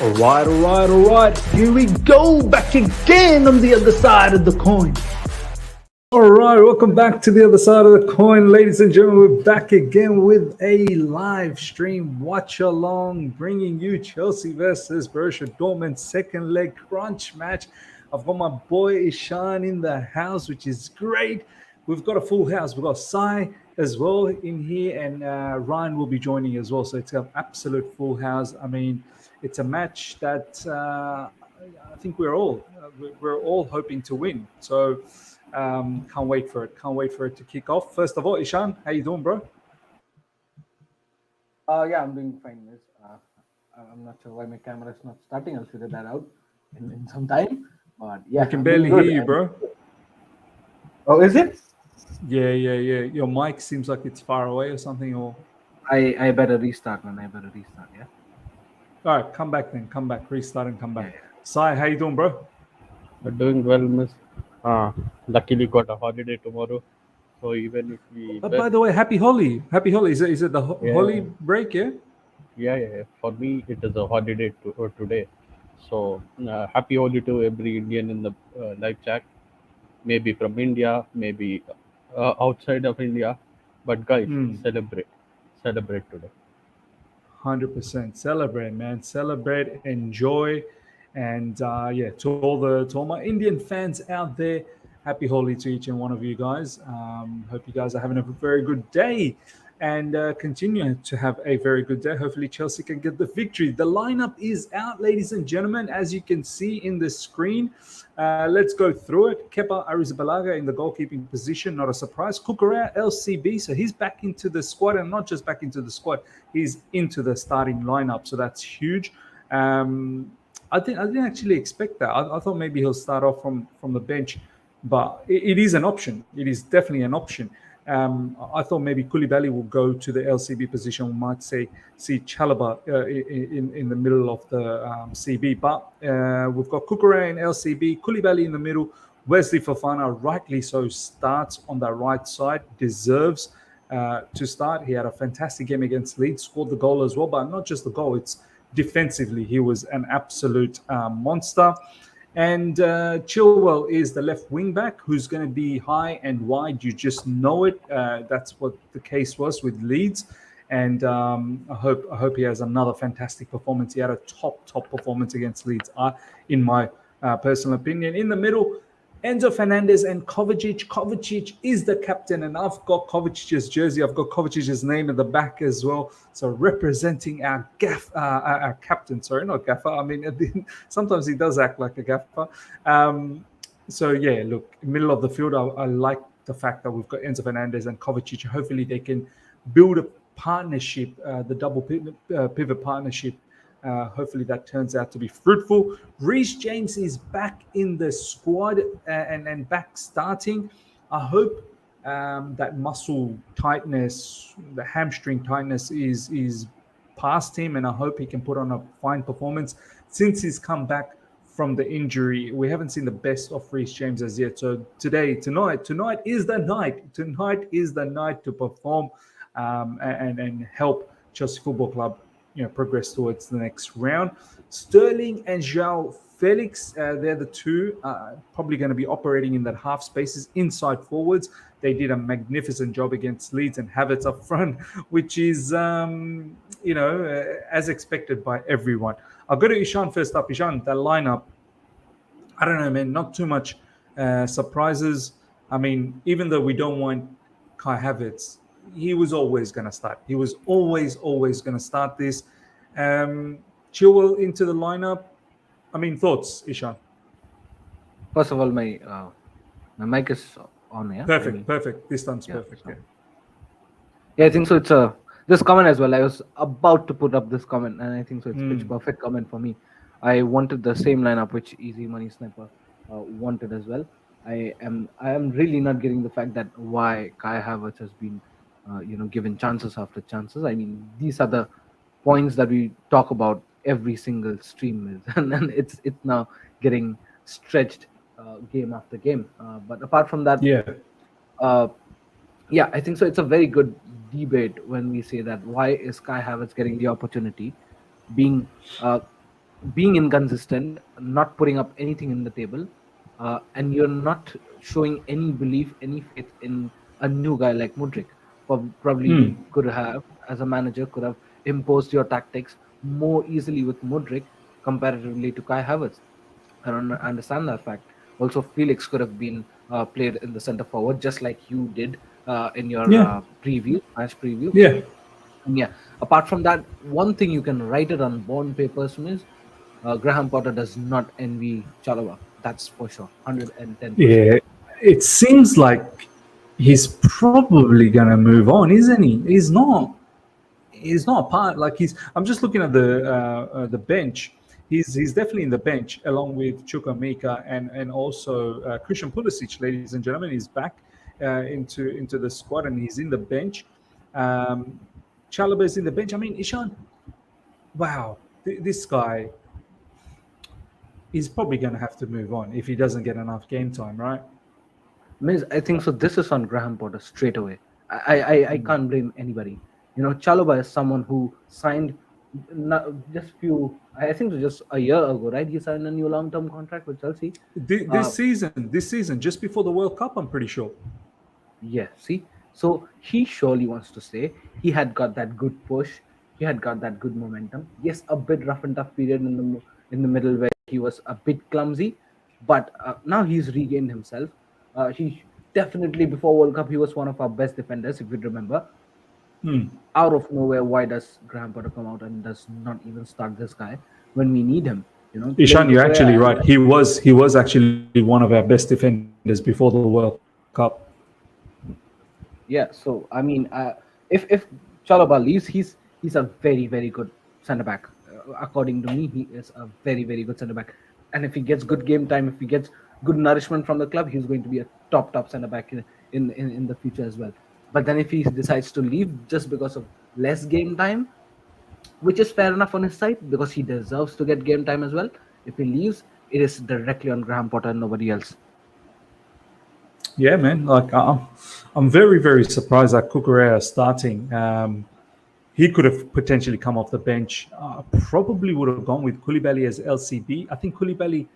All right. Here we go, back again on the other side of the coin. All right, welcome back to the other side of the coin, ladies and gentlemen. We're back again with a live stream watch along, bringing you Chelsea versus Borussia Dortmund second leg crunch match. I've got my boy Ishan in the house, which is great. We've got a full house. We've got Sai as well in here, and Ryan will be joining as well. So it's an absolute full house. I mean, it's a match that I think we're all hoping to win. So. Can't wait for it. Can't wait for it to kick off. First of all, Ishan, how you doing, bro? Yeah, I'm doing fine, miss. I'm not sure why my camera is not starting. I'll figure that out in some time. But yeah, I can barely hear you, bro. Oh, is it? Yeah. Your mic seems like it's far away or something. Or I better restart, man. I better restart. Yeah. All right, come back then. Come back. Restart and come back. Yeah. Sai, how you doing, bro? Doing well, miss. Luckily got a holiday tomorrow, so even if we. By the way, happy Holi! Happy Holi! Is it the Holi break? Yeah. Yeah. For me, it is a holiday today, so happy Holi to every Indian in the live chat. Maybe from India, maybe outside of India, but guys, celebrate today. 100% celebrate, man. Celebrate, enjoy. And to all my Indian fans out there, happy Holi to each and one of you guys. Hope you guys are having a very good day and continue to have a very good day. Hopefully Chelsea can get the victory. The lineup is out, ladies and gentlemen, as you can see in the screen. Let's go through it. Kepa Arrizabalaga in the goalkeeping position, not a surprise. Cucurella, LCB, so he's back into the squad, and not just back into the squad, he's into the starting lineup, so that's huge. I didn't actually expect that. I thought maybe he'll start off from the bench, but it is an option. It is definitely an option. I thought maybe Koulibaly will go to the LCB position. We might see Chalobah in the middle of the CB, but we've got Cucurella in LCB, Koulibaly in the middle, Wesley Fofana, rightly so, starts on the right side, deserves to start. He had a fantastic game against Leeds, scored the goal as well, but not just the goal, it's defensively, he was an absolute monster. And Chilwell is the left wing back, who's going to be high and wide. You just know it. That's what the case was with Leeds. And I hope he has another fantastic performance. He had a top performance against Leeds, in my personal opinion. In the middle, Enzo Fernandez and Kovacic. Kovacic is the captain, and I've got Kovacic's jersey. I've got Kovacic's name at the back as well. So representing our captain. Sorry, not gaffer. I mean, sometimes he does act like a gaffer. So yeah, look, middle of the field. I like the fact that we've got Enzo Fernandez and Kovacic. Hopefully, they can build a partnership, the double pivot partnership. Hopefully that turns out to be fruitful. Reece James is back in the squad and back starting. I hope that muscle tightness, the hamstring tightness is past him, and I hope he can put on a fine performance. Since he's come back from the injury, we haven't seen the best of Reece James as yet. So tonight is the night. Tonight is the night to perform and help Chelsea Football Club progress towards the next round. Sterling and João Felix, they're the two probably going to be operating in that half spaces, inside forwards. They did a magnificent job against Leeds, and Havertz up front, which is, as expected by everyone. I'll go to Ishan first up. Ishan, that lineup, I don't know, man, not too much surprises. I mean, even though we don't want Kai Havertz, he was always going to start. He was always going to start this. Chilwell into the lineup. I mean, thoughts, Ishan? First of all, my mic is on. Yeah. Perfect. This time's perfect. So. Yeah, I think so. It's this comment as well. I was about to put up this comment, and I think so. It's pitch perfect comment for me. I wanted the same lineup which Easy Money Sniper wanted as well. I am really not getting the fact that why Kai Havertz has been given chances after chances. I mean, these are the points that we talk about every single stream, and then it's now getting stretched game after game. But apart from that, I think so. It's a very good debate when we say that why is Kai Havertz getting the opportunity, being being inconsistent, not putting up anything in the table, and you're not showing any belief, any faith in a new guy like Mudrik. Probably you Hmm. could have, as a manager, could have imposed your tactics more easily with Mudrik comparatively to Kai Havertz. I don't understand that fact. Also, Felix could have been played in the center forward, just like you did in your Yeah. match preview. Yeah. And yeah, apart from that, one thing you can write it on bond papers is Graham Potter does not envy Chalobah. That's for sure, 110%. Yeah. It seems like he's probably gonna move on, isn't he? He's not a part. Like he's. I'm just looking at the bench. He's definitely in the bench along with Chukwuemeka and also Christian Pulisic. Ladies and gentlemen, he's back into the squad and he's in the bench. Um, Chalobah is in the bench. I mean, Ishan. Wow, this guy is probably going to have to move on if he doesn't get enough game time, right? Miz, I think so. This is on Graham Potter straight away. I can't blame anybody. You know, Chalobah is someone who signed just few. I think it was just a year ago, right? He signed a new long-term contract with Chelsea. Uh, This season, just before the World Cup, I'm pretty sure. Yeah, see, so he surely wants to stay. He had got that good push. He had got that good momentum. Yes, a bit rough and tough period in the middle where he was a bit clumsy, but now he's regained himself. He definitely before World Cup he was one of our best defenders, if you remember. Out of nowhere, why does Graham Potter come out and does not even start this guy when we need him? You know, playing Ishan, you're actually Kukurea. right. He was actually one of our best defenders before the World Cup. Yeah, so I mean, if Chalobah leaves, he's a very good center back. According to me, he is a very good center back. And if he gets good game time, if he gets good nourishment from the club, he's going to be a top center back in the future as well. But then if he decides to leave just because of less game time, which is fair enough on his side because he deserves to get game time as well. If he leaves, it is directly on Graham Potter and nobody else. Yeah, man. Like I'm very surprised that Kukurea is starting. He could have potentially come off the bench. Probably would have gone with Koulibaly as LCB. I think Koulibaly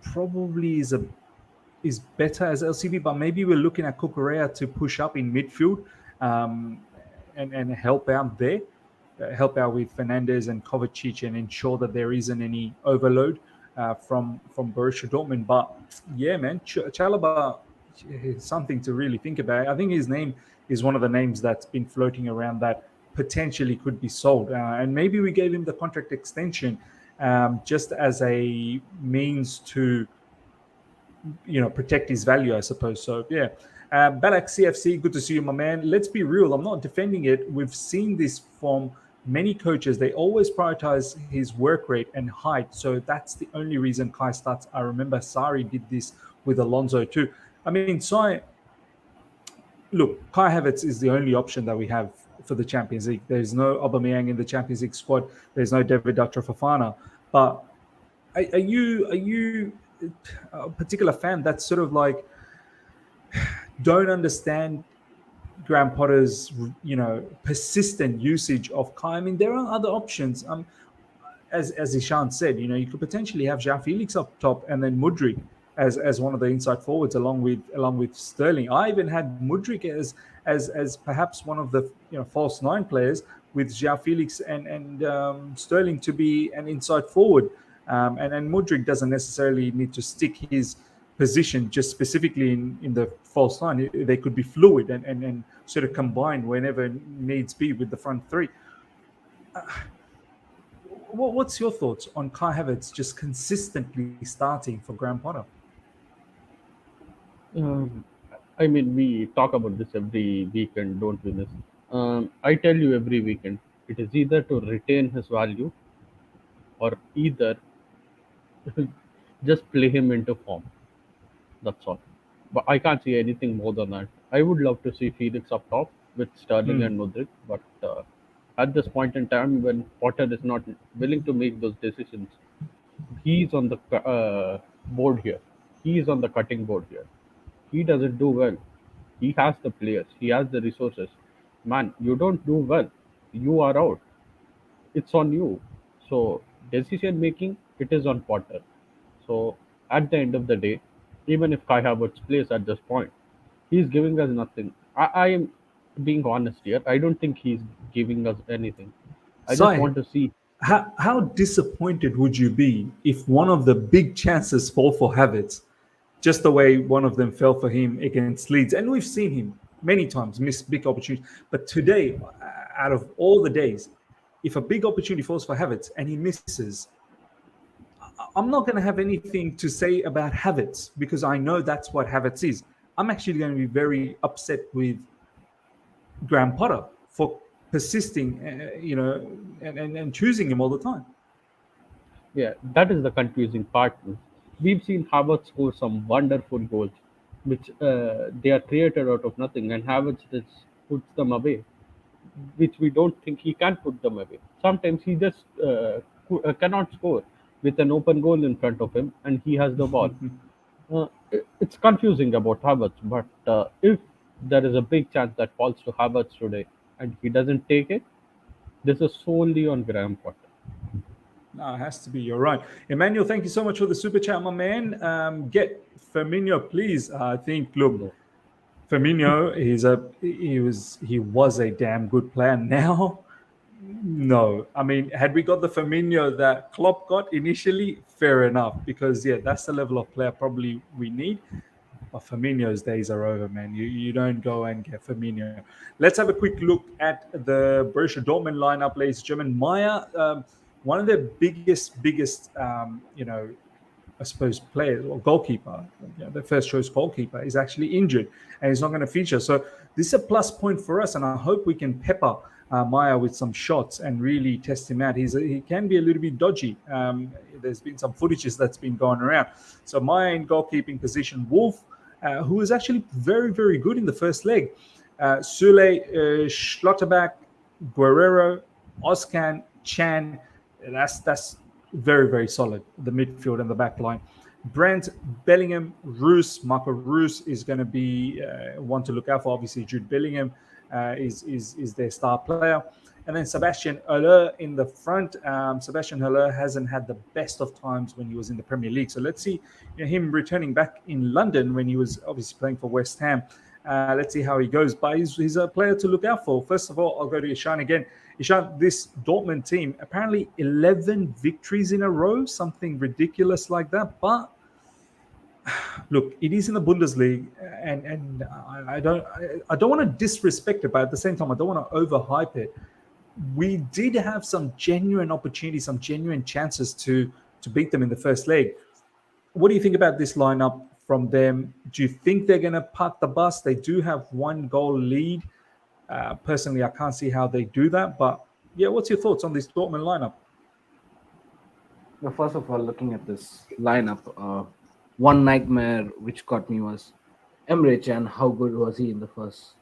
probably is better as LCB, but maybe we're looking at Kukurea to push up in midfield um, and help out there, help out with Fernandez and Kovacic and ensure that there isn't any overload from Borussia Dortmund. But yeah, man, Chalobah is something to really think about. I think his name is one of the names that's been floating around that potentially could be sold, and maybe we gave him the contract extension just as a means to protect his value, I suppose. So yeah, Balak CFC, good to see you, my man. Let's be real. I'm not defending it. We've seen this from many coaches. They always prioritize his work rate and height. So that's the only reason Kai starts. I remember Sari did this with Alonso too. I mean, Sai, look, Kai Havertz is the only option that we have for the Champions League. There's no Aubameyang in the Champions League squad. There's no David Datra Fofana. But are you a particular fan that's sort of like don't understand Graham Potter's persistent usage of Kai? I mean, there are other options. As Ishan said, you could potentially have Jean Felix up top and then Mudrik as one of the inside forwards along with Sterling. I even had Mudrik as perhaps one of the false nine players with Jean Felix and Sterling to be an inside forward. And Mudrik doesn't necessarily need to stick his position just specifically in the false line. They could be fluid and sort of combine whenever needs be with the front three. What's your thoughts on Kai Havertz just consistently starting for Graham Potter? Um, I mean, we talk about this every weekend, don't we, miss? I tell you every weekend, it is either to retain his value or either just play him into form. That's all. But I can't see anything more than that. I would love to see Felix up top with Sterling and Mudrik, but at this point in time, when Potter is not willing to make those decisions, he's on the board here. He is on the cutting board here. He doesn't do well. He has the players. He has the resources. Man, you don't do well. You are out. It's on you. So decision making, it is on Potter. So at the end of the day, even if Kai Havertz plays at this point, he's giving us nothing. I am being honest here. I don't think he's giving us anything. I just Sai, want to see. how disappointed would you be if one of the big chances fall for Havertz, just the way one of them fell for him against Leeds? And we've seen him many times miss big opportunities. But today, out of all the days, if a big opportunity falls for Havertz and he misses, I'm not going to have anything to say about Havertz because I know that's what Havertz is. I'm actually going to be very upset with Graham Potter for persisting, and choosing him all the time. Yeah, that is the confusing part. We've seen Havertz score some wonderful goals, which they are created out of nothing, and Havertz just puts them away, which we don't think he can put them away. Sometimes he just cannot score with an open goal in front of him, and he has the ball. It's confusing about Havertz, but if there is a big chance that falls to Havertz today and he doesn't take it, this is solely on Graham Potter. No, it has to be. You're right, Emmanuel. Thank you so much for the super chat, my man. Get Firmino, please. I think. Look, Firmino, he was a damn good player. Now, no. I mean, had we got the Firmino that Klopp got initially, fair enough. Because that's the level of player probably we need. But Firmino's days are over, man. You don't go and get Firmino. Let's have a quick look at the Borussia Dortmund lineup, ladies and gentlemen. Maya, one of their biggest, I suppose, players or goalkeeper, the first choice goalkeeper, is actually injured and he's not going to feature. So this is a plus point for us, and I hope we can pepper Maya with some shots and really test him out. He can be a little bit dodgy. There's been some footages that's been going around. So Maya in goalkeeping position, Wolf, who was actually very, very good in the first leg. Sule, Schlotterbeck, Guerrero, Oscan, Chan. That's very, very solid, the midfield and the back line. Brent, Bellingham, Roos. Marco Roos is going to be one to look out for. Obviously, Jude Bellingham is their star player. And then Sebastian Haller in the front. Sebastian Haller hasn't had the best of times when he was in the Premier League. So let's see him returning back in London when he was obviously playing for West Ham. Let's see how he goes. But he's a player to look out for. First of all, I'll go to Ishan again. Ishan, this Dortmund team, apparently 11 victories in a row, something ridiculous like that. But look, it is in the Bundesliga, and I don't want to disrespect it, but at the same time, I don't want to overhype it. We did have some genuine opportunities, some genuine chances to beat them in the first leg. What do you think about this lineup from them? Do you think they're going to park the bus? They do have 1-goal lead. Personally, I can't see how they do that. But what's your thoughts on this Dortmund lineup? Well, first of all, looking at this lineup, one nightmare which caught me was Emre Can. How good was he in the first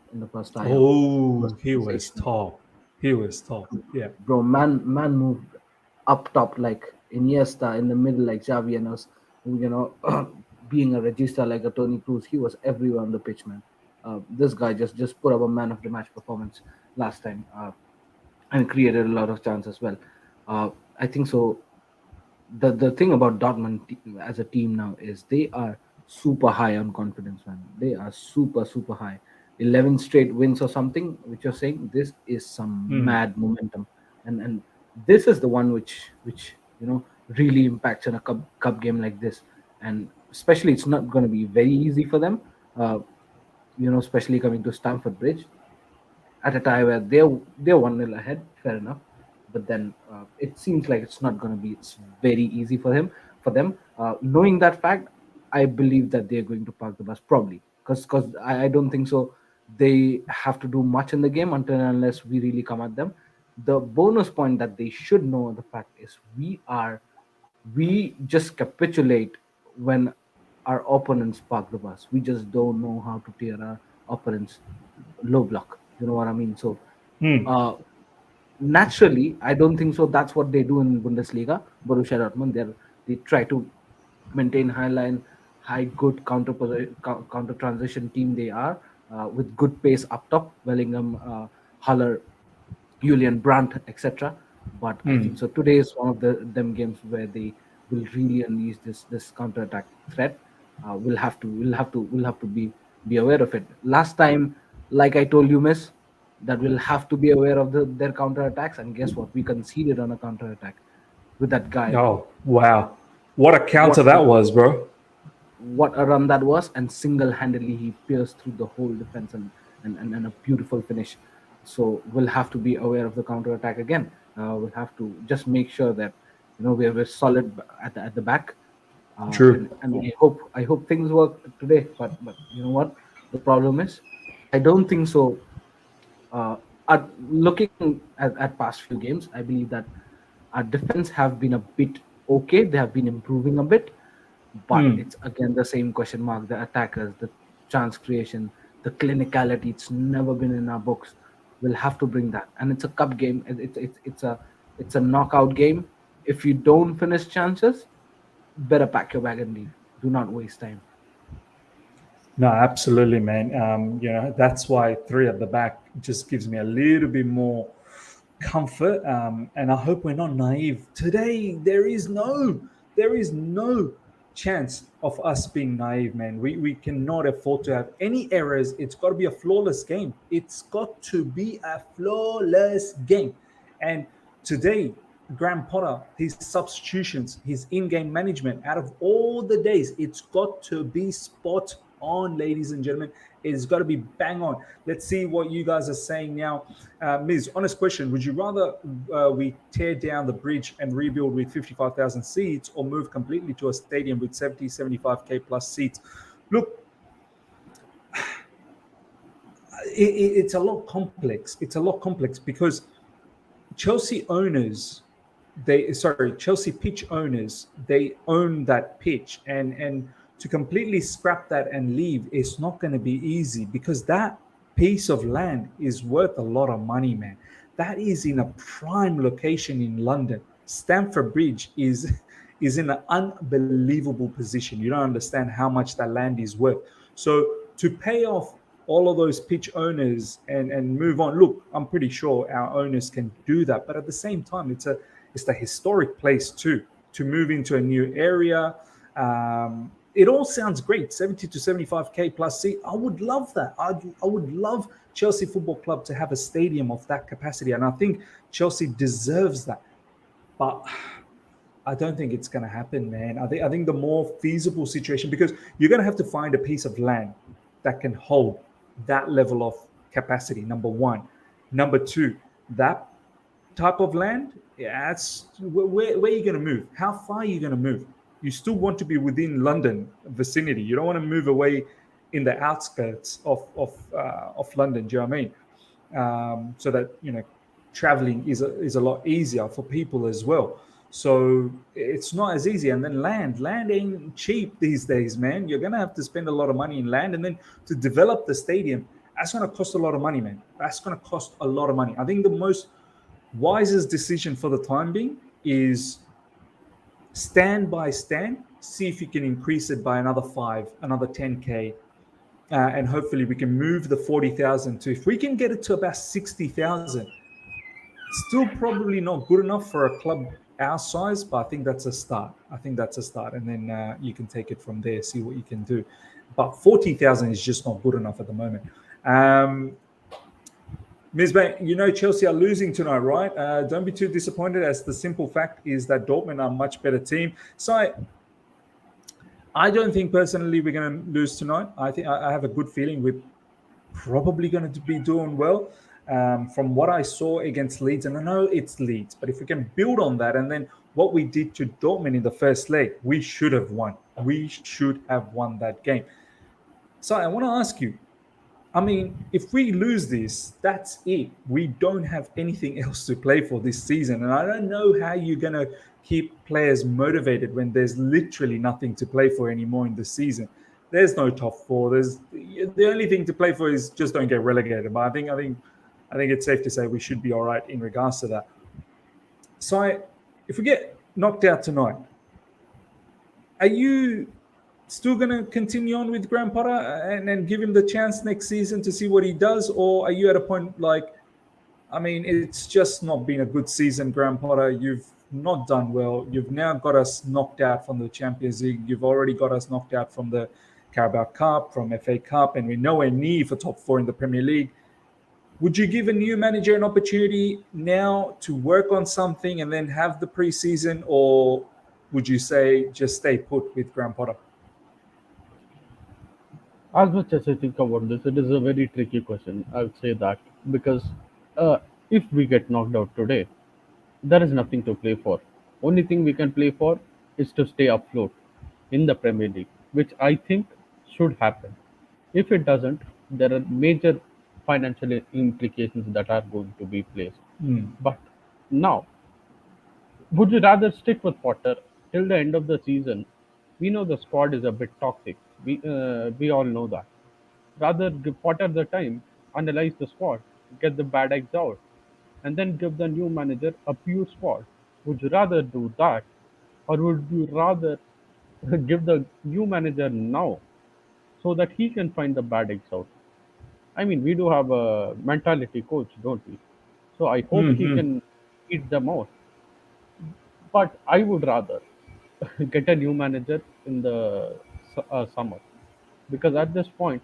time? Oh, he was top. He was top. Yeah, bro, man moved up top like Iniesta, in the middle like Xavi, and us, being a regista like a Toni Kroos. He was everywhere on the pitch, man. This guy just put up a man of the match performance last time, and created a lot of chances as well. I think so. The thing about Dortmund as a team now is they are super high on confidence, man. They are super high. 11 straight wins or something, which you're saying, this is some mad momentum, and this is the one which really impacts in a cup game like this. And especially, it's not going to be very easy for them, especially coming to Stamford Bridge at a time where they're 1-0 ahead. Fair enough, but then it seems like it's not going to be. It's very easy for them. Knowing that fact, I believe that they're going to park the bus probably, because I don't think so. They have to do much in the game until and unless we really come at them. The bonus point that they should know the fact is we just capitulate when our opponents park the bus. We just don't know how to tear our opponents low block. You know what I mean? So naturally, I don't think so. That's what they do in Bundesliga. Borussia Dortmund, they try to maintain high line, high good counter transition team. They are with good pace up top. Bellingham, Haller, Julian Brandt, etc. But I think so. Today is one of them games where they will really unleash this counter attack threat. We'll have to be aware of it. Last time, like I told you, Miss, that we'll have to be aware of their counter attacks. And guess what? We conceded on a counter attack with that guy. Oh, wow. What a What counter that was, bro. what a run that was, and single-handedly he pierced through the whole defense, and a beautiful finish. So we'll have to be aware of the counter attack again. We'll have to just make sure that we're solid at the back, True. and I hope things work today. But you know what the problem is? I don't think so. uh, Looking at past few games, I believe that our defense have been a bit okay. They have been improving a bit, but it's again the same question mark. The attackers, the chance creation, the clinicality. It's never been in our books. We'll have to bring that, and it's a cup game. It's a knockout game. If you don't finish chances, better pack your bag and leave. Do not waste time. No, absolutely, man. That's why three at the back just gives me a little bit more comfort. And I hope we're not naive. Today, there is no chance of us being naive, man. We cannot afford to have any errors. It's got to be a flawless game. It's got to be a flawless game. And today, Graham Potter, his substitutions, his in-game management, out of all the days, it's got to be spot on, ladies and gentlemen. It's got to be bang on. Let's see what you guys are saying now. Ms., honest question. Would you rather we tear down the bridge and rebuild with 55,000 seats, or move completely to a stadium with 70, 75K plus seats? Look, it's a lot complex. It's a lot complex because Chelsea owners, Chelsea pitch owners, they own that pitch, and to completely scrap that and leave is not going to be easy, because that piece of land is worth a lot of money, man. That is in a prime location in London. Stamford Bridge is in an unbelievable position. You don't understand how much that land is worth. So to pay off all of those pitch owners and move on. Look, I'm pretty sure our owners can do that, but at the same time, it's a historic place too. To move into a new area, it all sounds great. 70 to 75K plus seat. I would love that. I would love Chelsea Football Club to have a stadium of that capacity, and I think Chelsea deserves that. But I don't think it's going to happen, man. I think the more feasible situation, because you're going to have to find a piece of land that can hold that level of capacity. Number one. Number two, that type of land, yeah, that's where are you going to move? How far are you going to move? You still want to be within London vicinity. You don't want to move away in the outskirts of London. Do you know what I mean? So that traveling is a lot easier for people as well. So it's not as easy. And then land ain't cheap these days, man. You're gonna have to spend a lot of money in land, and then to develop the stadium, that's gonna cost a lot of money, man. That's gonna cost a lot of money. I think the most wisest decision for the time being is stand by stand, see if you can increase it by another 5, another 10K, and hopefully we can move the 40,000 to, if we can get it to about 60,000, still probably not good enough for a club our size, but I think that's a start. And then you can take it from there, see what you can do. But 40,000 is just not good enough at the moment. Ms. Bay, Chelsea are losing tonight, right? Don't be too disappointed, as the simple fact is that Dortmund are a much better team. So I don't think personally we're going to lose tonight. I think I have a good feeling we're probably going to be doing well. From what I saw against Leeds, and I know it's Leeds, but if we can build on that, and then what we did to Dortmund in the first leg, we should have won. We should have won that game. So I want to ask you, I mean, if we lose this, that's it. We don't have anything else to play for this season. And I don't know how you're going to keep players motivated when there's literally nothing to play for anymore in the season. There's no top four. The only thing to play for is just don't get relegated. But I think it's safe to say we should be all right in regards to that. So if we get knocked out tonight, are you still going to continue on with Graham Potter and give him the chance next season to see what he does? Or are you at a point like, I mean, it's just not been a good season, Graham Potter. You've not done well. You've now got us knocked out from the Champions League. You've already got us knocked out from the Carabao Cup, from FA Cup, and we're nowhere near for top four in the Premier League. Would you give a new manager an opportunity now to work on something and then have the preseason, or would you say just stay put with Graham Potter? As much as I think about this, it is a very tricky question. I would say that because uh, if we get knocked out today, there is nothing to play for. Only thing we can play for is to stay afloat in the Premier League, which I think should happen. If it doesn't, there are major financial implications that are going to be placed. But now, would you rather stick with Potter till the end of the season? We know the squad is a bit toxic. We all know that. Rather give Potter the time, analyze the squad, get the bad eggs out, and then give the new manager a pure squad. Would you rather do that, or would you rather give the new manager now so that he can find the bad eggs out? I mean, we do have a mentality coach, don't we? So I hope he Mm-hmm. can eat them out. But I would rather get a new manager in the summer because at this point,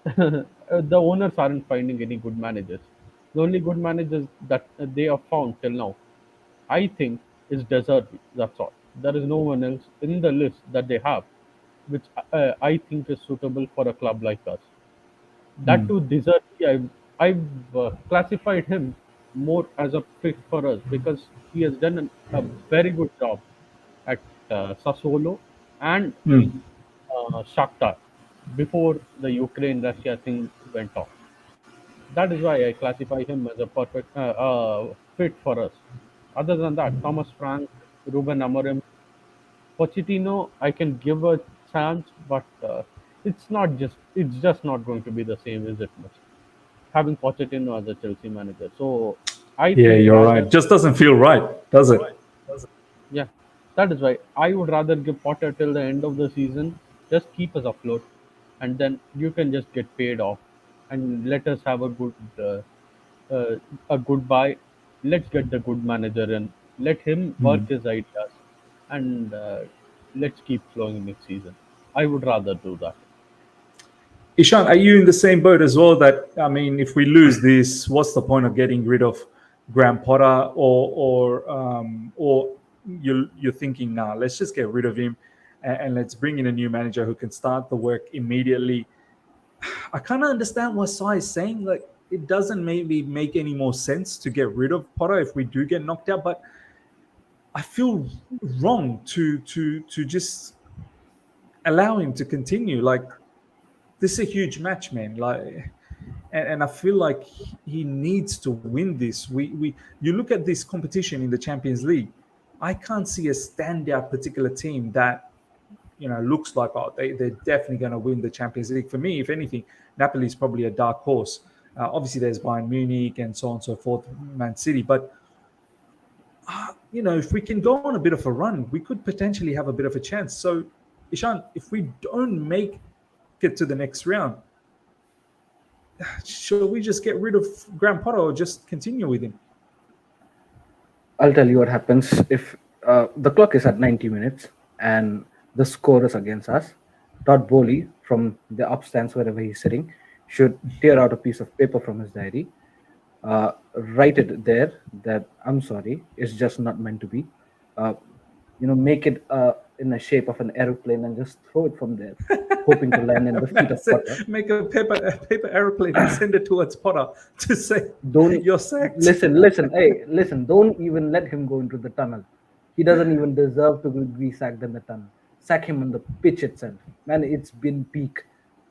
the owners aren't finding any good managers. The only good managers that they have found till now, I think, is Deserby. That's all. There is no one else in the list that they have, which I think is suitable for a club like us. That too, Deserby, I've classified him more as a fit for us because he has done a very good job at Sassuolo and Shakhtar before the Ukraine-Russia thing went off. That is why I classify him as a perfect fit for us. Other than that, Thomas Frank, Ruben Amorim, Pochettino, I can give a chance, but it's just not going to be the same, is it? Much having Pochettino as a Chelsea manager. So I Yeah, think you're rather, right. Just doesn't feel right, does it? yeah, that is why I would rather give Potter till the end of the season, just keep us afloat, and then you can just get paid off, and let us have uh, a goodbye. Let's get the good manager in. Let him work his ideas, and let's keep flowing next season. I would rather do that. Ishan, are you in the same boat as well? That I mean, if we lose this, what's the point of getting rid of Graham Potter, or you're thinking, nah, let's just get rid of him, and let's bring in a new manager who can start the work immediately. I kind of understand what Sai is saying. Like, it doesn't maybe make any more sense to get rid of Potter if we do get knocked out, but I feel wrong to just allow him to continue. Like, this is a huge match, man. Like, and I feel like he needs to win this. We you look at this competition in the Champions League. I can't see a standout particular team that looks like, oh, they're definitely going to win the Champions League. For me, if anything, Napoli is probably a dark horse. Obviously, there's Bayern Munich and so on and so forth, Man City. But if we can go on a bit of a run, we could potentially have a bit of a chance. So, Ishan, if we don't make it to the next round, shall we just get rid of Graham Potter or just continue with him? I'll tell you what happens if the clock is at 90 minutes and the score is against us. Todd Bowley, from the upstands wherever he's sitting, should tear out a piece of paper from his diary, write it there that I'm sorry, it's just not meant to be. Uh, make it in the shape of an aeroplane and just throw it from there, hoping to land in the feet of Potter. Make a paper aeroplane and send it towards Potter to say, Don't you're sacked. listen. Hey, listen. Don't even let him go into the tunnel. He doesn't even deserve to be sacked in the tunnel. Sack him on the pitch itself, man. It's been peak,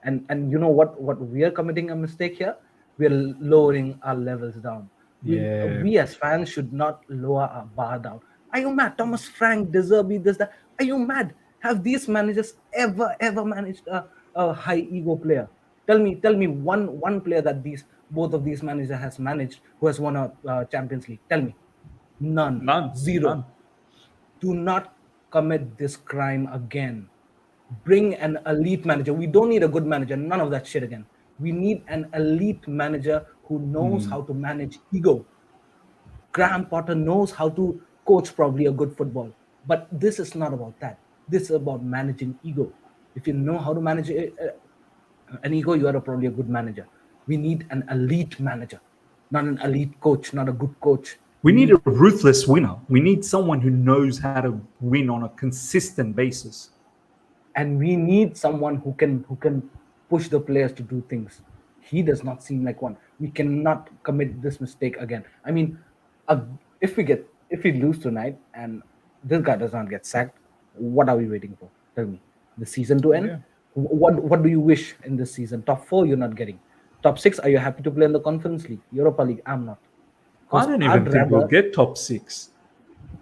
and you know what? What we are committing a mistake here. We are lowering our levels down. Yeah. We as fans should not lower our bar down. Are you mad? Thomas Frank, Deserby, this, that. Are you mad? Have these managers ever managed a high ego player? Tell me one player that both of these managers has managed who has won a Champions League. Tell me, none, None. zero. None. Do not commit this crime again. Bring an elite manager. We don't need a good manager. None of that shit again. We need an elite manager who who knows how to manage ego. Graham Potter knows how to coach probably a good football, but this is not about that. This is about managing ego. If you know how to manage an ego, you are probably a good manager. We need an elite manager, not an elite coach, not a good coach. We need a ruthless winner. We need someone who knows how to win on a consistent basis. And we need someone who can push the players to do things. He does not seem like one. We cannot commit this mistake again. I mean, if we lose tonight and this guy does not get sacked, what are we waiting for? Tell me, the season to end. Yeah. What do you wish in this season? Top 4 you're not getting. Top 6, are you happy to play in the Conference League, Europa League? I'm not. I don't even think we'll get top 6.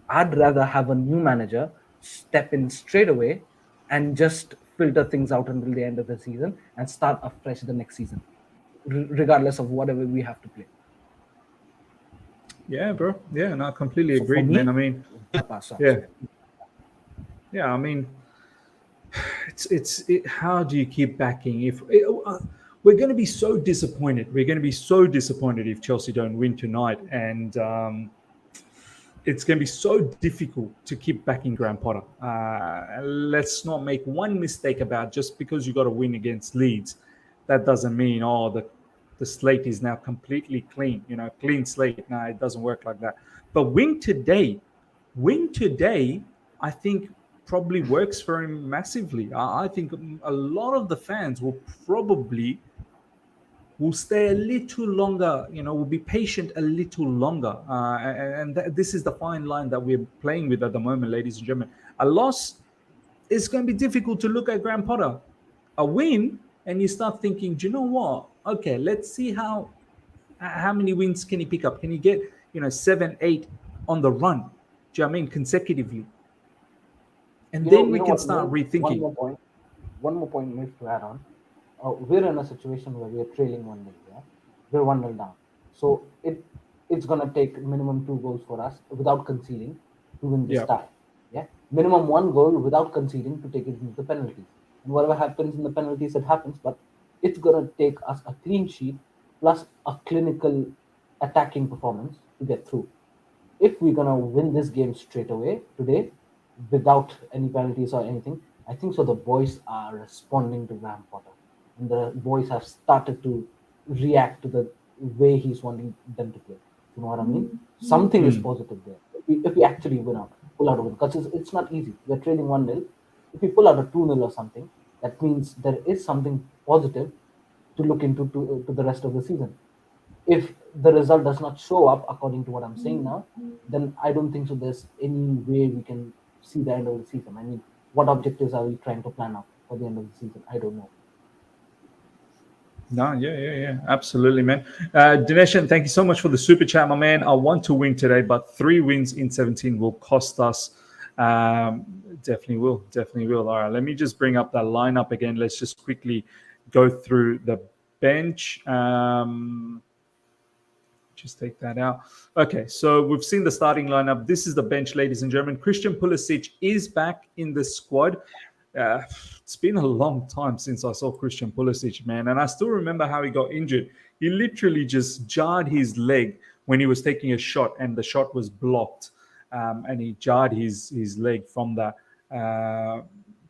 I'd rather have a new manager step in straight away and just filter things out until the end of the season and start afresh the next season, regardless of whatever we have to play. Yeah, bro. Yeah, no, I completely So for agree, me, man. I mean, pass off. yeah. I mean, how do you keep backing if we're going to be so disappointed? We're going to be so disappointed if Chelsea don't win tonight, and it's going to be so difficult to keep backing Graham Potter. Let's not make one mistake about just because you got to win against Leeds. That doesn't mean the slate is now completely clean. Clean slate. No, it doesn't work like that. But win today, I think probably works for him massively. I think a lot of the fans will stay a little longer, will be patient a little longer. This is the fine line that we're playing with at the moment, ladies and gentlemen. A loss is going to be difficult to look at Graham Potter. A win, and you start thinking, do you know what? Okay, let's see how many wins can he pick up? Can he get, 7, 8 on the run? Do you know what I mean? Consecutively. And then we can start rethinking. One more point needs to add on. We're in a situation where we're trailing 1-0. Yeah? We're 1-0 down. So it's going to take minimum 2 goals for us without conceding to win this tie. Yeah? Minimum 1 goal without conceding to take it into the penalties. And whatever happens in the penalties, it happens. But it's going to take us a clean sheet plus a clinical attacking performance to get through. If we're going to win this game straight away today without any penalties or anything, I think so the boys are responding to Graham Potter. And the boys have started to react to the way he's wanting them to play. You know what I mean? Something is positive there. If we actually pull out a win, because it's not easy. We're trailing 1-0. If we pull out a 2-0 or something, that means there is something positive to look into to the rest of the season. If the result does not show up according to what I'm saying now, then I don't think so there's any way we can see the end of the season. I mean, what objectives are we trying to plan out for the end of the season? I don't know. No, yeah, absolutely, man. Dineshan, thank you so much for the super chat, my man. I want to win today, but 3 wins in 17 will cost us. Definitely will. All right, let me just bring up that lineup again. Let's just quickly go through the bench. Just take that out. Okay, so we've seen the starting lineup. This is the bench, ladies and gentlemen. Christian Pulisic is back in the squad. It's been a long time since I saw Christian Pulisic, man. And I still remember how he got injured. He literally just jarred his leg when he was taking a shot and the shot was blocked. And he jarred his leg from that.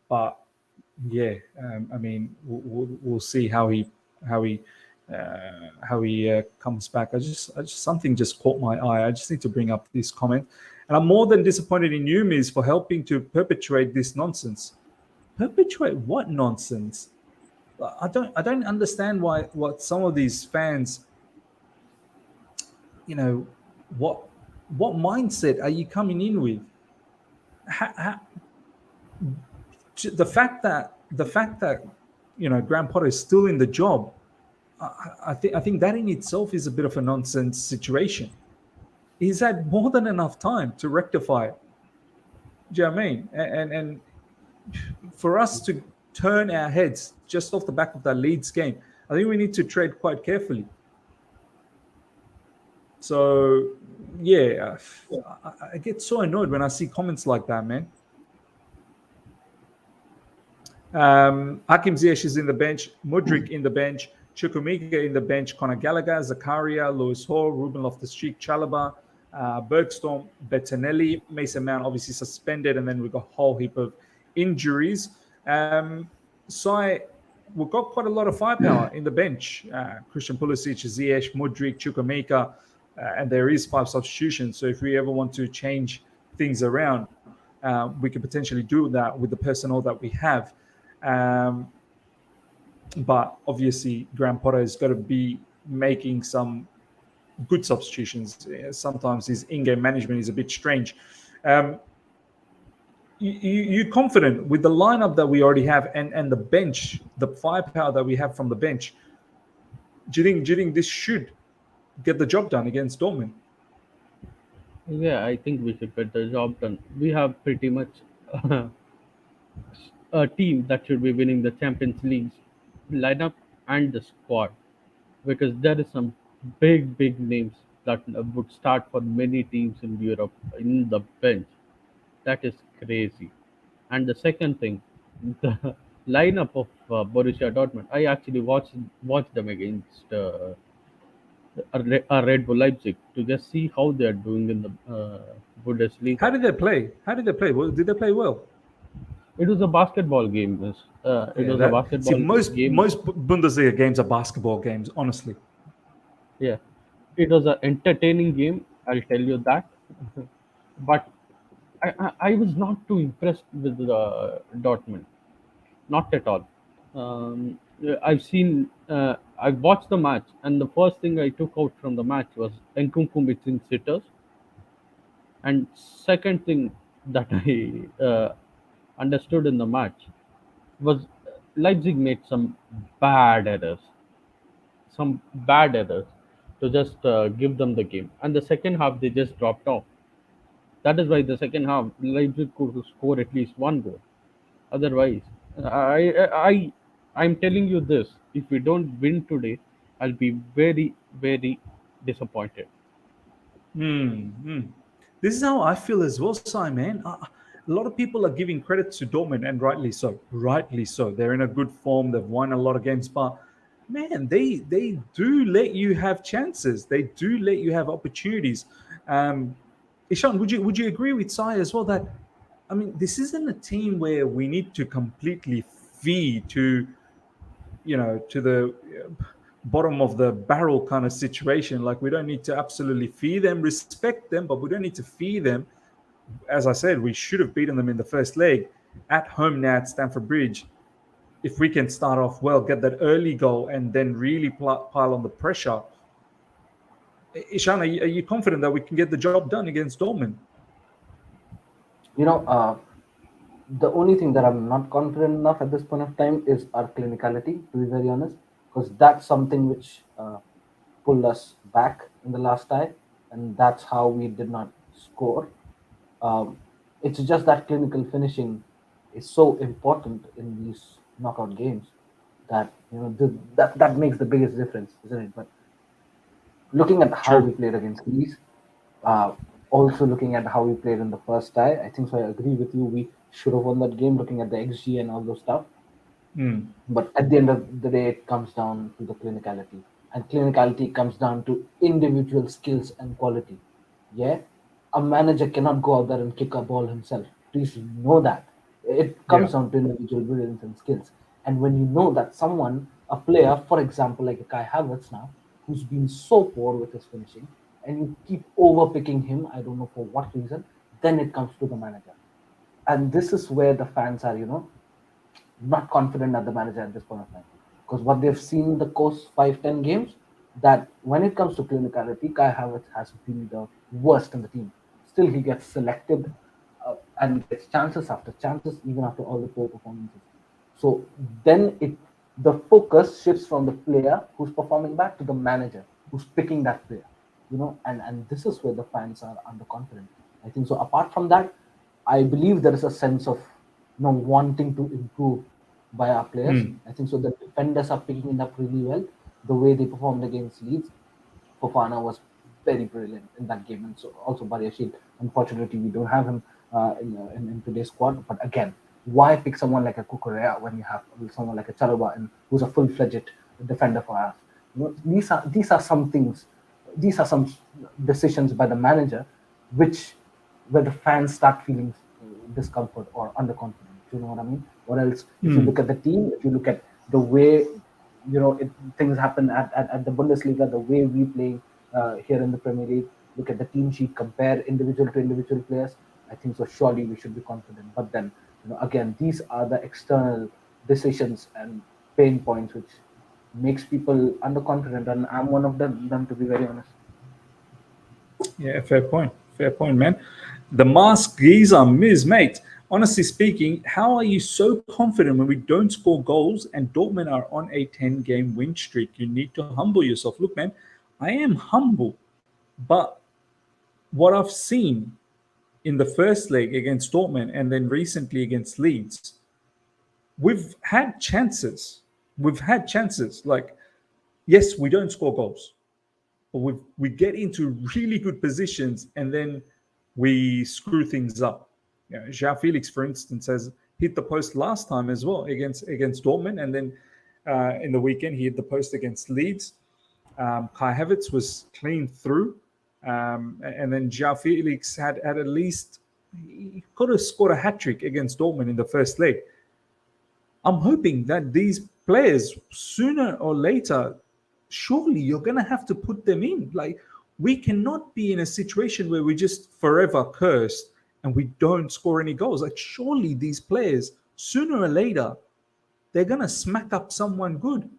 But yeah, I mean, we'll see how he comes back. I just something just caught my eye. I just need to bring up this comment. And I'm more than disappointed in you, Miz, for helping to perpetuate this nonsense. Perpetuate what nonsense? I don't understand what some of these fans, what mindset are you coming in with? The fact that Graham Potter is still in the job, I think that in itself is a bit of a nonsense situation. He's had more than enough time to rectify it. Do you know what I mean? And for us to turn our heads just off the back of that Leeds game, I think we need to tread quite carefully. So, yeah, I get so annoyed when I see comments like that, man. Hakim Ziyech is in the bench, Mudryk in the bench, Chukwuemeka in the bench, Conor Gallagher, Zakaria, Lewis Hall, Ruben Loftus-Cheek, Chalobah, Bergstrom, Bettinelli, Mason Mount obviously suspended, and then we've got a whole heap of injuries. So we've got quite a lot of firepower in the bench. Christian Pulisic, Ziyech, Mudryk, Chukwuemeka, and there is 5 substitutions. So if we ever want to change things around, we could potentially do that with the personnel that we have. But obviously, Graham Potter has got to be making some good substitutions. Sometimes his in-game management is a bit strange. You confident with the lineup that we already have and the bench, the firepower that we have from the bench? Do you think this should get the job done against Dortmund? Yeah, I think we should get the job done. We have pretty much a team that should be winning the Champions League lineup and the squad, because there is some big names that would start for many teams in Europe in the bench. That is crazy. And the second thing, the lineup of Borussia Dortmund. I actually watched them against Red Bull Leipzig to just see how they are doing in the How Bundesliga. did they play? How did they play? Did they play well? It was a basketball game. It Yeah, was a that see basketball most game. Bundesliga games are basketball games. Honestly, Yeah, it was an entertaining game. I'll tell you that. But I was not too impressed with the Dortmund. Not at all. I've seen. I watched the match, and the first thing I took out from the match was Nkunku missing sitters, and second thing that I understood in the match was Leipzig made bad errors, some bad errors to just give them the game. And the second half, they just dropped off. That is why the second half, Leipzig could score at least one goal. Otherwise, I'm telling you this: if we don't win today, I'll be very disappointed. this is how I feel as well, Simon. A lot of people are giving credit to Dortmund, and rightly so. Rightly so. They're in a good form. They've won a lot of games, but man, they do let you have chances. They do let you have opportunities. Um, Ishan, would you agree with Sai as well that I mean this isn't a team where we need to completely feed to to the bottom of the barrel kind of situation. Like we don't need to absolutely feed them, respect them, but we don't need to feed them. As I said, we should have beaten them in the first leg at home now at Stamford Bridge. If we can start off well, get that early goal, and then really pile on the pressure. Ishan, are you confident that we can get the job done against Dortmund? You know, the only thing that I'm not confident enough at this point of time is our clinicality, to be very honest, because that's something which pulled us back in the last tie, and that's how we did not score. Um, it's just that clinical finishing is so important in these knockout games that that makes the biggest difference, isn't it? But looking at how we True. played against Greece, uh, also looking at how we played in the first tie, I think so. I agree with you. We should have won that game. Looking at the XG and all those stuff, but at the end of the day, it comes down to the clinicality, and clinicality comes down to individual skills and quality. Yeah, a manager cannot go out there and kick a ball himself. Please know that it Yeah. comes down to individual brilliance and skills. And when you know that someone, a player, for example, like a Kai Havertz now, who's been so poor with his finishing, and you keep overpicking him, I don't know for what reason, then it comes to the manager. And this is where the fans are, not confident at the manager at this point of time. Because what they've seen in the course 5-10 games, that when it comes to clinicality, Kai Havertz has been the worst in the team. Still, he gets selected and gets chances after chances, even after all the poor performances. So then the focus shifts from the player who's performing back to the manager who's picking that player. And this is where the fans are underconfident. I think so. Apart from that, I believe there is a sense of wanting to improve by our players. I think so. The defenders are picking it up really well. The way they performed against Leeds, Fofana was very brilliant in that game, and so also Bariashil. Unfortunately, we don't have him in today's squad. But again, why pick someone like a Kukurea when you have someone like a Chalobah, and who's a full-fledged defender for us. These are some things. These are some decisions by the manager, which where the fans start feeling discomfort or underconfident. You know what I mean? Or else, if you look at the team, if you look at the way things happen at the Bundesliga, the way we play here in the Premier League, look at the team sheet, compare individual to individual players. I think so. Surely we should be confident. But then, again, these are the external decisions and pain points which makes people underconfident, and I'm one of them to be very honest. Yeah, fair point. Fair point, man. The mask geezer, Ms. Mate. Honestly speaking, how are you so confident when we don't score goals and Dortmund are on a 10-game win streak? You need to humble yourself. Look, man, I am humble, but what I've seen in the first leg against Dortmund and then recently against Leeds, we've had chances. We've had chances. Like, yes, we don't score goals, but we get into really good positions and then we screw things up. João Felix, for instance, has hit the post last time as well against Dortmund, and then in the weekend he hit the post against Leeds. Kai Havertz was clean through, and then João Felix had at least, he could have scored a hat trick against Dortmund in the first leg. I'm hoping that these players, sooner or later, surely you're going to have to put them in. Like, we cannot be in a situation where we're just forever cursed and we don't score any goals. Like, surely these players, sooner or later, they're going to smack up someone good.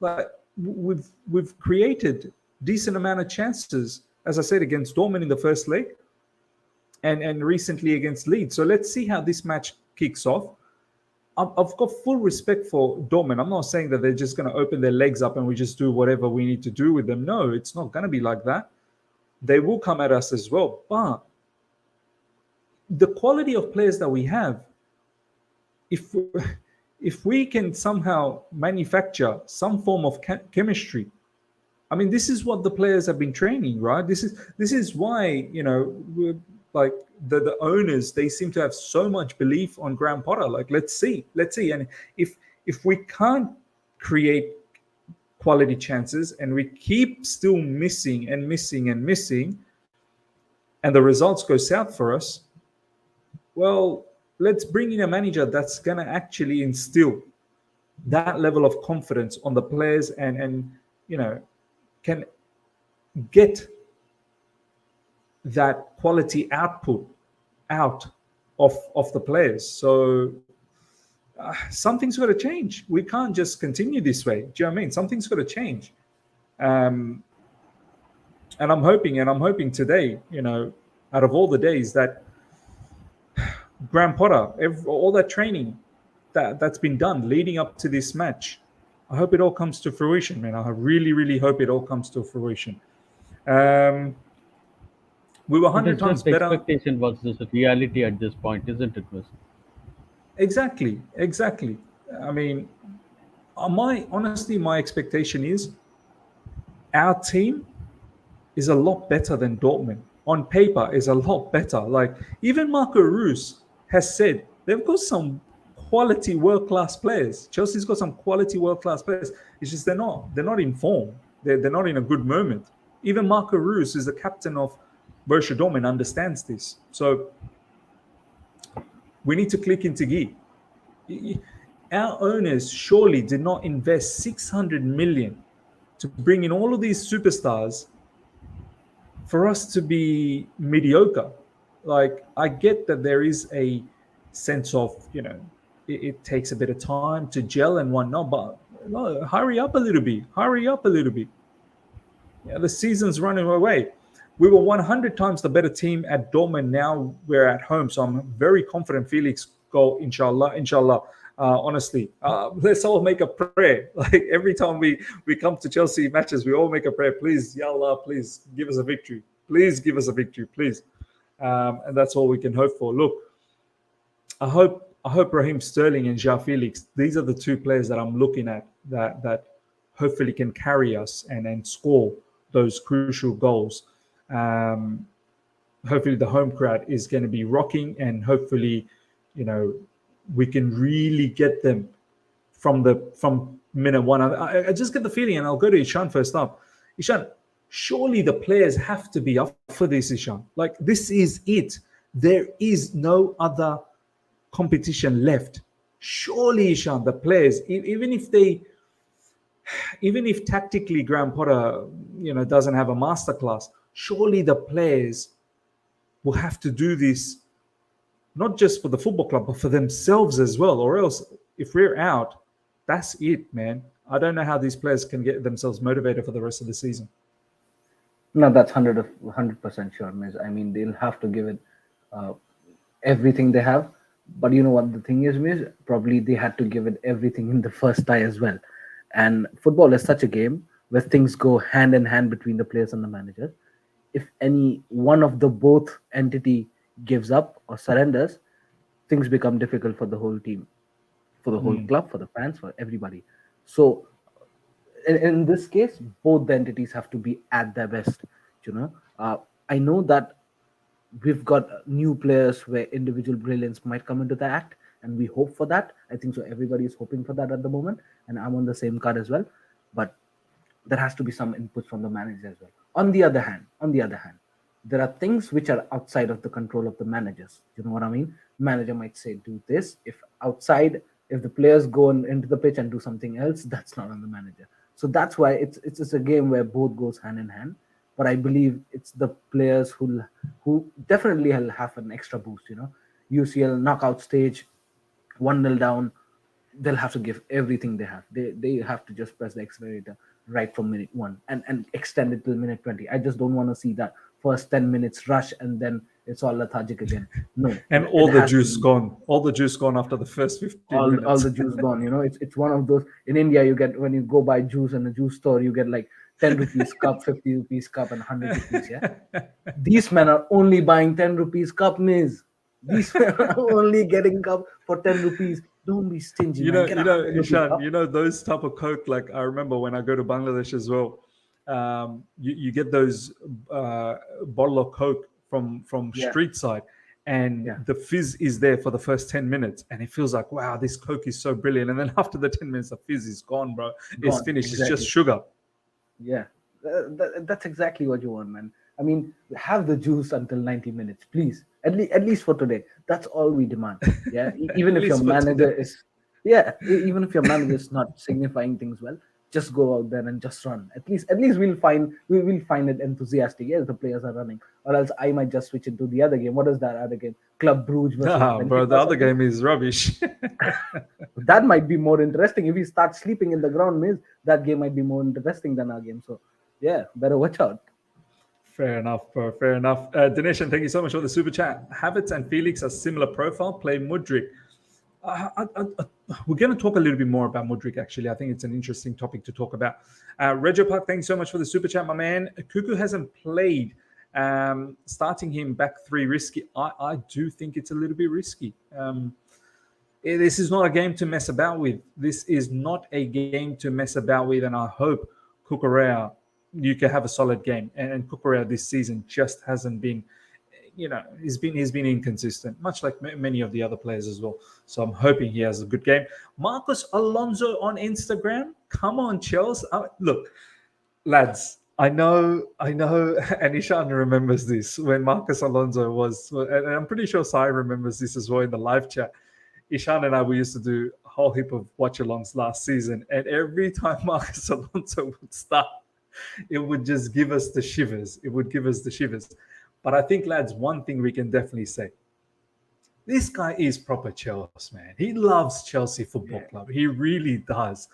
Like, we've created decent amount of chances, as I said, against Dortmund in the first leg and recently against Leeds. So let's see how this match kicks off. I've got full respect for Dortmund. I'm not saying that they're just going to open their legs up and we just do whatever we need to do with them. No, it's not going to be like that. They will come at us as well. But the quality of players that we have, if we can somehow manufacture some form of chemistry, I mean, this is what the players have been training, right? This is why, we're like the owners, they seem to have so much belief on Graham Potter. Like, let's see. And if we can't create quality chances and we keep still missing, and the results go south for us, well, let's bring in a manager that's going to actually instill that level of confidence on the players and can get that quality output out of the players. So something's got to change. We can't just continue this way. Do you know what I mean? Something's got to change. And I'm hoping today, out of all the days, that Graham Potter, all that training that's been done leading up to this match, I hope it all comes to fruition, man. I really, really hope it all comes to fruition. We were 100 times better. Expectation versus reality at this point, isn't it, Miss? Exactly. I mean, my expectation is our team is a lot better than Dortmund. On paper, is a lot better. Like, even Marco Reus has said they've got some quality world-class players. Chelsea's got some quality world-class players. It's just they're not in form. They're not in a good moment. Even Marco Reus, who's the captain of Borussia Dortmund, understands this. So we need to click into gear. Our owners surely did not invest 600 million to bring in all of these superstars for us to be mediocre. Like, I get that there is a sense of, it takes a bit of time to gel and whatnot, but no, hurry up a little bit. Yeah, the season's running away. We were 100 times the better team at Dortmund. Now we're at home. So I'm very confident Felix go, inshallah. Honestly, let's all make a prayer. Like, every time we come to Chelsea matches, we all make a prayer. Please, Ya Allah, please give us a victory. Please give us a victory, please. And that's all we can hope for. Look, I hope Raheem Sterling and João Felix, these are the two players that I'm looking at that hopefully can carry us and score those crucial goals. Hopefully the home crowd is going to be rocking, and hopefully, we can really get them from minute one. I just get the feeling, and I'll go to Ishan first up. Ishan, surely the players have to be up for this, Ishan. Like, this is it. There is no other competition left. Surely, Ishan, the players, even if tactically Graham Potter, doesn't have a masterclass, surely the players will have to do this, not just for the football club, but for themselves as well. Or else, if we're out, that's it, man. I don't know how these players can get themselves motivated for the rest of the season. No, that's 100% sure, Miz. I mean, they'll have to give it uh, everything they have. But you know what the thing is, Miz? Probably they had to give it everything in the first tie as well. And football is such a game where things go hand in hand between the players and the manager. If any one of the both entity gives up or surrenders, things become difficult for the whole team, for the whole club, for the fans, for everybody. So in this case, both the entities have to be at their best. I know that we've got new players where individual brilliance might come into the act, and we hope for that. I think so. Everybody is hoping for that at the moment, and I'm on the same card as well. But there has to be some input from the manager as well. On the other hand, there are things which are outside of the control of the managers. You know what I mean? Manager might say, do this. If the players go into the pitch and do something else, that's not on the manager. So that's why it's a game where both goes hand in hand. But I believe it's the players who definitely will have an extra boost. UCL knockout stage, 1-0 down, they'll have to give everything they have. They have to just press the accelerator right from minute 1 and extend it till minute 20. I just don't want to see that first 10 minutes rush and then it's all lethargic again. No. And all the juice gone. All the juice gone after the first 15 minutes. All the juice gone. It's one of those. In India, you get, when you go buy juice in a juice store, you get like 10 rupees cup, 50 rupees cup, and 100 rupees. Yeah. These men are only buying 10 rupees cup, Miz. These men are only getting cup for 10 rupees. Don't be stingy. Ishan, those type of Coke, like I remember when I go to Bangladesh as well, you get those bottle of Coke from street side, and the fizz is there for the first 10 minutes, and it feels like, wow, this Coke is so brilliant. And then after the 10 minutes, the fizz is gone, bro. It's finished. Exactly. It's just sugar. Yeah, that's exactly what you want, man. I mean, have the juice until 90 minutes, please. At least for today. That's all we demand. Yeah, even if your manager is not signifying things well, just go out there and just run. At least we will find it enthusiastic. Yes, the players are running, or else I might just switch into the other game. What is that other game? Club Brugge versus bro, the other game is rubbish. That might be more interesting. If we start sleeping in the ground, means that game might be more interesting than our game. So yeah, better watch out. Fair enough, bro. Fair enough. Dinesh, thank you so much for the super chat. Havertz and Felix are similar profile. Play Mudryk. We're going to talk a little bit more about Mudryk, actually. I think it's an interesting topic to talk about. Regio Park, thanks so much for the super chat, my man. Cuckoo hasn't played. Starting him back 3 risky. I do think it's a little bit risky. This is not a game to mess about with. And I hope Cucurella, you can have a solid game. And Cucurella this season just hasn't been, he's been inconsistent, much like many of the other players as well. So I'm hoping he has a good game. Marcos Alonso on Instagram. Come on, Chelsea. Look, lads, I know, and Ishan remembers this when Marcos Alonso was, and I'm pretty sure Sai remembers this as well in the live chat. Ishan and I, we used to do a whole heap of watch-alongs last season, and every time Marcos Alonso would start, it would just give us the shivers. But I think, lads, one thing we can definitely say, this guy is proper Chelsea, man. He loves Chelsea Football Club. He really does.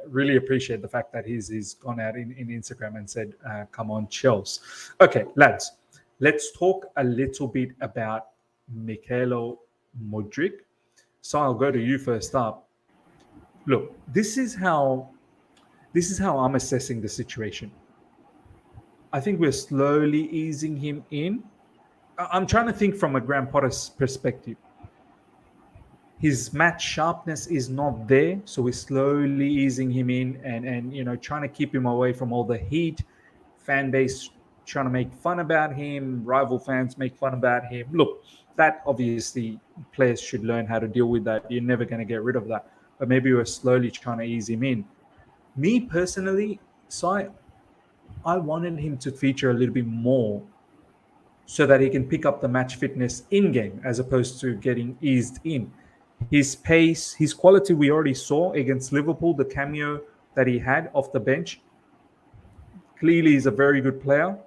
Really appreciate the fact that he's gone out in Instagram and said, come on, Chelsea. Okay, lads, let's talk a little bit about Mykhailo Mudryk. So I'll go to you first up. Look, this is how I'm assessing the situation. I think we're slowly easing him in. I'm trying to think from a Graham Potter's perspective. His match sharpness is not there, so we're slowly easing him in and trying to keep him away from all the heat. Fan base trying to make fun about him, rival fans make fun about him. Look, that obviously players should learn how to deal with that. You're never going to get rid of that. but maybe we're slowly trying to ease him in. Me personally, I wanted him to feature a little bit more so that he can pick up the match fitness in game as opposed to getting eased in. His pace, his quality, we already saw against Liverpool, the cameo that he had off the bench. Clearly, he's a very good player.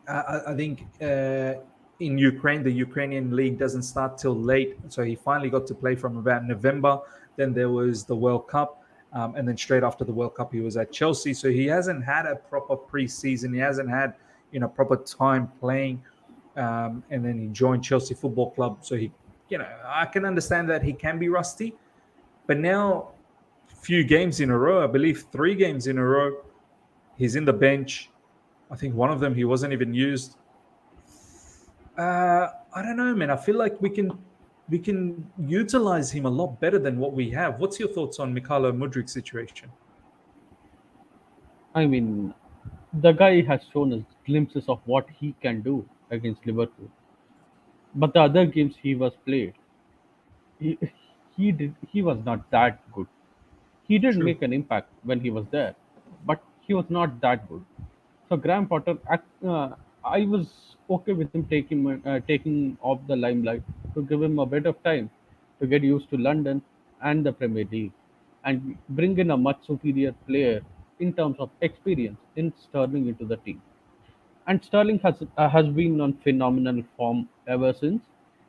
I think in Ukraine, the Ukrainian league doesn't start till late, so he finally got to play from about November. Then there was the World Cup, and then straight after the World Cup, he was at Chelsea. So he hasn't had a proper preseason. He hasn't had proper time playing, and then he joined Chelsea Football Club. So I can understand that he can be rusty, but now, few games in a row, I believe 3 games in a row, he's in the bench. I think one of them he wasn't even used. I don't know, man. I feel like we can utilize him a lot better than what we have. What's your thoughts on Mikhailo Mudrik's situation? I mean, the guy has shown us glimpses of what he can do against Liverpool. But the other games he was played, he he was not that good. He did True. make an impact when he was there, but he was not that good. So Graham Potter, I was okay with him taking off the limelight to give him a bit of time to get used to London and the Premier League, and bring in a much superior player in terms of experience in Sterling into the team. And Sterling has been on phenomenal form ever since.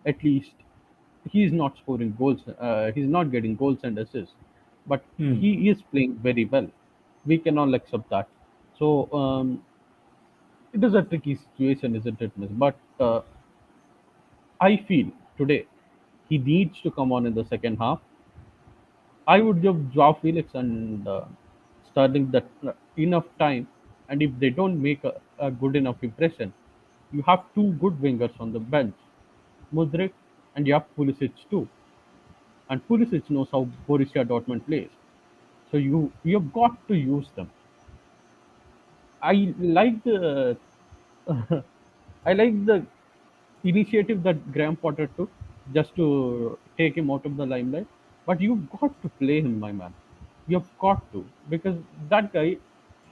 At least he's not scoring goals. He's not getting goals and assists, but Hmm. he is playing very well. We can all accept that. So it is a tricky situation, isn't it, Miss? But I feel today he needs to come on in the second half. I would give Joao Felix and Sterling that enough time, and if they don't make a good enough impression, you have two good wingers on the bench, Mudrik, and you have Pulisic too. And Pulisic knows how Borussia Dortmund plays, so you've got to use them. I like the I like the initiative that Graham Potter took just to take him out of the limelight. But you've got to play him, my man. You've got to, because that guy,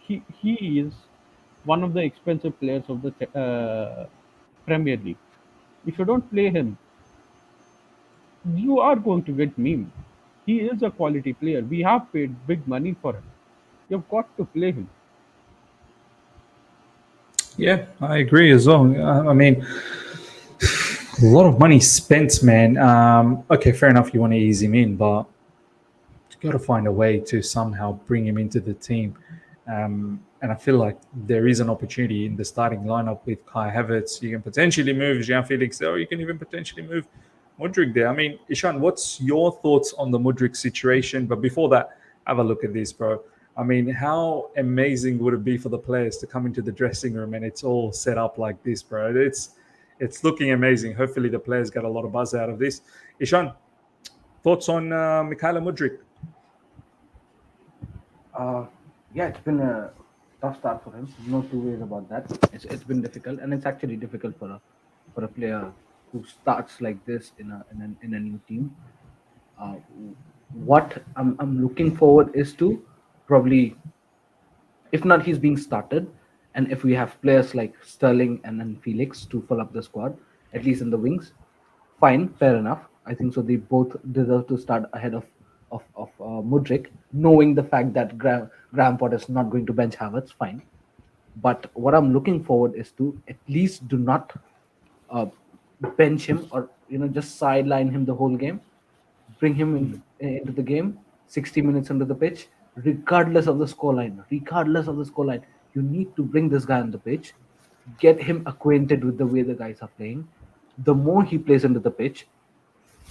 he is one of the expensive players of the Premier League. If you don't play him, you are going to get memed. He is a quality player. We have paid big money for him. You've got to play him. Yeah, I agree as well. I mean, a lot of money spent, man. Okay, fair enough. You want to ease him in, but you got to find a way to somehow bring him into the team. And I feel like there is an opportunity in the starting lineup with Kai Havertz. You can potentially move Jean Felix there, or you can even potentially move Mudrik there. I mean, Ishan, what's your thoughts on the Mudrik situation? But before that, have a look at this, bro. I mean, how amazing would it be for the players to come into the dressing room and it's all set up like this, bro? It's looking amazing. Hopefully, the players get a lot of buzz out of this. Ishan, thoughts on Mikhailo Mudrik? Uh, yeah, it's been a tough start for him. No two ways about that. It's been difficult, and it's actually difficult for a player who starts like this in a new team. Uh, what I'm looking forward is to probably, if not he's being started, and if we have players like Sterling and then Felix to fill up the squad, at least in the wings, fine, fair enough. I think so. They both deserve to start ahead of Mudrik, knowing the fact that Graham Potter is not going to bench Havertz. Fine, but what I'm looking forward is to at least do not uh, bench him, or just sideline him the whole game. Bring him into the game 60 minutes into the pitch, regardless of the scoreline. Regardless of the scoreline, you need to bring this guy on the pitch, get him acquainted with the way the guys are playing. The more he plays into the pitch,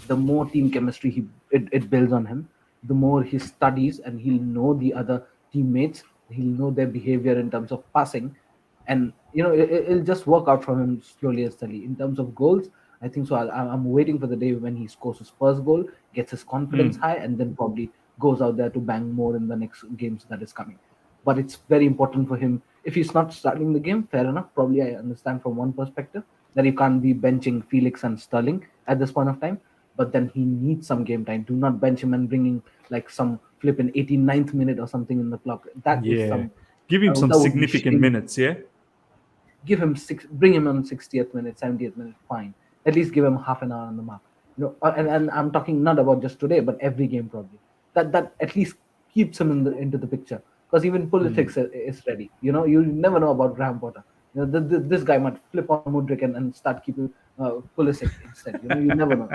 the more team chemistry it builds on him. The more he studies, and he'll know the other teammates. He'll know their behavior in terms of passing, and it'll just work out from him slowly and steadily. In terms of goals, I think so. I'm waiting for the day when he scores his first goal, gets his confidence Hmm. high, and then probably goes out there to bang more in the next games that is coming. But it's very important for him. If he's not starting the game, fair enough. Probably I understand from one perspective that you can't be benching Felix and Sterling at this point of time. but then he needs some game time. Do not bench him and bring in like some flip in 89th minute or something in the clock. That is Yeah. some Give him some that would be significant shame. minutes, yeah? Give him bring him on 60th minute, 70th minute, fine. At least give him half an hour on the mark. And I'm talking not about just today, but every game probably. That at least keeps him into the picture. Because even politics is ready. You never know about Graham Potter. This guy might flip on Mudryk and start keeping Pulisic instead. You never know.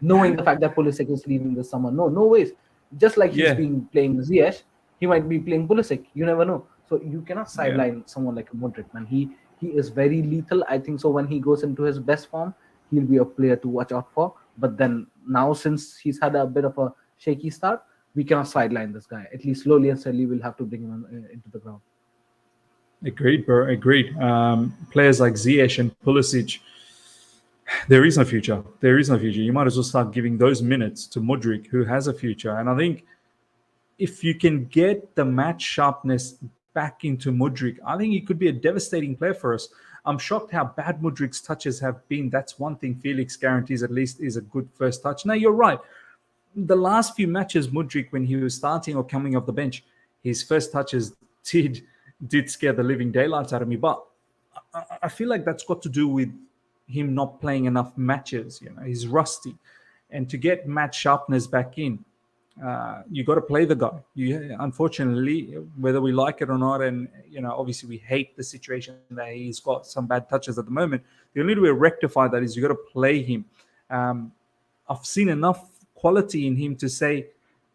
Knowing the fact that Pulisic is leaving this summer, no ways. Just like he's Yeah. been playing Ziyech, he might be playing Pulisic. You never know. So you cannot Yeah. sideline someone like Mudryk, man. He is very lethal. I think so. When he goes into his best form, he'll be a player to watch out for. But then now, since he's had a bit of a shaky start, we cannot sideline this guy. At least slowly and steadily, we'll have to bring him into the ground. Agreed, bro. Agreed. Players like Ziyech and Pulisic, there is no future. There is no future. You might as well start giving those minutes to Mudryk, who has a future. And I think if you can get the match sharpness back into Mudryk, I think he could be a devastating player for us. I'm shocked how bad Mudryk's touches have been. That's one thing Felix guarantees at least is a good first touch. Now, you're right. The last few matches, Mudryk, when he was starting or coming off the bench, his first touches did scare the living daylights out of me. But I feel like that's got to do with him not playing enough matches. He's rusty, and to get match sharpness back in, you got to play the guy. Unfortunately, whether we like it or not, and obviously we hate the situation that he's got some bad touches at the moment. The only way to rectify that is you got to play him. I've seen enough quality in him to say,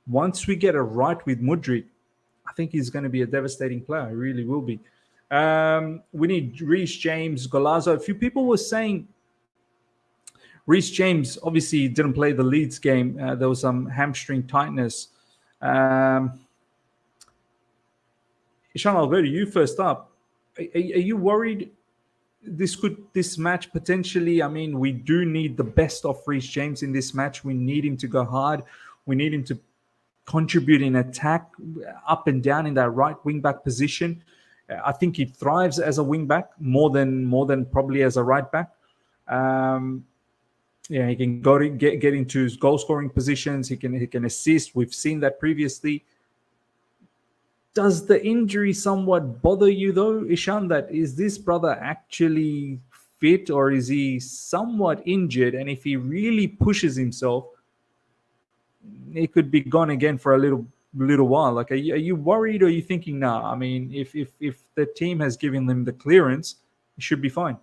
once we get it right with Mudryk, I think he's going to be a devastating player. He really will be. We need Reece James, Golazo. A few people were saying Reece James obviously didn't play the Leeds game. There was some hamstring tightness. Ishan, I'll go to you first up. Are you worried this match potentially? I mean, we do need the best of Reece James in this match. We need him to go hard. We need him to contribute in attack, up and down in that right wing back position. I think he thrives as a wing back more than probably as a right back. He can go to get into his goal scoring positions. He can assist. We've seen that previously. Does the injury somewhat bother you though, Ishan? That is this brother actually fit, or is he somewhat injured? And if he really pushes himself, he could be gone again for a little while. Like, are you worried, or are you thinking, nah? I mean, if the team has given them the clearance, it should be fine.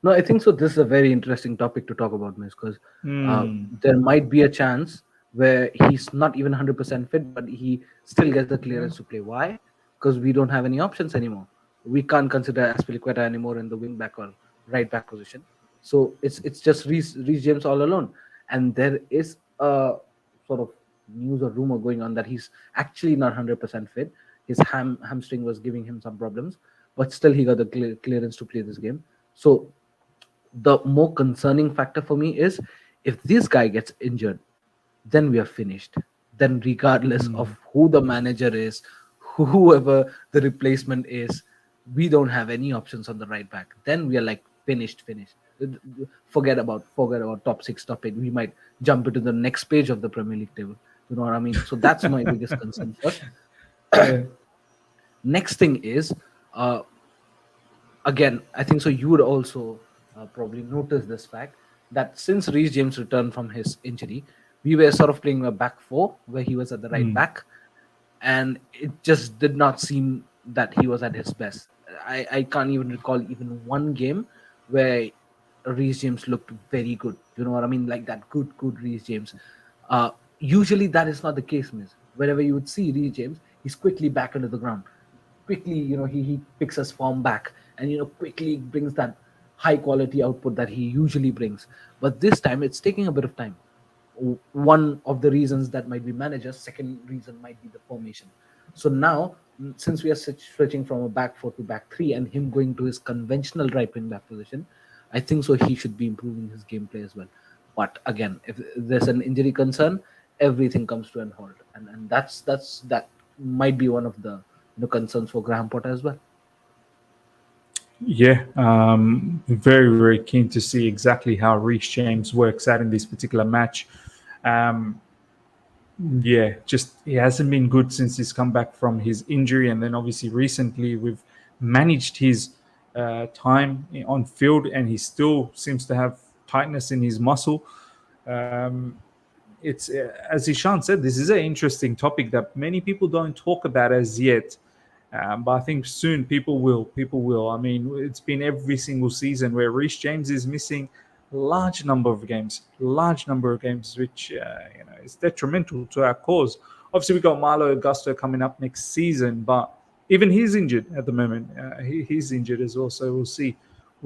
No, I think so. This is a very interesting topic to talk about, Miss, because there might be a chance where he's not even 100% fit, but he still gets the clearance to play. Why? Because we don't have any options anymore. We can't consider Aspilicueta anymore in the wing back or right back position. So it's just Reece James all alone. And there is a sort of news or rumor going on that he's actually not 100% fit. His hamstring was giving him some problems, but still he got the clearance to play this game. So the more concerning factor for me is if this guy gets injured, then we are finished. Then regardless of who the manager is, whoever the replacement is, we don't have any options on the right back. Then we are like finished. Forget about top 6, top 8. We might jump into the next page of the Premier League table. You know what I mean? So that's my biggest concern first. Next thing is, again, I think so you would also probably notice this fact that since Reece James returned from his injury, we were sort of playing a back 4 where he was at the right back, and it just did not seem that he was at his best. I can't even recall even one game where Reece James looked very good. You know what I mean? Like that good Reece James. Usually that is not the case, miss. Wherever you would see Reece James, he's quickly back into the ground. Quickly, he picks his form back and, quickly brings that high quality output that he usually brings. But this time it's taking a bit of time. One of the reasons that might be managers, second reason might be the formation. So now, since we are switching from a back 4 to back 3 and him going to his conventional right wing back position, I think so he should be improving his gameplay as well. But again, if there's an injury concern, everything comes to an halt, and that might be one of the concerns for Graham Potter as well. Yeah, very, very keen to see exactly how Reece James works out in this particular match. Um, yeah, just he hasn't been good since he's come back from his injury, and then obviously recently we've managed his time on field, and he still seems to have tightness in his muscle. Um, it's as Ishan said, this is an interesting topic that many people don't talk about as yet. But I think soon people will. People will. I mean, it's been every single season where Reece James is missing large number of games, which is detrimental to our cause. Obviously, we got Marlo Augusto coming up next season, but even he's injured at the moment. He's injured as well, so we'll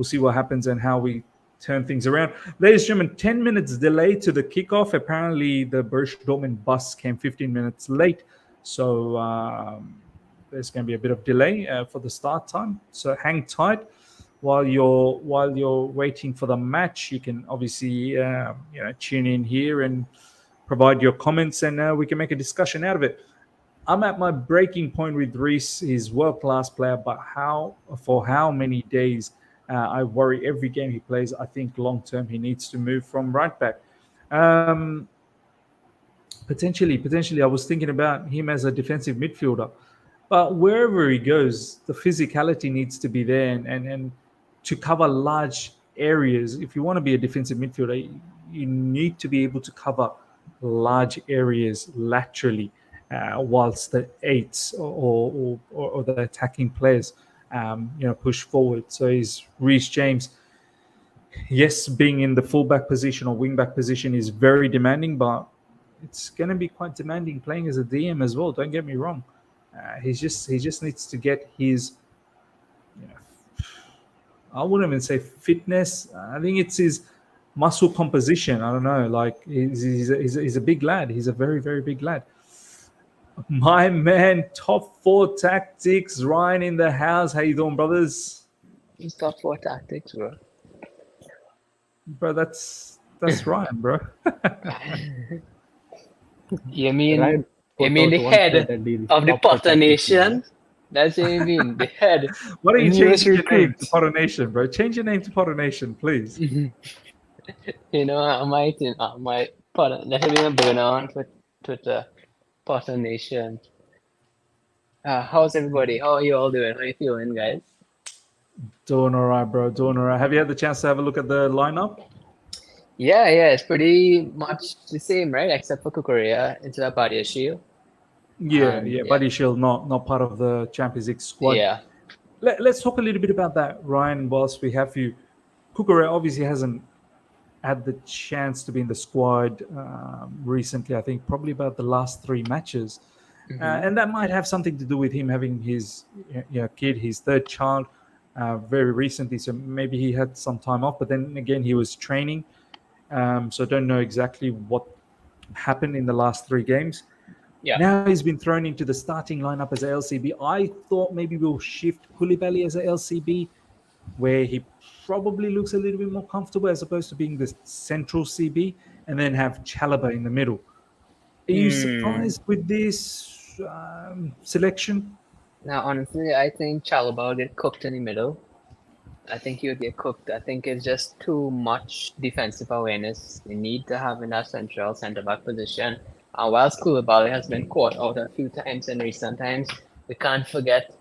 see what happens and how we turn things around. Ladies and gentlemen, 10 minutes delay to the kickoff. Apparently, the Borussia Dortmund bus came 15 minutes late, so there's going to be a bit of delay for the start time. So hang tight while you're waiting for the match. You can obviously tune in here and provide your comments, and we can make a discussion out of it. I'm at my breaking point with Reece. He's world class player, but how many days? I worry every game he plays. I think long term he needs to move from right back. Um, potentially, I was thinking about him as a defensive midfielder. But wherever he goes, the physicality needs to be there, and to cover large areas. If you want to be a defensive midfielder, you need to be able to cover large areas laterally, whilst the eights or the attacking players, push forward. So he's Reece James. Yes, being in the fullback position or wingback position is very demanding, but it's going to be quite demanding playing as a DM as well. Don't get me wrong. He just needs to get his, you know, I wouldn't even say fitness. I think it's his muscle composition. I don't know. Like he's a big lad. He's a very, very big lad. My man, top four tactics. Ryan in the house. How you doing, brothers? It's top four tactics, bro. Bro, that's Ryan, bro. You mean Ryan you put mean out the one head side and he'll of the stop for Potter tactics now. Nation? That's what you mean. The head, Why don't the you newest change your name recruit. to Potter Nation, bro? Change your name to Potter Nation, please. I might Potter. That should be a burner on for Twitter. Potter Nation. How's everybody? How are you all doing? How you feeling, guys? Doing all right, bro. Doing all right. Have you had the chance to have a look at the lineup? Yeah, it's pretty much the same, right? Except for Kukurea into the Badia Shield. Yeah, And yeah. yeah, Buddy Shield not part of the Champions League squad. yeah. Let's talk a little bit about that, Ryan. Whilst we have you, Kukure obviously hasn't had the chance to be in the squad recently. I think probably about the last three matches, hmm and that might have something to do with him having his kid, his third child, very recently. So maybe he had some time off. But then again, he was training, so I don't know exactly what happened in the last three games. Yeah. Now he's been thrown into the starting lineup as a LCB. I thought maybe we'll shift Koulibaly as a LCB, where he probably looks a little bit more comfortable as opposed to being the central CB, and then have Chalobah in the middle. Are you Hmm. surprised with this selection? Now, honestly, I think Chalobah will get cooked in the middle. I think he would get cooked. I think it's just too much defensive awareness you need to have in that central centre back position. And whilst Koulibaly has been caught out a few times in recent times, we can't forget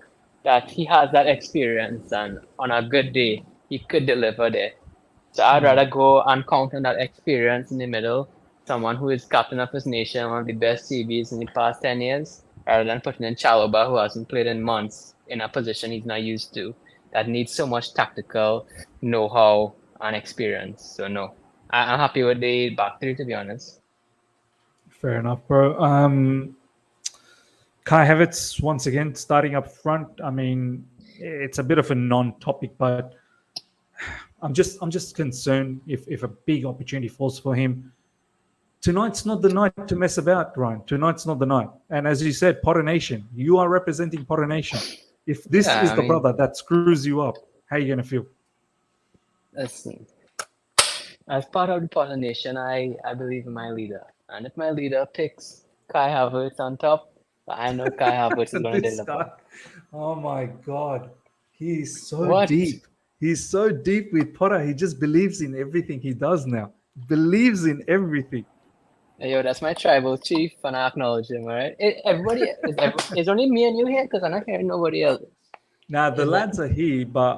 that he has that experience, and on a good day, he could deliver there. So I'd rather go and count on that experience in the middle, someone who is captain of his nation, one of the best CBs in the past 10 years, rather than putting in Chalobah, who hasn't played in months in a position he's not used to, that needs so much tactical know-how and experience. So no, I'm happy with the back three, to be honest. Fair enough, bro. Kai Havertz once again starting up front. I mean, it's a bit of a non-topic, but I'm just concerned if a big opportunity falls for him. Tonight's not the night to mess about, Ryan.Tonight's not the night. And as you said, Potter Nation, you are representing Potter Nation. If this Yeah, is I the mean, brother that screws you up, how are you gonna feel? listen, as part of the Potter Nation, I believe in my leader. And if my leader picks Kai Havertz on top, I know Kai Havertz is going to This deliver. guy, oh my god, He's so What? deep. He's so deep with Potter. He just believes in everything he does now. Believes in everything. Hey, yo, that's my tribal chief, and I acknowledge him, alright? It's only me and you here, because I'm not hearing nobody else. Now the Is that- lads are here, but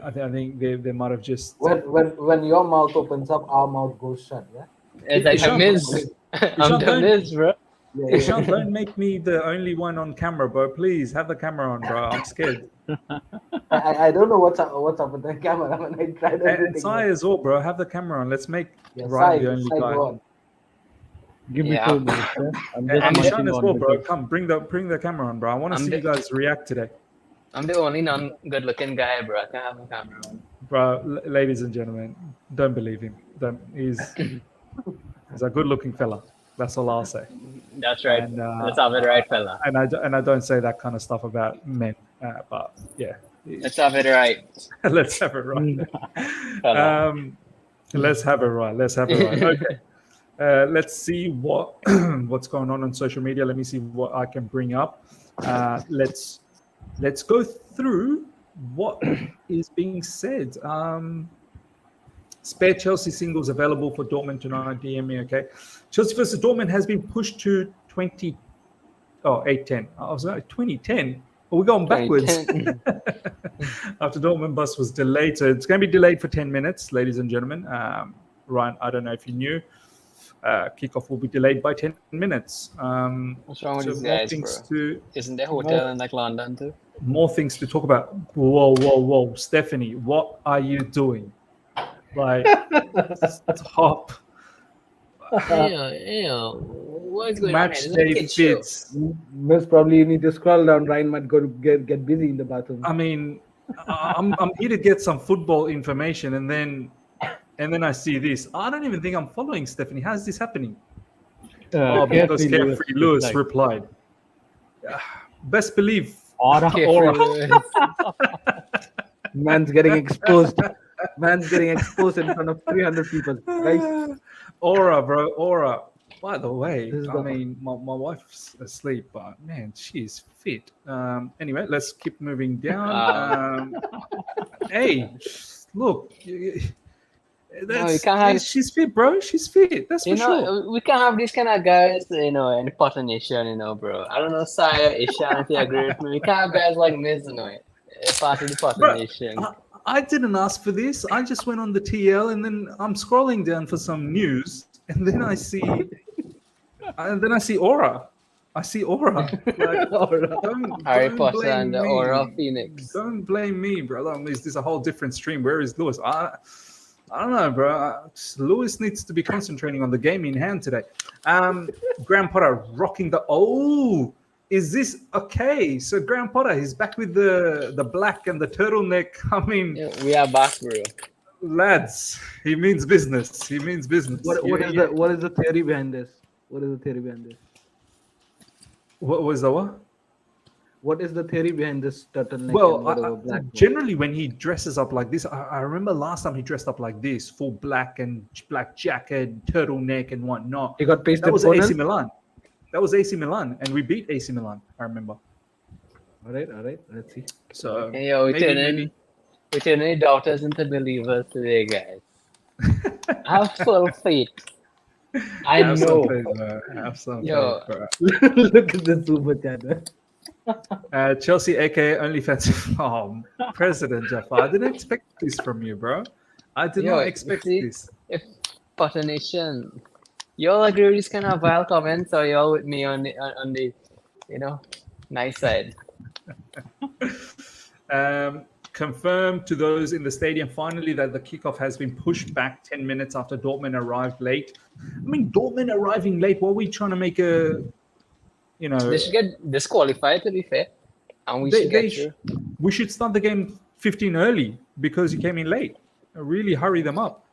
I think they might have just. When your mouth opens up, our mouth goes shut. Yeah. It's like Ishan, a Miz. I'm the don't- Miz, bro. Yeah. Ishan, don't make me the only one on camera, bro. Please have the camera on, bro. I'm scared. I don't know what's up with the camera. When I tried And everything. Sai as well, bro. Have the camera on. Let's make Yeah, Ryan Sai, the only Sai, guy. go on. Give me Yeah. 2 minutes. Yeah? I'm just And Ishan munching as on well, the bro. cake. Come, bring the camera on, bro. I want to I'm see the- you guys react today, I'm the only non-good-looking guy, bro. I can't have a camera on. bro. Ladies and gentlemen, don't believe him. Don't. He's a good-looking fella. That's all I'll say. That's right. And, Let's have it right, fella. And I don't say that kind of stuff about men, but yeah, Let's have it right. let's have it right. Fella. Let's have it right. Let's have it right. Okay. Let's see what's going on social media. Let me see what I can bring up. Let's go through what is being said. Spare Chelsea singles available for Dortmund tonight. DM me, okay? Chelsea versus Dortmund has been pushed to 8:10. I was like 2010. But we're going backwards. 2010. After Dortmund bus was delayed, so it's going to be delayed for 10 minutes, ladies and gentlemen. Ryan, I don't know if you knew. Kickoff will be delayed by 10 minutes. What's wrong with So these more guys, things bro? to Isn't there a hotel in like London too? more things to talk about. Whoa, Stephanie, what are you doing? Like, stop. Ew. What's going on Match here? This is a day kid show. fits. Most probably you need to scroll down. Ryan might go to get busy in the bathroom. I mean, I'm here to get some football information, and then I see this. I don't even think I'm following Stephanie. How's this happening? Because Carefree Lewis like, replied. Best believe. Aura. Carefree. Man's getting exposed. Man's getting exposed in front of 300 people. Right? Aura, bro. Aura. By the way, This is I the- mean, my wife's asleep, but man, she's fit. Anyway, let's keep moving down. Hey, look. She's fit, bro. She's fit. That's for sure. We can't have these kind of guys, in the Potter Nation, bro. I don't know, Saya, Ishan, if you agree with me. We can't have guys like Miz, part of the Potter Bro, Nation. I didn't ask for this. I just went on the TL, and then I'm scrolling down for some news, and then I see Aura. I see Aura. Like, don't Harry Potter blame and the me. Aura of Phoenix. Don't blame me, brother. Is this a whole different stream? Where is Lewis? I don't know, bro. Lewis needs to be concentrating on the game in hand today. Graham Potter rocking the. Oh, is this okay? So Graham Potter, he's back with the black and the turtleneck. I mean, Yeah, we are back, bro. lads, he means business. He means business. What is the theory behind this? What is the theory behind this? What was the what? What is the theory behind this turtleneck? Well, and whatever black generally when he dresses up like this, I remember last time he dressed up like this, full black and black jacket, turtleneck and whatnot. He got pasted. That was Conan? AC Milan. That was AC Milan, and we beat AC Milan. I remember. All right. Let's see. So Hey, yo, we're maybe. turning doubters into believers today, guys. Have full faith. I Have some know. faith, bro. Have some Yo. faith, bro. Look at the super chat. Chelsea, aka OnlyFans. Oh, President Jaffa, I didn't expect this from you, bro. I did Yo, not you expect see? this. If Potter Nation, y'all agree with these kind of vile comments, or y'all with me on the nice side? Confirmed to those in the stadium finally that the kickoff has been pushed back 10 minutes after Dortmund arrived late. I mean, Dortmund arriving late. What are we trying to make a, They should get disqualified, to be fair, and we should get through. we should start the game 15 early because you came in late. Really hurry them up.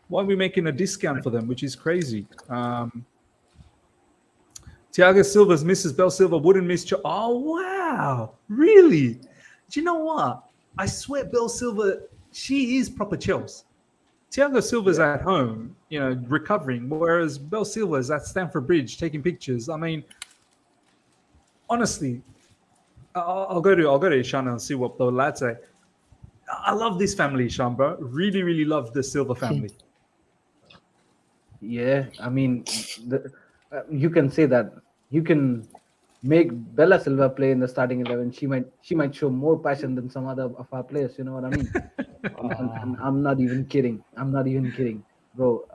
Why are we making a discount for them, which is crazy? Thiago Silva's Mrs. Bell Silva wouldn't miss. Oh, wow. Really? Do you know what? I swear Bell Silva, she is proper Chelsea. Thiago Silva's at home, recovering, whereas Bell Silva's at Stamford Bridge taking pictures. I mean, honestly, I'll go to Ishan and see what the lads say. I love this family, Ishan, bro. Really, really love the Silva family. Yeah, I mean, you can say that. You can make Bella Silva play in the starting 11. She might show more passion than some other of our players. You know what I mean? And I'm not even kidding. I'm not even kidding, bro.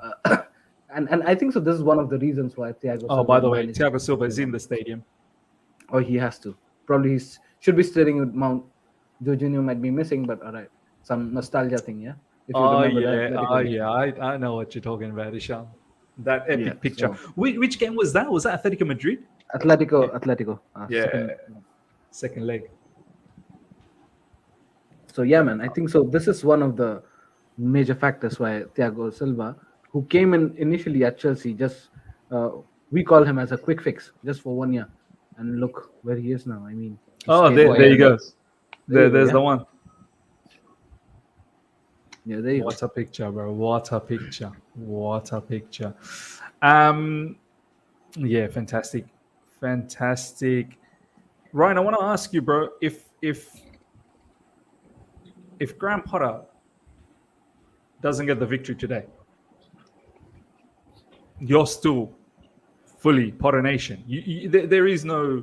And I think so. This is one of the reasons why Thiago. Oh, Silva by the is way, managing. Thiago Silva is in the stadium. Oh, he has to. Probably should be staying with Mount. Jorginho might be missing, but all right, some nostalgia thing, yeah. If you Oh remember the yeah, Atletico game. yeah. I know what you're talking about, Ishan. That epic Yeah, picture. so- Which game was that? Was that Atletico Madrid? Atletico. Yeah, second leg. So yeah, man, I think so. This is one of the major factors why Thiago Silva, who came in initially at Chelsea, just we call him as a quick fix, just for 1 year, and look where he is now. I mean, he Oh, stayed there you go. Yes. There's yeah. the one. Yeah, there you go. What a picture, bro. What a picture. What a picture. Yeah, fantastic. Fantastic. Ryan, I want to ask you, bro, if Graham Potter doesn't get the victory today, you're still fully Potter Nation. There is no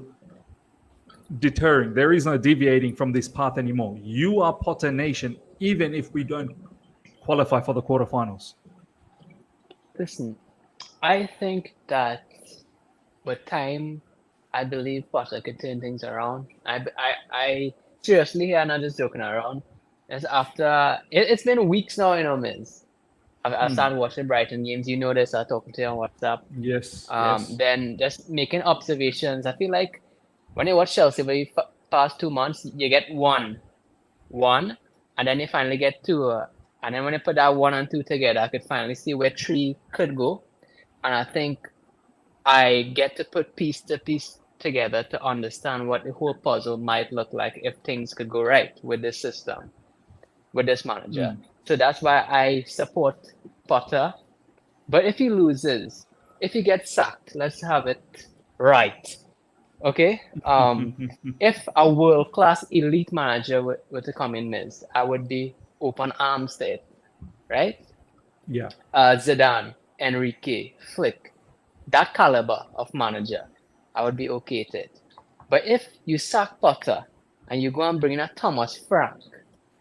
deterring. There is no deviating from this path anymore. You are Potter Nation, even if we don't qualify for the quarterfinals. Listen, I think that with time, I believe Potter could turn things around. I seriously, I'm not just joking around. It's after it's been weeks now, Miz. I've started watching Brighton games. You know this. I talking to you on WhatsApp. Yes. Then just making observations. I feel like when you watch Chelsea for the past 2 months, you get one, and then you finally get two. And then when you put that 1 and 2 together, I could finally see where 3 could go. And I think I get to put piece to piece together to understand what the whole puzzle might look like if things could go right with this system, with this manager. So that's why I support Potter. But if he loses, if he gets sacked, let's have it right. Okay? If a world-class elite manager were to come in, Miz, I would be open arms to it, right? Yeah. Zidane, Enrique, Flick, that caliber of manager, I would be okay with it. But if you sack Potter and you go and bring in a Thomas Frank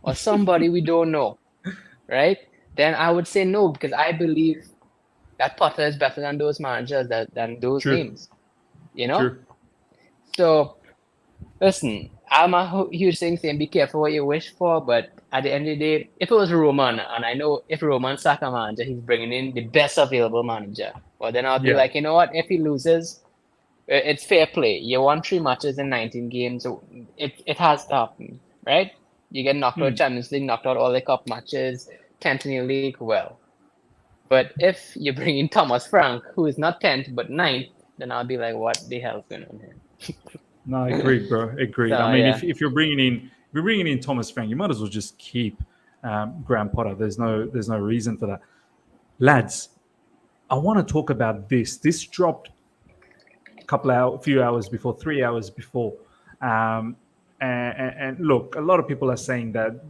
or somebody we don't know, right? Then I would say no, because I believe that Potter is better than those managers, than those True. names. You know? True. So, listen, I'm a huge thing saying be careful what you wish for, but at the end of the day, if it was Roman, and I know if Roman sack a manager, he's bringing in the best available manager. Well, then I'll be Yeah. like, you know what? If he loses, it's fair play. You won 3 matches in 19 games. So it has to happen, right? You get knocked out Champions League, knocked out all the cup matches, 10th in the league, well. But if you bring in Thomas Frank, who is not 10th but 9th, then I'll be like, what the hell's going on here? No, agreed, bro. Agreed. So, I mean, yeah. if you're bringing in Thomas Frank, you might as well just keep Graham Potter. There's no reason for that. Lads, I want to talk about this. This dropped a few hours before, 3 hours before. And look, a lot of people are saying that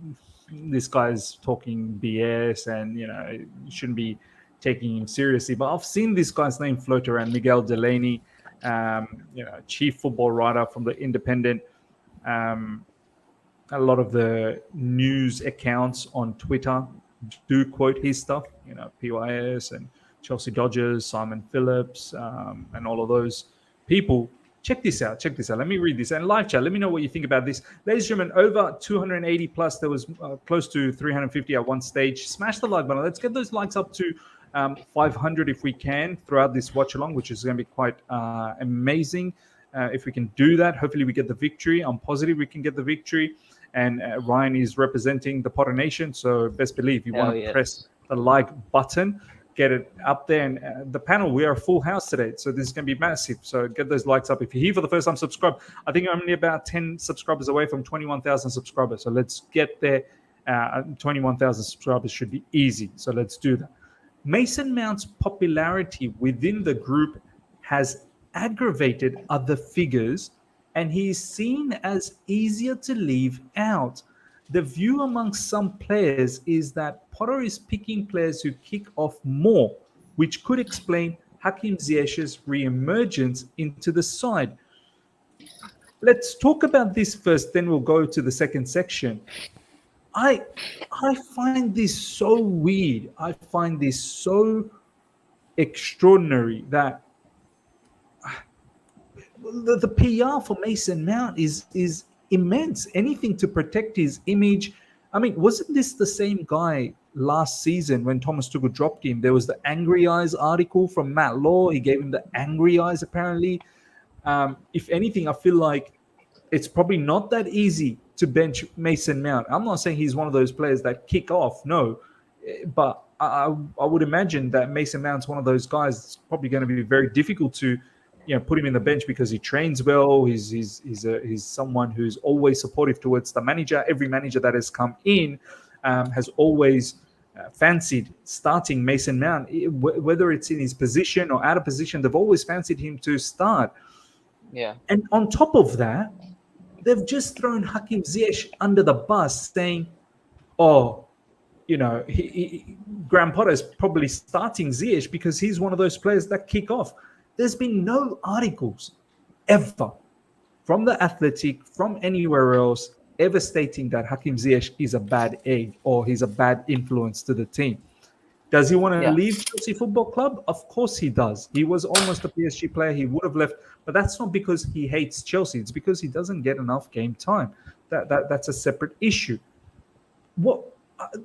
this guy's talking BS and, you shouldn't be taking him seriously. But I've seen this guy's name float around, Miguel Delaney, chief football writer from the Independent. A lot of the news accounts on Twitter do quote his stuff, PYS and Chelsea Dodgers, Simon Phillips, and all of those people. Check this out. Let me read this. And live chat, let me know what you think about this. Ladies and gentlemen, over 280 plus. There was close to 350 at one stage. Smash the like button. Let's get those likes up to 500 if we can throughout this watch along, which is going to be quite amazing. If we can do that, hopefully we get the victory. I'm positive we can get the victory. And Ryan is representing the Potter Nation, so best believe you want to press the like button, get it up there. And the panel, we are a full house today, so this is going to be massive. So get those likes up. If you're here for the first time, subscribe. I think I'm only about 10 subscribers away from 21,000 subscribers. So let's get there. 21,000 subscribers should be easy. So let's do that. Mason Mount's popularity within the group has aggravated other figures and he is seen as easier to leave out. The view amongst some players is that Potter is picking players who kick off more, which could explain Hakim Ziyech's re-emergence into the side. Let's talk about this first, then we'll go to the second section. I I find this so weird. I find this so extraordinary that the PR for Mason Mount is immense. Anything to protect his image. I mean, wasn't this the same guy last season when Thomas Tuchel dropped him? There was the angry eyes article from Matt Law. He gave him the angry eyes apparently. If anything, I feel like it's probably not that easy to bench Mason Mount. I'm not saying he's one of those players that kick off, no, but I would imagine that Mason Mount's one of those guys. It's probably going to be very difficult to, put him in the bench because he trains well. He's someone who's always supportive towards the manager. Every manager that has come in has always fancied starting Mason Mount, whether it's in his position or out of position. They've always fancied him to start. Yeah. And on top of that, they've just thrown Hakim Ziyech under the bus, saying, "Oh, Graham Potter's probably starting Ziyech because he's one of those players that kick off." There's been no articles ever from the Athletic, from anywhere else, ever stating that Hakim Ziyech is a bad egg or he's a bad influence to the team. Does he want to leave Chelsea Football Club? Of course he does. He was almost a PSG player. He would have left, but that's not because he hates Chelsea. It's because he doesn't get enough game time. That's a separate issue.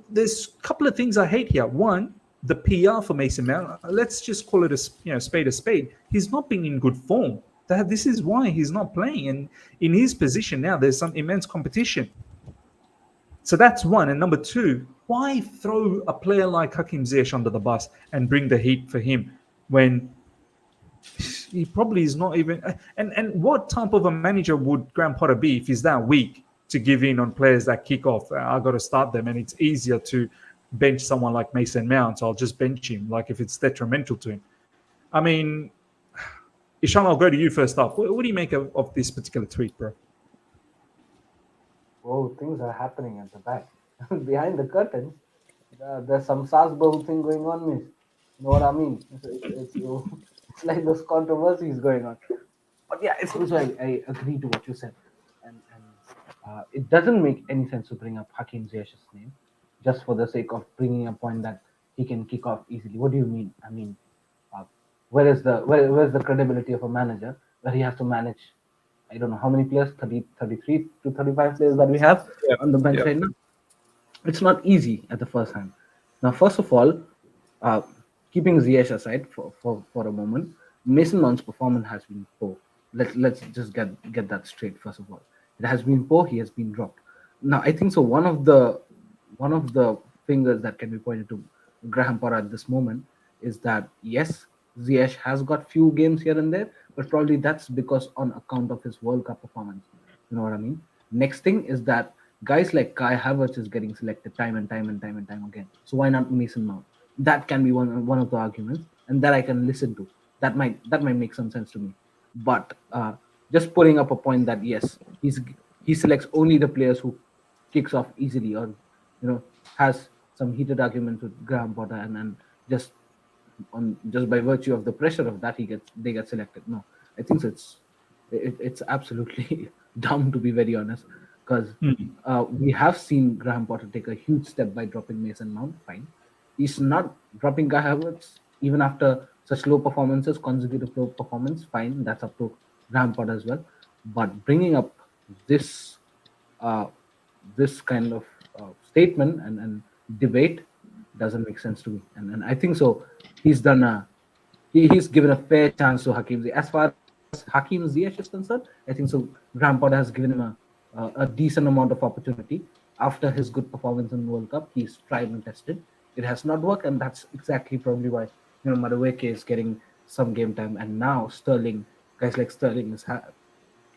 There's a couple of things I hate here. One, the PR for Mason Mount. Let's just call it a spade a spade. He's not been in good form. This is why he's not playing. And in his position now, there's some immense competition. So that's one. And number two, why throw a player like Hakim Ziyech under the bus and bring the heat for him when he probably is not even... And what type of a manager would Graham Potter be if he's that weak to give in on players that kick off? I got to start them, and it's easier to bench someone like Mason Mount. So I'll just bench him, like if it's detrimental to him. I mean, Ishan, I'll go to you first up. What do you make of this particular tweet, bro? Oh, things are happening at the back. Behind the curtain, there's some Salzburg thing going on, miss. You know what I mean? It's like those controversies going on. But yeah, it's also I agree to what you said. And it doesn't make any sense to bring up Hakim Ziyech's name just for the sake of bringing a point that he can kick off easily. What do you mean? I mean, where's the credibility of a manager where he has to manage, I don't know how many players, 33 to 35 players that we have on the bench right now? It's not easy at the first hand. Now, first of all, keeping Ziyech aside for a moment, Mason Mount's performance has been poor. Let's just get that straight. First of all, it has been poor. He has been dropped. Now, I think so. One of the fingers that can be pointed to Graham Potter at this moment is that yes, Ziyech has got few games here and there, but probably that's because on account of his World Cup performance. You know what I mean? Next thing is that guys like Kai Havertz is getting selected time and time again. So why not Mason Mount? That can be one of the arguments, and that I can listen to. That might make some sense to me. But just putting up a point that yes, he selects only the players who kicks off easily, or has some heated arguments with Graham Potter, and just by virtue of the pressure of that they get selected. No, I think so it's absolutely dumb, to be very honest, because we have seen Graham Potter take a huge step by dropping Mason Mount. Fine, he's not dropping Kai Havertz even after such low performances, consecutive low performance. Fine, that's up to Graham Potter as well. But bringing up this kind of statement and debate doesn't make sense to me. And I think so. He's given a fair chance to Hakim Ziyech. As far as Hakim Ziyech is concerned, I think so. Graham Potter has given him a decent amount of opportunity. After his good performance in the World Cup, he's tried and tested. It has not worked, and that's exactly probably why Madueke is getting some game time, and now guys like Sterling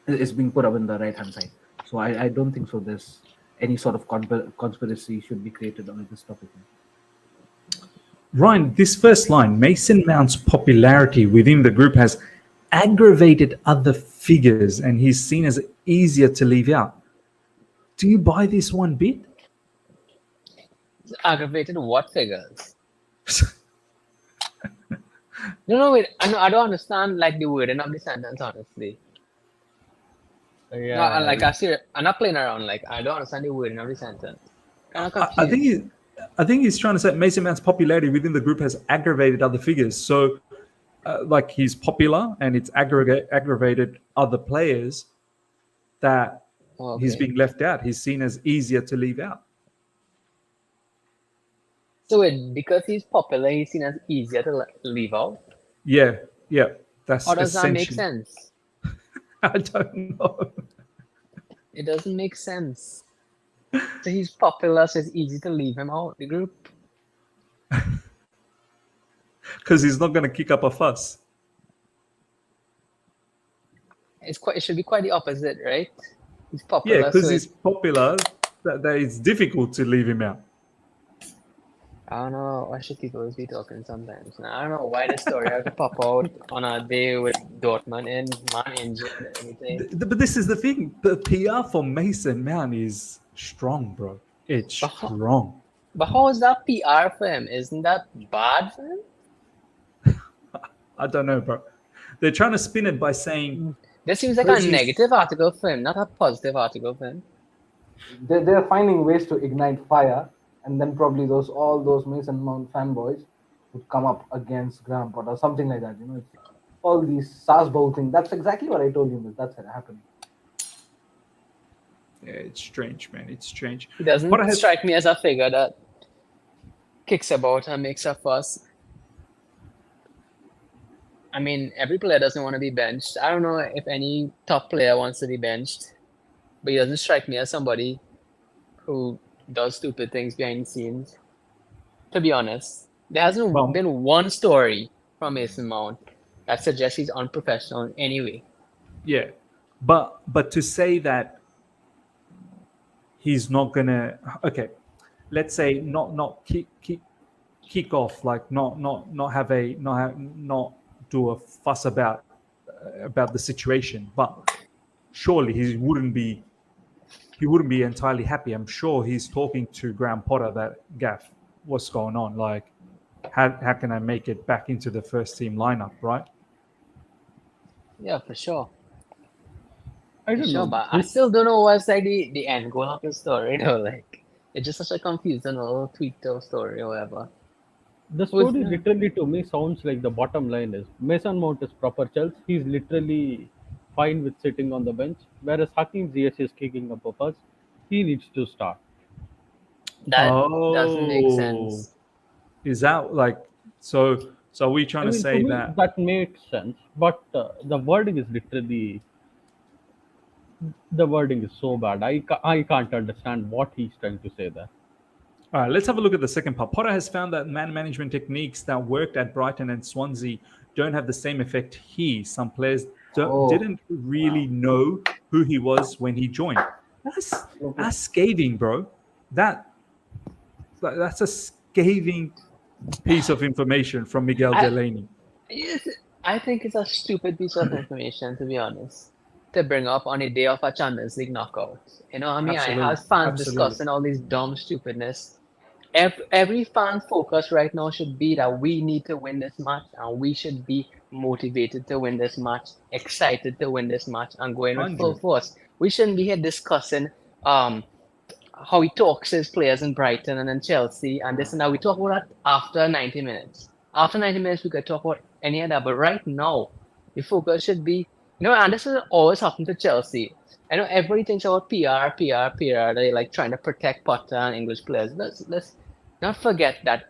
is being put up in the right hand side. So I don't think so. There's any sort of conspiracy should be created on this topic. Ryan, this first line, Mason Mount's popularity within the group has aggravated other figures and he's seen as easier to leave out. Do you buy this one bit? It's aggravated what figures? No, wait. I don't understand like the wording of the sentence, honestly. No, Yeah, like I'm not playing around. Like I don't understand the wording of the sentence. Kind of I think confused. I think he's trying to say Mason Mount's popularity within the group has aggravated other figures. So, like he's popular and it's aggravated other players that he's Okay. being left out. He's seen as easier to leave out. So because he's popular, he's seen as easier to leave out. Yeah, yeah, that's How does that make essential. sense? I don't know. It doesn't make sense. So he's popular, so it's easy to leave him out the group. Because he's not going to kick up a fuss. It should be quite the opposite, right? He's Yeah, popular, because so he's popular, that it's difficult to leave him out. I don't know why should people be talking sometimes. I don't know why the story had to pop out on a day with Dortmund in man injured and everything. But this is the thing. The PR for Mason Mount is strong, bro. It's But how- strong. But how is that PR for him? Isn't that bad for him? I don't know, bro. They're trying to spin it by saying This seems like Because a he's- negative article for him, not a positive article for him. They're finding ways to ignite fire, and then probably all those Mason Mount fanboys would come up against Graham Potter, something like that. It's all these Sars Bowl thing. That's exactly what I told you. That's happening. yeah, it's strange, man. It's strange. He doesn't Potter has- strike me as a figure that kicks about and makes a fuss. I mean, every player doesn't want to be benched. I don't know if any top player wants to be benched, but he doesn't strike me as somebody who does stupid things behind the scenes. To be honest, there hasn't Well- been one story from Mason Mount that suggests he's unprofessional in any way. Yeah, but to say that he's not gonna let's say not kick off, like not do a fuss about the situation, but surely he wouldn't be entirely happy. I'm sure he's talking to Graham Potter that Gaff, what's going on? Like, how can I make it back into the first team lineup, right? Yeah, for sure. I don't Sure, know. but I still don't know what's like the end goal of the story. Like, it's just such a confusing little tweet or story or whatever. The story literally to me sounds like the bottom line is Mason Mount is proper Chelsea. He's literally fine with sitting on the bench, whereas Hakim Ziyech is kicking up a fuss. He needs to start. That doesn't make sense. Is that like so? So are we trying to say to me, that? that makes sense, but the wording is literally the wording is so bad. I can't understand what he's trying to say there. All right, let's have a look at the second part. Potter has found that man management techniques that worked at Brighton and Swansea don't have the same effect here. Some players didn't really know who he was when he joined. That's scathing, bro. That's a scathing piece of information from Miguel Delaney. Yes, I think it's a stupid piece of information, to be honest, to bring up on a day of a Champions League knockout. You know what I mean? Absolutely. I have fans Absolutely. discussing all these dumb stupidness. Every fan focus right now should be that we need to win this match, and we should be motivated to win this match, excited to win this match, and going with full 100. force. We shouldn't be here discussing how he talks to his players in Brighton and in Chelsea and this and that. We talk about that after 90 minutes. After 90 minutes, we could talk about any of that. But right now, the focus should be, and this has always happened to Chelsea. I know everybody thinks about PR. They're like trying to protect Potter and English players. Let's not forget that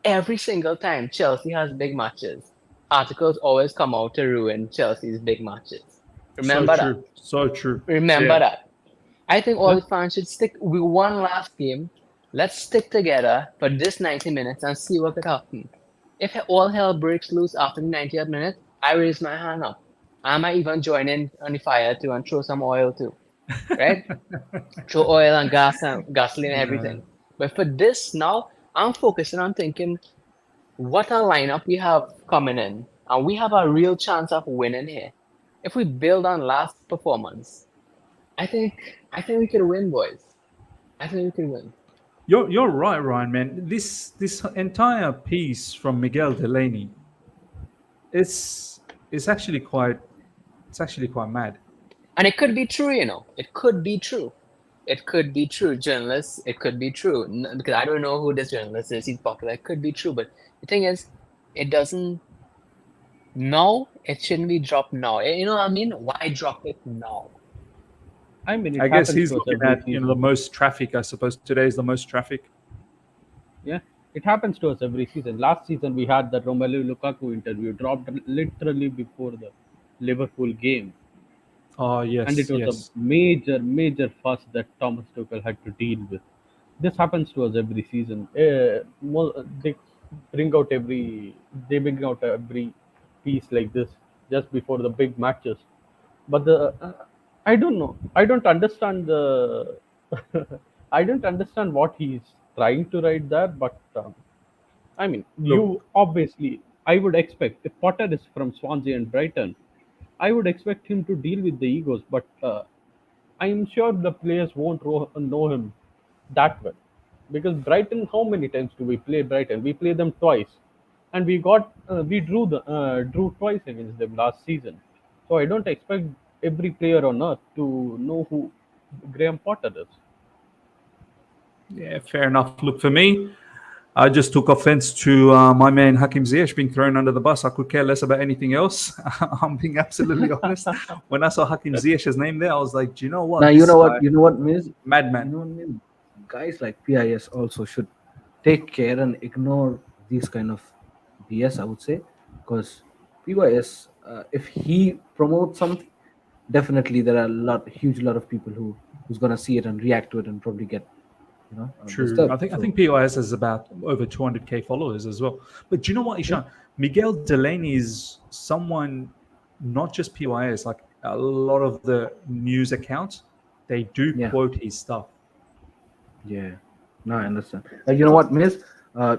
every single time Chelsea has big matches, articles always come out to ruin Chelsea's big matches. Remember that. So true. Remember Yeah. that. I think all the fans should stick with one last game. Let's stick together for this 90 minutes and see what could happen. If all hell breaks loose after the 90th minute, I raise my hand up. I might even join in on the fire too and throw some oil too. Right? Throw oil and gas and gasoline and everything. But for this now, I'm focusing on thinking what a lineup we have coming in. And we have a real chance of winning here. if we build on last performance, I think we could win, boys. I think we could win. You're right, Ryan, man. This entire piece from Miguel Delaney is is actually quite it's actually quite mad. And it could be true, you know. It could be true. It could be true, journalists. It could be true. Because I don't know who this journalist is. He's popular. It could be true. But the thing is, it doesn't. No, it shouldn't be dropped now. You know what I mean? Why drop it now? I mean, it I guess happens he's to us looking every at season. the most traffic. I suppose today is the most traffic. Yeah, it happens to us every season. Last season, we had the Romelu Lukaku interview dropped literally before the Liverpool game, Oh and it yes, was a yes. major fuss that Thomas Tuchel had to deal with. This happens to us every season. They bring out every piece like this just before the big matches. But I don't know. I don't understand the. I don't understand what he's trying to write there. But I mean, you Look, obviously. I would expect if Potter is from Swansea and Brighton, I would expect him to deal with the egos. But I'm sure the players won't know him that well. Because Brighton, how many times do we play Brighton? We play them twice, and we drew twice against them last season. So I don't expect every player on earth to know who Graham Potter is. yeah, fair enough. Look, for me, I just took offense to my man Hakim Ziyech being thrown under the bus. I could care less about anything else. I'm being absolutely honest. When I saw Hakim Ziyech's name there, I was like, do you know Now what? This guy, you know what, Miz? You madman. know what, Miz? Guys like PIS also should take care and ignore these kind of BS. I would say, because PYS, if he promotes something, definitely there are huge lot of people who's gonna see it and react to it and probably get True. disturbed. I So think POS has about over 200K followers as well. But do you know what, yeah, Ishan? Miguel Delaney is someone, not just PYS, like a lot of the news accounts, they do yeah. quote his stuff. Yeah, no, I understand. You know what, Miss?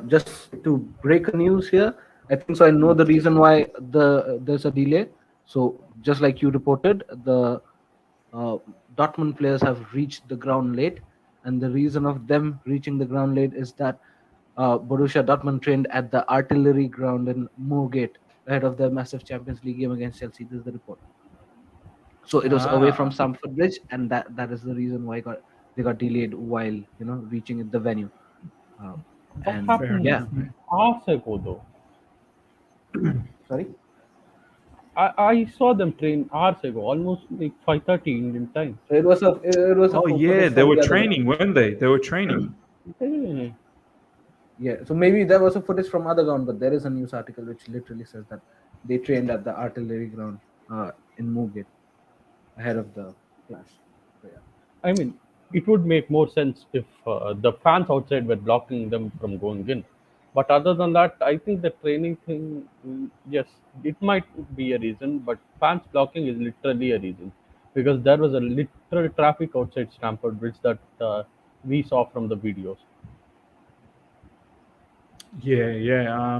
Just to break a news here, I think so. I know the reason why there's a delay. So just like you reported, the uh, Dortmund players have reached the ground late, and the reason of them reaching the ground late is that Borussia Dortmund trained at the Artillery Ground in Moorgate ahead of the massive Champions League game against Chelsea. This is the report. So it was away from Ah, Stamford Bridge, and that is the reason why they got delayed while reaching the venue. Uh, That and fair happened yeah, enough, man. hours ago, though. sorry. I saw them train hours ago, almost like 5:30 Indian time. So it was a Oh, yeah, footage they from were the other ground. training, weren't they? They were training. Hmm. Yeah, so maybe there was a footage from other ground, but there is a news article which literally says that they trained at the Artillery Ground in Moorgate ahead of the clash. So yeah. I mean, it would make more sense if the fans outside were blocking them from going in. But other than that, I think the training thing, yes, it might be a reason, but fans blocking is literally a reason. Because there was a literal traffic outside Stamford Bridge that we saw from the videos. Yeah, yeah.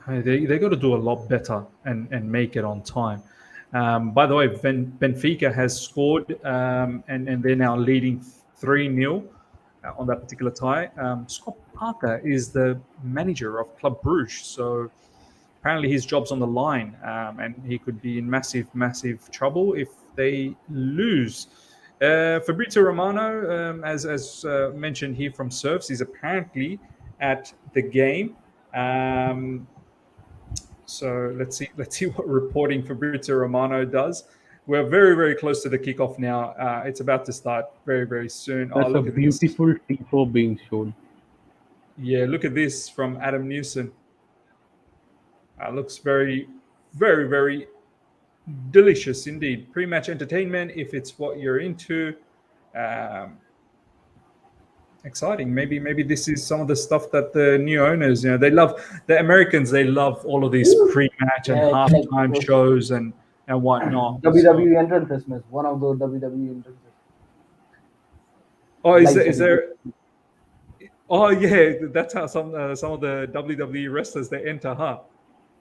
They got to do a lot better and make it on time. By the way, Benfica has scored and they're now leading 3-0 on that particular tie. Scott Parker is the manager of Club Bruges, so apparently his job's on the line, and he could be in massive trouble if they lose. Fabrizio Romano, as mentioned here from Serves, is apparently at the game. Um, so let's see what reporting Fabrizio Romano does. We're very close to the kickoff now. It's about to start very soon. Oh, There's a look at this! beautiful tifo being shown. Yeah, look at this from Adam Newson. Looks very delicious indeed. Pre-match entertainment, if it's what you're into. Um, Exciting. Maybe this is some of the stuff that the new owners, they love. The Americans, they love all of these pre-match and Yeah, it's like halftime those shows and whatnot. So, WWE entrances, miss. One of those WWE entrances. oh, is Light there? Is setting. there? Oh, yeah. That's how some of the WWE wrestlers they enter, huh?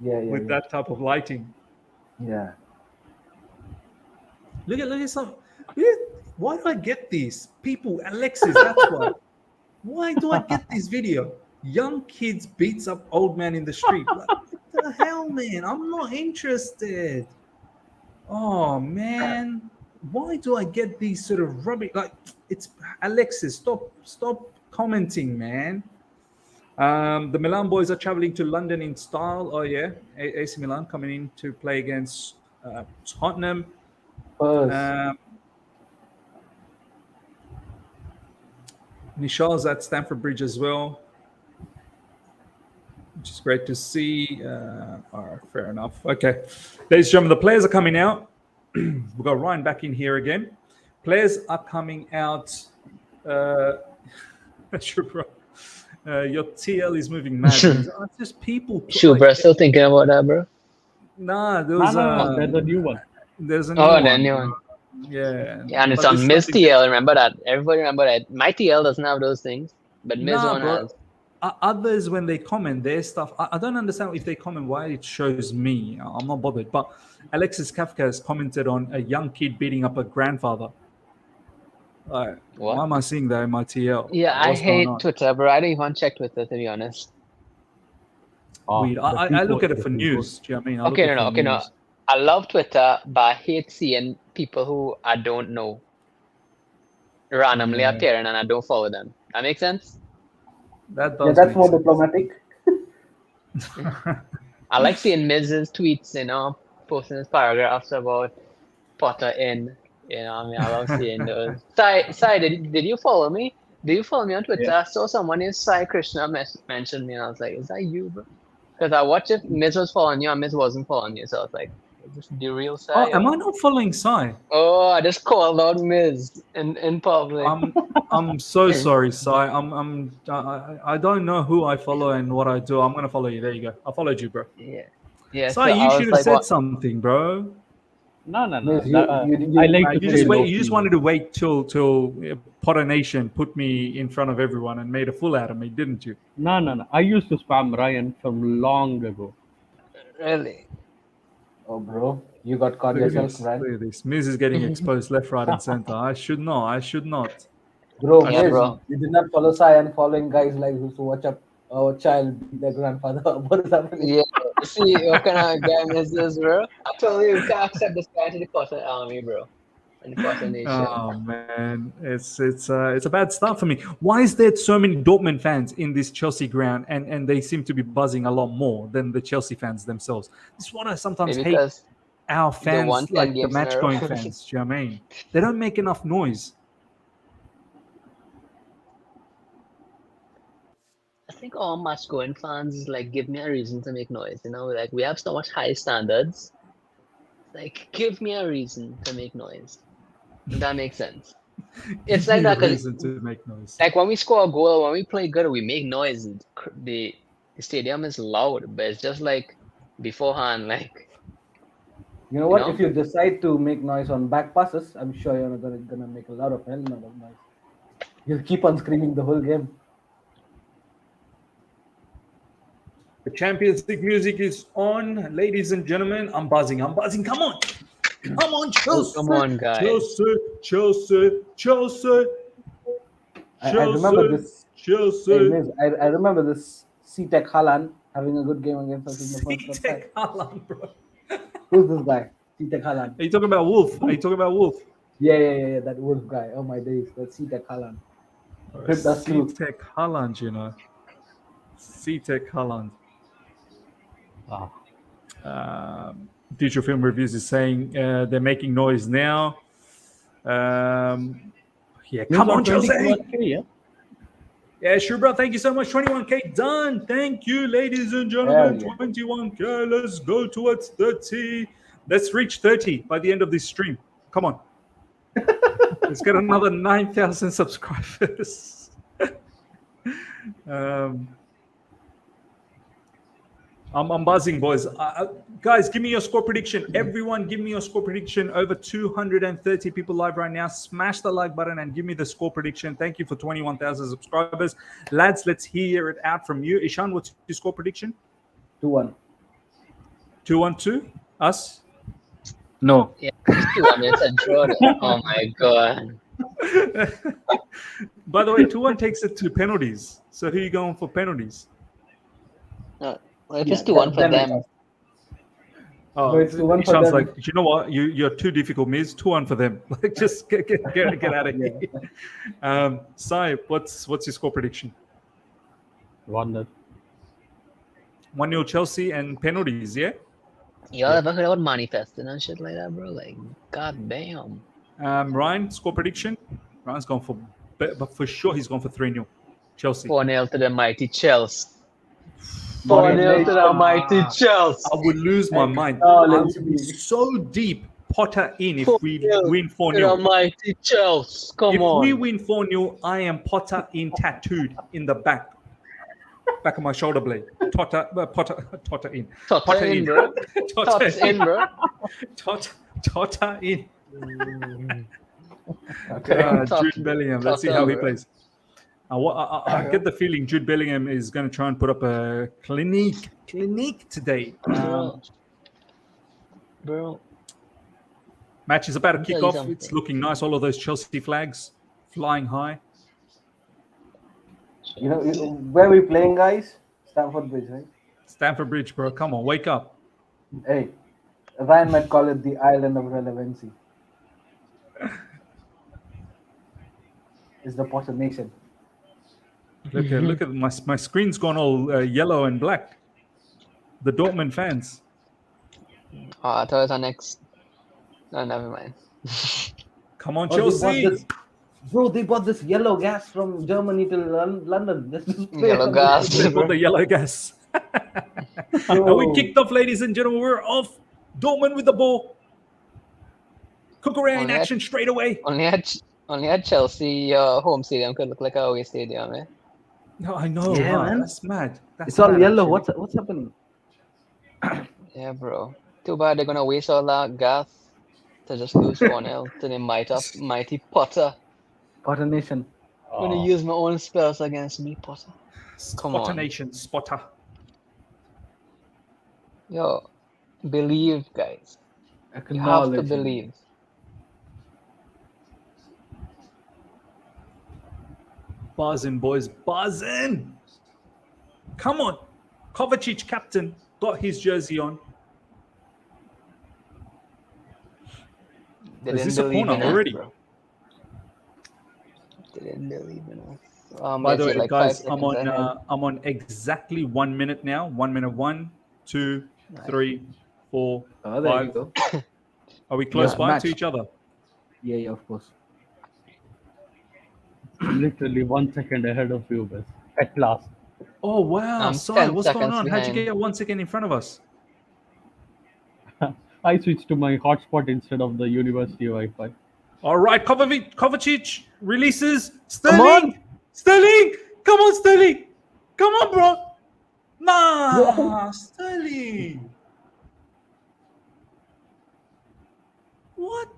Yeah, yeah, With yeah. that type of lighting. Yeah. Look at some. Why do I get these people? Alexis, that's why. Why do I get this video? Young kids beats up old man in the street. Like, what the hell, man? I'm not interested. Oh man, why do I get these sort of rubbish? Like, it's Alexis. Stop commenting, man. The Milan boys are traveling to London in style. Oh yeah, AC Milan coming in to play against Tottenham. First. Nishal's at Stamford Bridge as well, which is great to see. All right, fair enough. Okay, ladies and gentlemen, the players are coming out. We've got Ryan back in here again. Players are coming out. Sure, bro. Your TL is moving mad. It's just people. Sure, bro. Still thinking about that, bro. Nah, there was No, there's a new one. There's a new Oh, one. the new one. Yeah. Yeah, and it's But on this Miz nothing- TL. Remember that. Everybody remember that. My TL doesn't have those things, but Miz Nah, one bro. has. Others, when they comment their stuff, I don't understand if they comment why it shows me. I'm not bothered. But Alexis Kafka has commented on a young kid beating up a grandfather. Why am I seeing that in my TL? Yeah, I What's going hate on? Twitter, bro. I don't even check Twitter, to be honest. Weird. I look at it for news. Do you know what I mean? I look Okay, at it for okay, no. news. I love Twitter, but I hate seeing people who I don't know randomly Yeah. appearing and I don't follow them. That makes sense? That does Yeah, that's make more sense. diplomatic. I like seeing Miz's tweets, posting his paragraphs about Potter in. I mean, I love seeing those. Sai, did you follow me? Did you follow me on Twitter? Yeah. I saw someone named Sai Krishna mentioned me, and I was like, is that you, bro? Because I watched if Miz was following you and Miz wasn't following you, so I was like, is this the real Sai? Oh, am I not following Sai? Oh, I just called out Miz in public. I'm so sorry, Sai. I don't know who I follow and what I do. I'm gonna follow you. There you go. I followed you, bro. Yeah. Sai, so you I was should have like, said what? something, bro. No. Miz, I like You to just say wait. low You just key. wanted to wait till Potter Nation put me in front of everyone and made a fool out of me, didn't you? No. I used to spam Ryan from long ago. Really? Oh, bro, you got caught Look at yourself, this. right? Look at this. Miz is getting exposed left, right, and center. I should not. Bro, Yeah, Miz, bro. you did not follow Sai and following guys like who to watch up our child beat their grandfather. What is happening? Yeah. See, what kind of guy Miz is, bro? I told you, you can't accept this guy to the Potter army, bro. And the Potter Nation. Oh man, it's a bad start for me. Why is there so many Dortmund fans in this Chelsea ground, and they seem to be buzzing a lot more than the Chelsea fans themselves? This is what I sometimes Maybe hate because our won fans, 10 like the games in a match row. going fans. Do you know what I mean? They don't make enough noise. I think all match going fans like give me a reason to make noise. Like we have so much high standards. Like give me a reason to make noise. If that makes sense. It's like that 'cause reason to make noise. like when we score a goal, when we play good, we make noise. The stadium is loud, but it's just like beforehand, like You know what? know? If you decide to make noise on back passes, I'm sure you're not gonna make a lot of hell lot of noise. You'll keep on screaming the whole game. The Champions League music is on, ladies and gentlemen. I'm buzzing. Come on, Chelsea. come on, guys. Chelsea. I remember this. Chelsea. Hey, Miz, I remember this C-Tech Haaland having a good game against us in the first cup side. C-Tech Haaland, bro. Who's this guy? C-Tech Haaland. Are you talking about Wolf? Yeah, that Wolf guy. Oh my days, that C-Tech Haaland. Ripped us through. C-Tech Haaland, you know. C-Tech Haaland. Future Film Reviews is saying they're making noise now. Yeah, come on, Chelsea. 21K, yeah? Yeah, sure, bro. Thank you so much. 21K done. Thank you, ladies and gentlemen. Yeah. 21K. Let's go towards 30. Let's reach 30 by the end of this stream. Come on. Let's get another 9,000 subscribers. I'm buzzing, boys. Guys, give me your score prediction. Everyone, give me your score prediction. Over 230 people live right now. Smash the like button and give me the score prediction. Thank you for 21,000 subscribers. Lads, let's hear it out from you. Ishan, what's your score prediction? 2-1. 2-1-2? Us? No. Yeah, it's 2-1. It's a draw. Oh my god. By the way, 2-1 takes it to penalties. So who are you going for penalties? No, if Yeah, it's 2-1 for then them, Oh, No, it's 2-1 for Ishan's them. like, you know what? You're too difficult, Miz. 2-1 for them. Like, just get out of Yeah. here. Sai, what's your score prediction? 1-0. 1-0 Chelsea and penalties, yeah? y'all ever heard about manifesting and shit like that, bro? Like, god damn. Ryan, score prediction? Ryan's gone but for sure he's gone for 3-0 Chelsea. 4-0 to the mighty Chelsea. Morgan 4-0 to the Nation. mighty Chelsea. I would lose my mind. Oh, I let's would be see. so deep Potter in if we 4-0 win To the 4-0. mighty Chelsea. Come If on. we win 4-0, I am Potter in tattooed in the back of my shoulder blade. Potter in. Totter Potter in, in. bro. Totter Tots in, bro. Totter in. Okay. Jude Bellingham. Let's see how he plays. I get the feeling Jude Bellingham is going to try and put up a clinique today. Bro. Match is about to I'll kick tell you off. something. It's looking nice. All of those Chelsea flags flying high. You know where we playing, guys? Stamford Bridge, right? Stamford Bridge, bro. Come on, wake up. Hey, Ryan might call it the island of relevancy. It's the Potter Nation. Look at my screen's gone all yellow and black. The Dortmund fans. Oh, I thought it was our next. No, never mind. Come on, Oh, they bought Chelsea. this- Bro, they bought this yellow gas from Germany to London. Let's just play Yellow on gas. this. They brought the yellow gas. And we kicked off, ladies and gentlemen. We're off. Dortmund with the ball. Cucurella in Only action straight away. Only at Chelsea home stadium could look like a away stadium, eh? No, I know. Yeah, huh? man. That's mad. That's It's all mad, yellow. actually. What's happening? Yeah, bro. Too bad they're gonna waste all that gas to just lose 1-0 to the mighty Potter. Potter Nation. I'm gonna use my own spells against me, Potter. Come Spotter on. Nation, spotter. Yo, believe, guys. You have to Acknowledge. believe. Buzzing, boys, buzzing. Come on. Kovacic, captain, got his jersey on. They Is didn't this a believe corner in us, already? bro. They didn't believe in us. By the way, it's like guys, 5 I'm seconds ahead. on exactly 1 minute now. 1 minute. 1, 2, 3, 4, Oh, there 5. you go. Are we close Yeah, by match. to each other? Yeah, of course. Literally 1 second ahead of you, guys. At last. Oh wow! I'm Sorry, 10 what's going seconds on? How'd you behind. get 1 second in front of us? I switched to my hotspot instead of the university Wi-Fi. All right, Kovacic releases. on. Sterling, come on, Sterling, come on, bro. Nah, Sterling. What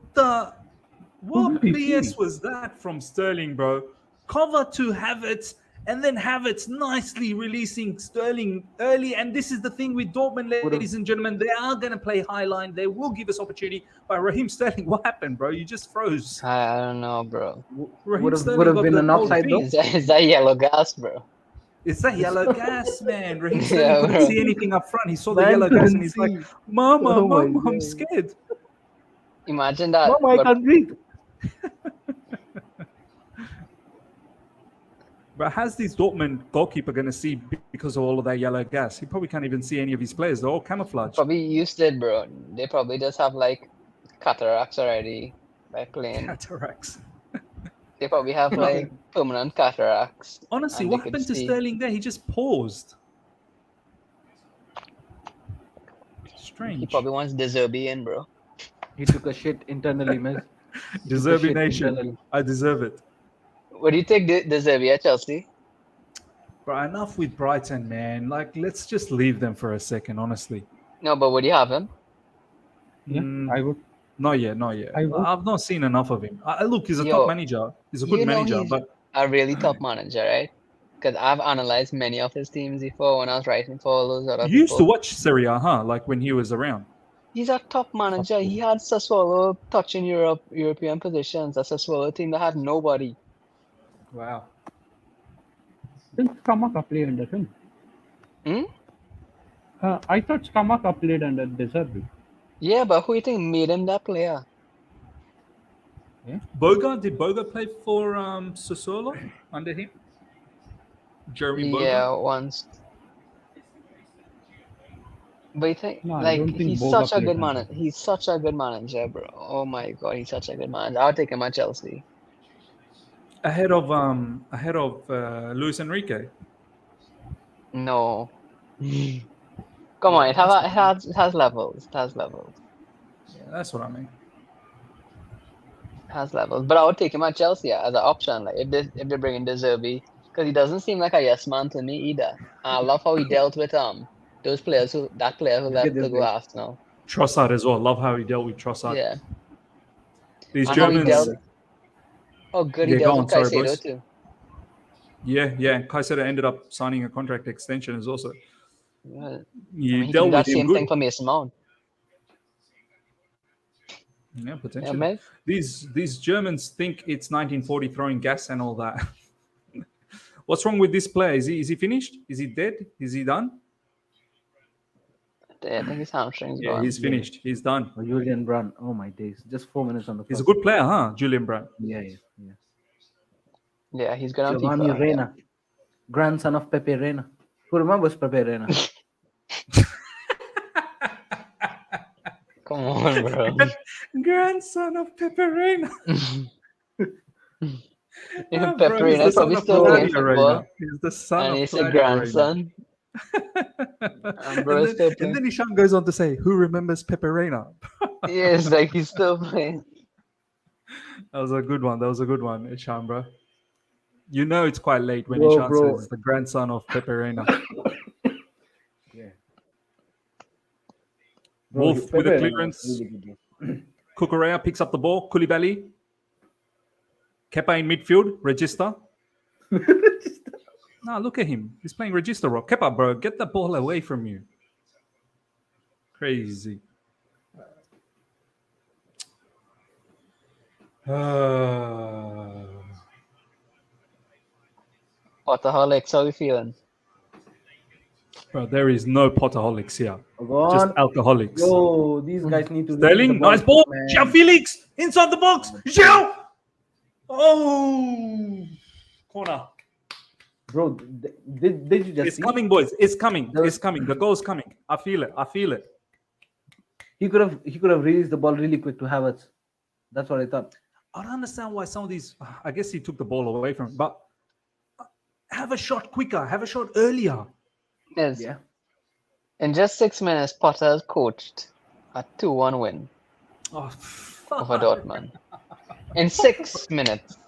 Who did he BS see? was that from Sterling, bro? Cover to Havertz, and then Havertz nicely releasing Sterling early. And this is the thing with Dortmund, ladies and gentlemen. They are going to play high line. They will give us opportunity. But Raheem Sterling, what happened, bro? You just froze. I don't know, bro. Raheem Would Sterling have got been the an whole offside thing. though. Is that yellow gas, bro? It's that yellow gas, man. Raheem Yeah, Sterling couldn't bro. see anything up front. He saw the Man yellow gas couldn't and he's like, see. Mama, Oh my Mama, I'm God. scared. Imagine that. Mama, I but can't breathe. But how's this Dortmund goalkeeper going to see because of all of that yellow gas? He probably can't even see any of his players. They're all camouflaged. probably used it, bro. They probably just have like cataracts already by playing. Cataracts. They probably have like permanent cataracts. Honestly, and what they could happened to see. Sterling there? He just paused. He Strange. probably wants Deserbi in, bro. He took a shit internally, man. Deserve it, shit nation. internally. I deserve it. What do you think, Deserbi at Chelsea? But enough with Brighton, man. Like, let's just leave them for a second, honestly. No, but would you have him? Yeah, Mm. I would. Not yet, not yet. I would. I've not seen enough of him. Look, he's a Yo, top manager. He's a good you know manager, he's but a really top manager, right? Because I've analyzed many of his teams before when I was writing for all those other you used to people. watch Serie A, huh? Like when he was around. He's a top manager. He had Sassuolo touching European positions. A Sassuolo team that had nobody. Wow. Didn't Skamaka play under him? Hmm? I thought Skamaka played under De Zerbi. Yeah, but who you think made him that player? Did Boga play for Sassuolo under him? Jeremy Boga? Yeah, once. But you think, No, I like, don't think he's Boga such a played good under manager. He's such a good manager, bro. Oh my God, he's such a good manager. I'll take him at Chelsea. Ahead of Luis Enrique. No. Come on, it has levels. It has levels. Yeah, that's what I mean. It has levels. But I would take him at Chelsea as an option. Like if they bring in De Zerbi, because he doesn't seem like a yes man to me either. I love how he dealt with those players who left to go Arsenal. Trossard as well. Love how he dealt with Trossard. Yeah. These And how he Germans. dealt. Oh, good. He Yeah, dealt go with on, sorry, Caicedo boys. too. Yeah. Caicedo ended up signing a contract extension as also. Well, He he can dealt do that with him same good. thing for Mason Mount. Yeah, Yeah, potentially. man. These Germans think it's 1940 throwing gas and all that. What's wrong with this player? Is he finished? Is he dead? Is he done? I think his hamstring's Yeah, gone. he's finished. He's done. Oh, Julian Brand. Oh my days. Just 4 minutes on the He's a clock. good player, huh? Julian Brandt. Yeah. Yeah, he's gonna Giovanni FIFA. Reina, grandson of Pepe Reina. Who remembers Pepe Reina? Come on, bro. Grandson of Pepe Reina. Yeah, Bro, Pepe he's Reina the son probably of still playing Claudia football, Reina. He's the son and of he's a Claudia Reina. grandson. And bro is still And playing. then Ishan goes on to say, "Who remembers Pepe Reina?" Yeah, it's like he's still playing. That was a good one, Ishan, bro. You know it's quite late when Bro, Ishan bro. says the grandson of Pepe Reina. Yeah. Wolf Pepe with a Reina was clearance. really good, bro. Kukurea picks up the ball. Koulibaly. Kepa in midfield. Register. No, look at him. He's playing register, bro. Kepa, bro, get the ball away from you. Crazy. Potaholics, how you feeling? Bro, there is no Potterholics here. Go Just on. alcoholics. Yo, these guys need to. Sterling, nice ball. João Felix inside the box. João. Oh, corner. Bro, did you just It's see? coming, boys. It's coming. There It's coming. The goal's coming. I feel it. He could have released the ball really quick to Havertz. That's what I thought. I don't understand why some of these. I guess he took the ball away from him, but have a shot quicker. Have a shot earlier. Yes. Yeah. In just 6 minutes, Potter has coached a 2-1 win Oh, over Dortmund. In 6 minutes.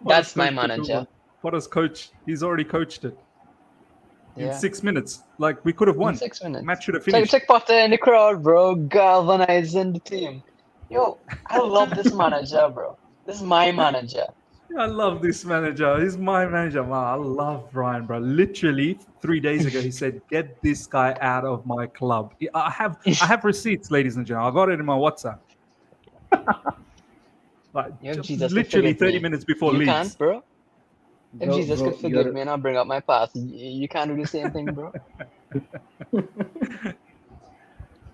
That's my manager. Potter's coach. He's already coached it in Yeah. 6 minutes. Like we could have won. In 6 minutes. Match should have Check, finished. check Potter in the crowd, bro. Galvanizing the team. Yo, I love this manager, bro. This is my manager. I love this manager. He's my manager. Wow, I love Ryan, bro. Literally 3 days ago, he said, "Get this guy out of my club." I have receipts, ladies and gentlemen. I got it in my WhatsApp. Like Yo, just Jesus could literally forgive 30 me. minutes before You Leeds. can't, bro. If Bro, Jesus bro, could forgive you're- me and I'll bring up my past, you can't do the same thing, bro.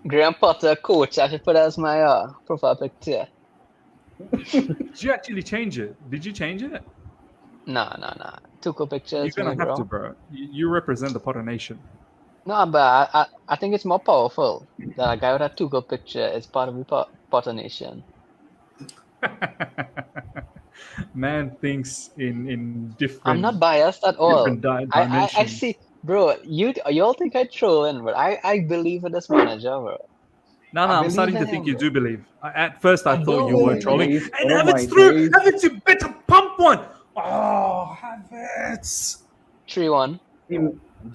Graham Potter, coach. I should put as my profile picture. Did you actually change it? Did you change it? Nah. Took a picture. You're It's me, gonna have bro. to, bro. You represent the Potter Nation. No, but I think it's more powerful that a guy with a Tuchel picture is part of the Potter Nation. Man thinks in different. I'm not biased at all. different I dimensions. see, bro. You all think I troll in, but I believe in this manager, bro. No, I I'm believe starting to in think him, you do believe. At first, I I thought do you were believe. trolling. Days. And Oh Havertz my through. days. Havertz, you better pump one. Oh, Havertz. 3-1.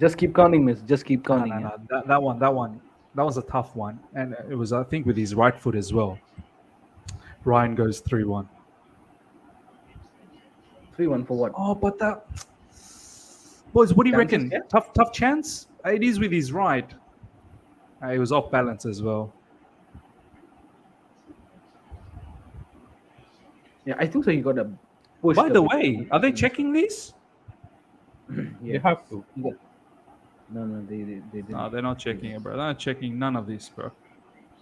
Just keep counting, miss. Just keep No, counting. no, yeah. no. That one. That was a tough one. And it was, I think, with his right foot as well. Ryan goes 3-1. 3-1 for what? Oh, but that. Boys, what do you Chances, reckon? yeah? Tough chance? It is with his right. He was off balance as well. Yeah, I think so. He got a push. By the way, are they checking this? They have to. No, they didn't. No, they're not checking it, bro. They're not checking none of this, bro.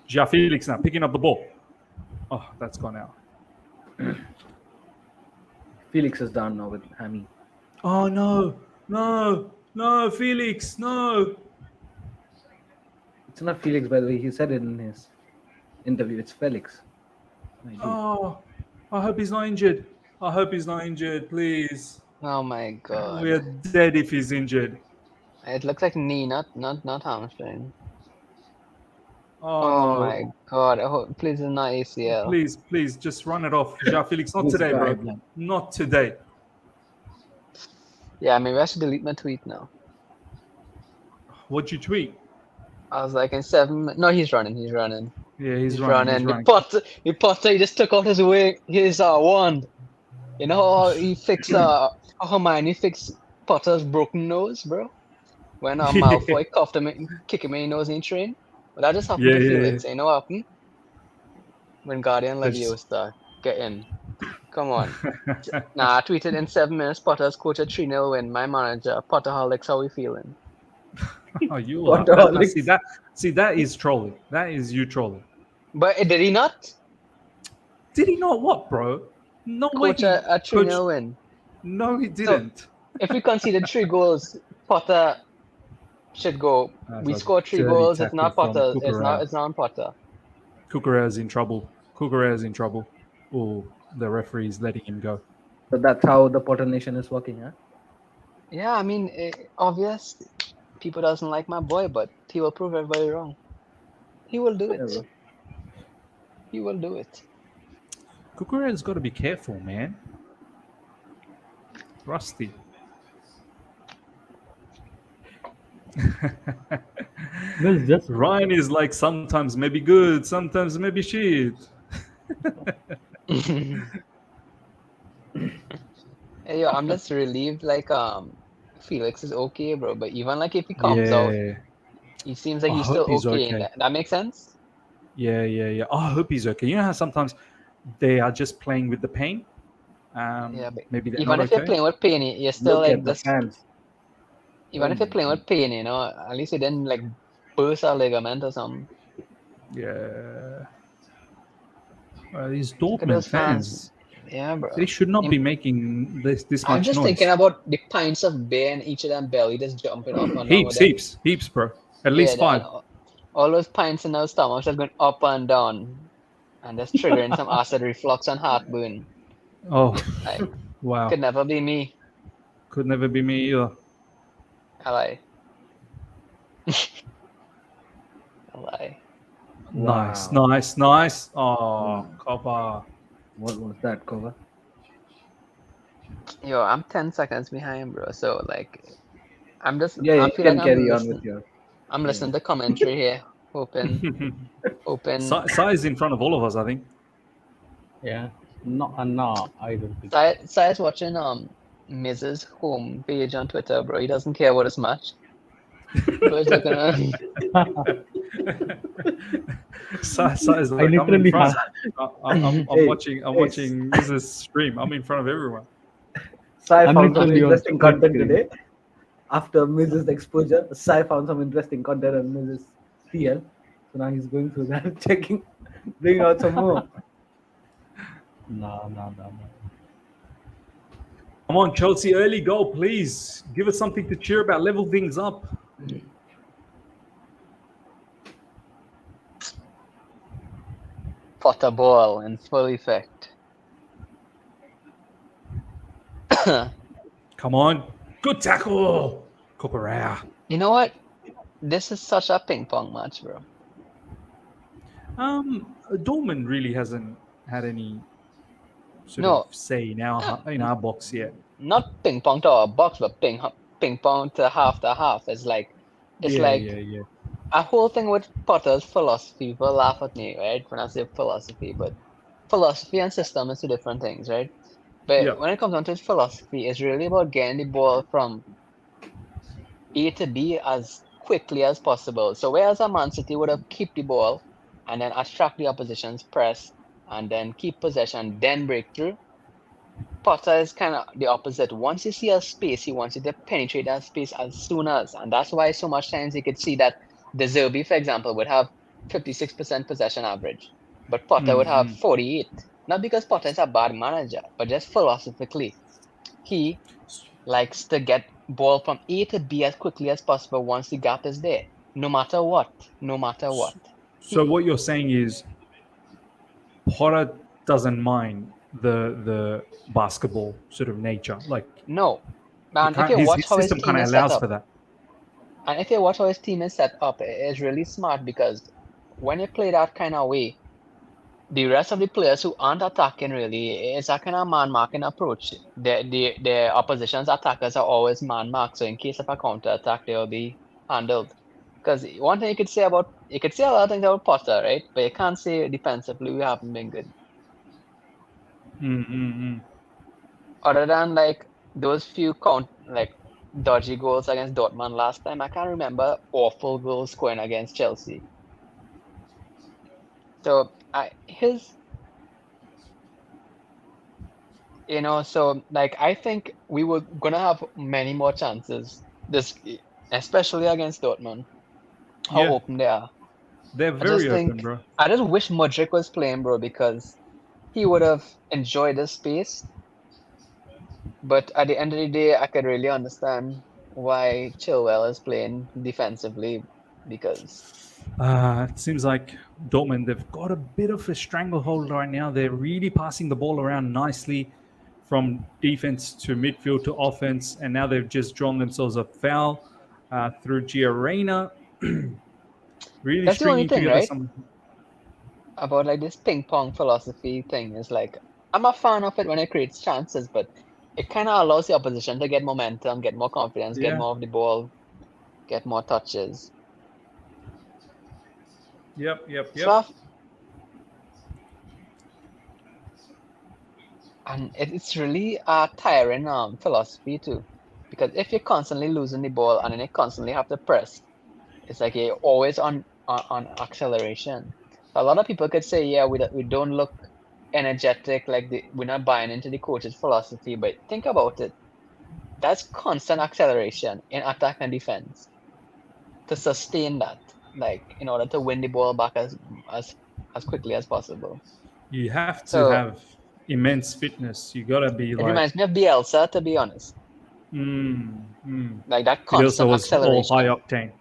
Ja Felix now picking up the ball. Oh, that's gone out. Felix is down now with Hammy. Oh no, Felix, no. It's not Felix, by the way. He said it in his interview. It's Felix. My dude. Oh, I hope he's not injured. I hope he's not injured, please. Oh my god. We're dead if he's injured. It looks like knee, not hamstring. Oh, Oh no. my god. I hope, please, it's not ACL. Please, just run it off. Ja Felix, not This today, guy, bro. man. Not today. Yeah, maybe I should delete my tweet now. What'd you tweet? I was like in 7 minutes. No, he's running. Yeah, he's running. The Potter, he just took out his wand. You know how he fixed how Hermione fixed Potter's broken nose, bro? When Malfoy cuffed him, kicked him in the nose in train. But that just happened Yeah, to yeah, Felix. You know what happened? When Guardian Leviosa get in. Come on. Nah, I tweeted in 7 minutes, Potter's coach a 3-0 win. My manager, Potterholics, how we feeling? Oh, you What are. the hell? See, that is trolling. That is you trolling. But did he not? Did he not what, bro? No way. Coach a 3-0 win. No, he didn't. If we conceded 3 goals, Potter should go. That's We a scored 3 dirty goals. It's not tackle from Potter. It's Cucurella. not Potter. Cucurella's in trouble. Cucurella's in trouble. Oh, the referee's letting him go. So that's how the Potter Nation is working, huh? Yeah, I mean, obvious. People doesn't like my boy, but he will prove everybody wrong. He will do it. Yeah, He will do it. Cucurella's got to be careful, man. Rusty. Well, just Ryan is like sometimes maybe good, sometimes maybe shit. Hey, yo, I'm just relieved. Like, Felix is okay, bro. But even like if he comes out, he seems like I he's hope still he's okay. okay. That makes sense. Yeah. Oh, I hope he's okay. You know how sometimes they are just playing with the pain? Yeah, but maybe they're even not if you're okay. playing with pain, you're still Look like at the this. fans. Even if you're playing with pain, you know, at least you didn't like burst a ligament or something. Yeah. These at Dortmund those fans, Yeah, bro. they should not be making this I'm much just noise. thinking about the pints of beer in each of them belly just jumping up and down. with them. Heaps, bro. At least Yeah, 5. all those pints in our stomachs are going up and down, and just triggering some acid reflux and heartburn. Oh, Like, wow. could never be me. Could never be me either. I lie. I lie. Wow. Nice. Oh, Copper. What was that, cover? Yo, I'm 10 seconds behind, bro. So like, I'm just. Yeah, I you feel can like carry on with your. I'm listening to commentary here, hoping. Sai is in front of all of us, I think. yeah. No, I don't think. Sai is watching Mrs. home page on Twitter, bro. He doesn't care about his match. So he's looking at. Sai is like, I literally I'm Hey, watching Mrs. stream. I'm in front of everyone. Sai I'm found some literally on interesting content screen. today. After Mrs. exposure, Sai found some interesting content on Mrs. TL. So now he's going through that, checking, bringing out some more. No. Come on, Chelsea, early goal, please. Give us something to cheer about. Level things up. Potter ball in full effect. Come on. Good tackle. Cucurella. You know what? This is such a ping pong match, bro. Dortmund really hasn't had any sort No. of say in our box yet. Not ping pong to our box, but ping pong to half. It's like Yeah. a whole thing with Potter's philosophy. People laugh at me, right, when I say philosophy, but philosophy and system is two different things, right? But Yeah. when it comes down to philosophy, it's really about getting the ball from A to B as quickly as possible. So whereas a Man City would have kept the ball and then attract the opposition's press and then keep possession, then break through. Potter is kind of the opposite. Once you see a space, he wants you to penetrate that space as soon as. And that's why so much times you could see that De Zerbi, for example, would have 56% possession average, but Potter would have 48. Not because Potter is a bad manager, but just philosophically. He likes to get ball from A to B as quickly as possible once the gap is there, no matter what. No matter what. So what you're saying is Potter doesn't mind the basketball sort of nature. Like No. And if you his watch how his system team kind of is set allows up, for that. and if you watch how his team is set up, it's really smart because when you play that kind of way, the rest of the players who aren't attacking really, it's a kind of man marking approach. The opposition's attackers are always man marked, so in case of a counter attack, they'll be handled. Because one thing you could say a lot of things about Potter, right? But you can't say defensively we haven't been good. Other than like those few dodgy goals against Dortmund last time, I can't remember awful goals scoring against Chelsea. So I think we were gonna have many more chances especially against Dortmund. How Yeah. open they are. They're very open, bro. I just wish Mudryk was playing, bro, because he would have enjoyed the space. But at the end of the day, I could really understand why Chilwell is playing defensively because It seems like Dortmund, they've got a bit of a stranglehold right now. They're really passing the ball around nicely from defense to midfield to offense. And now they've just drawn themselves a foul through Giorena. Really that's the only stringing thing, together right? some. About like this ping pong philosophy thing is like I'm a fan of it when it creates chances, but it kind of allows the opposition to get momentum, get more confidence, get Yeah. more of the ball, get more touches. Yep. So and it's really a tiring philosophy too, because if you're constantly losing the ball and then you constantly have to press, it's like you're always on acceleration. A lot of people could say, yeah, we don't look energetic, we're not buying into the coach's philosophy, but think about it. That's constant acceleration in attack and defense. To sustain that, like in order to win the ball back as quickly as possible. You have to So have immense fitness. You gotta be it like. reminds me of Bielsa, to be honest. Like that It also constant was all high acceleration. octane.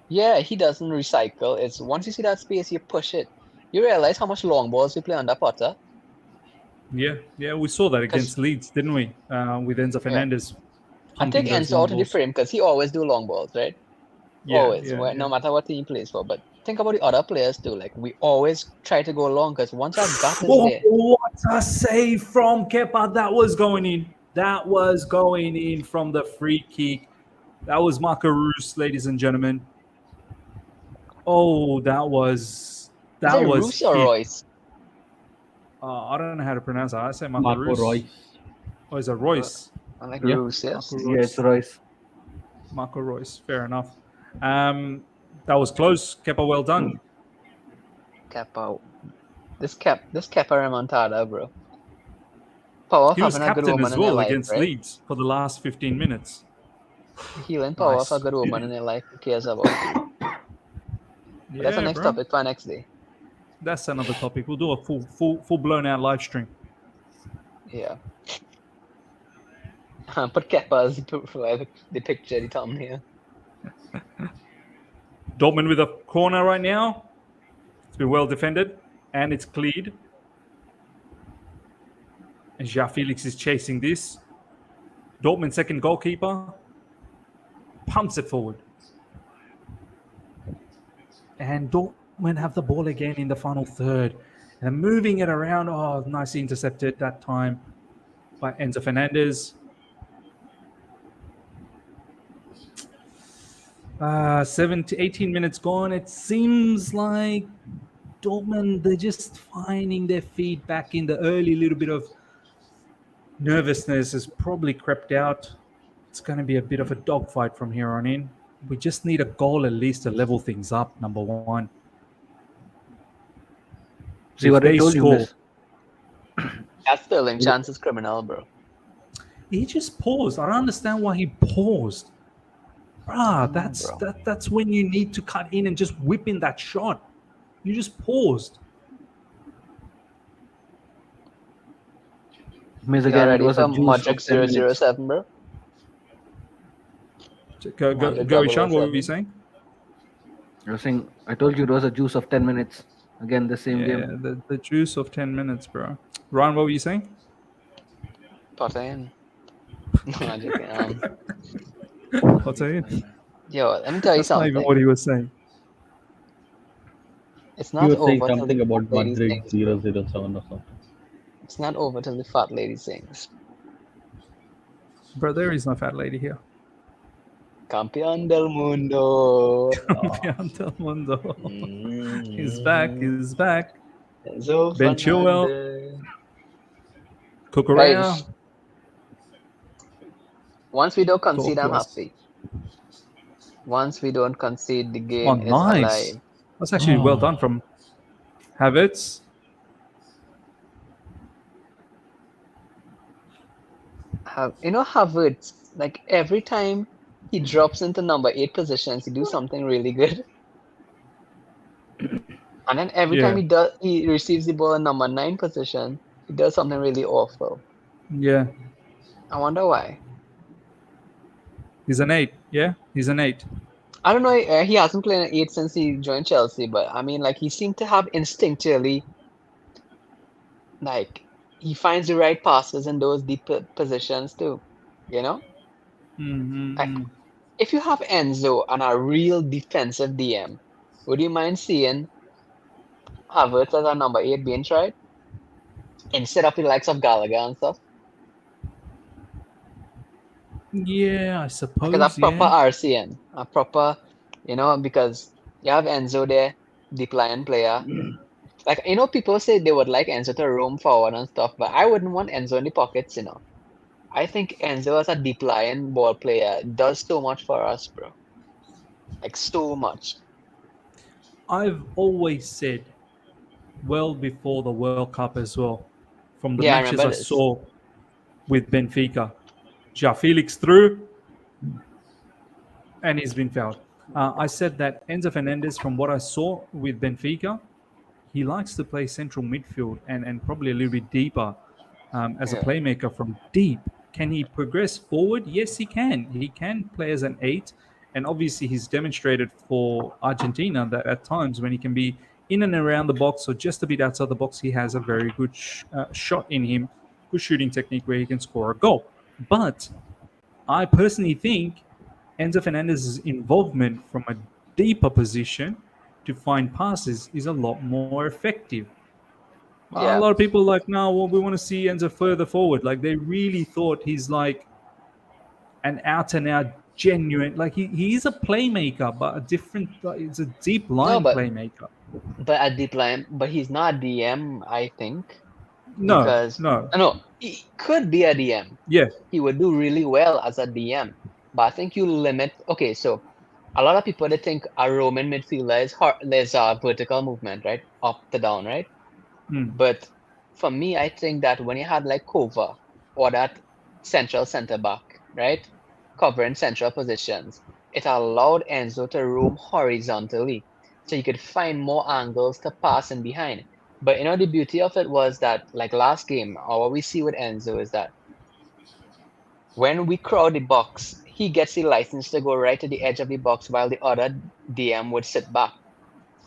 Yeah, he doesn't recycle. It's once you see that space, you push it. You realize how much long balls we play under Potter. Yeah, we saw that Because against Leeds, didn't we? With Enzo Fernandez I take pumping those Enzo long out of the balls. frame because he always do long balls, right? Always, no matter what team he plays for. But think about the other players too. Like we always try to go long because once our gap is there. What a save from Kepa! That was going in. That was going in from the free kick. That was Marco Reus, ladies and gentlemen. Oh, that was Is it hit. Roos or Royce? I don't know how to pronounce that. I say Marco Marco Reus. Royce. Oh, is it Royce? I like Yeah. Roos, yes. Marco Yeah, it's Royce. Marco Royce. Fair enough. That was close. Kepa, well done. Kepa. This Kepa remontada, bro. Power of He was having a good captain woman as in your well life, against right? Leeds for the last 15 minutes. The healing power Nice. of a good woman in your life. Who cares about you? But that's the next bro. topic for next day. That's another topic. We'll do a full blown out live stream. Yeah. Put Kepa as the picture, the thumbnail. Dortmund with a corner right now. It's been well defended and it's cleared. And Ja Felix is chasing this. Dortmund second goalkeeper pumps it forward. And Dortmund have the ball again in the final third. And moving it around. Oh, nicely intercepted that time by Enzo Fernandez. 18 minutes gone. It seems like Dortmund, they're just finding their feet back in the early little bit of nervousness has probably crept out. It's going to be a bit of a dogfight from here on in. We just need a goal at least to level things up, number one. See If what I they told you, score, miss. That Sterling chance is criminal, bro. he just paused. I don't understand why he paused. Bruh, Come on, bro. that's when you need to cut in and just whip in that shot. You just paused. Miss You all again, it ready was a for juice Modric of 10 minutes. 007, bro? Modric Go, Ishan, what were you 007. saying? I was saying, I told you it was a juice of 10 minutes. Again, the same Yeah, game. the juice of 10 minutes, bro. Ryan, what were you saying? Potter in. No, I'm joking. What's that? Yo, let me tell you That's not even something. what he was saying. It's You not were saying over till the something about fat lady Madrid sings, bro. 007 or something. It's not over till the fat lady sings. Bro, there is no fat lady here. Campeón del mundo. Campeón del mundo. He's back. Mm-hmm. He's back. Enzo Ben Chilwell, Fernandez. Cucurella. Guys, once we don't Talk concede, to I'm us. happy. Once we don't concede, the Oh, game is nice. alive. That's actually well done from Havertz. Havertz, like every time he drops into number 8 positions, he do something really good. And then every time Yeah. he receives the ball in number 9 position, he does something really awful. Yeah. I wonder why. He's an 8. Yeah. He's an 8. I don't know. He hasn't played an 8 since he joined Chelsea, but I mean, like he seemed to have instinctually, like he finds the right passes in those deep positions too. You know, like Mm-hmm. if you have Enzo and a real defensive DM, would you mind seeing Havertz as a number 8 being tried instead of the likes of Gallagher and stuff? Yeah, I Like suppose. a proper Yeah. RCN, a proper, because you have Enzo there, deep line player. Like, people say they would like Enzo to roam forward and stuff, but I wouldn't want Enzo in the pockets. I think Enzo as a deep line ball player does so much for us, bro. Like, so much. I've always said, well before the World Cup as well, from the Yeah, I matches remember I this. saw with Benfica, Ja Felix through and he's been fouled. I said that Enzo Fernandez, from what I saw with Benfica, he likes to play central midfield and probably a little bit deeper as a Yeah. playmaker from deep. Can he progress forward? Yes, he can. He can play as an 8. And obviously, he's demonstrated for Argentina that at times when he can be in and around the box or just a bit outside the box, he has a very good shot in him, good shooting technique where he can score a goal. But I personally think Enzo Fernandez's involvement from a deeper position to find passes is a lot more effective. A Yeah. lot of people are like, no, well, we want to see Enzo further forward. Like they really thought he's like an out and out genuine, like he is a playmaker, but a different, it's a deep No, line but playmaker. a deep line, but he's not a DM, I think, No, because no, no, he could be a DM. yeah, He would do really well as a DM, but I think you limit. Okay, so a lot of people they think a Roman midfielder is there's a vertical movement, right, up to down, right? mm, But for me, I think that when you had like Kova or that central center back, right, covering central positions, it allowed Enzo to roam horizontally, so you could find more angles to pass in behind. But the beauty of it was that, like last game, or what we see with Enzo is that when we crowd the box, he gets the license to go right to the edge of the box while the other DM would sit back.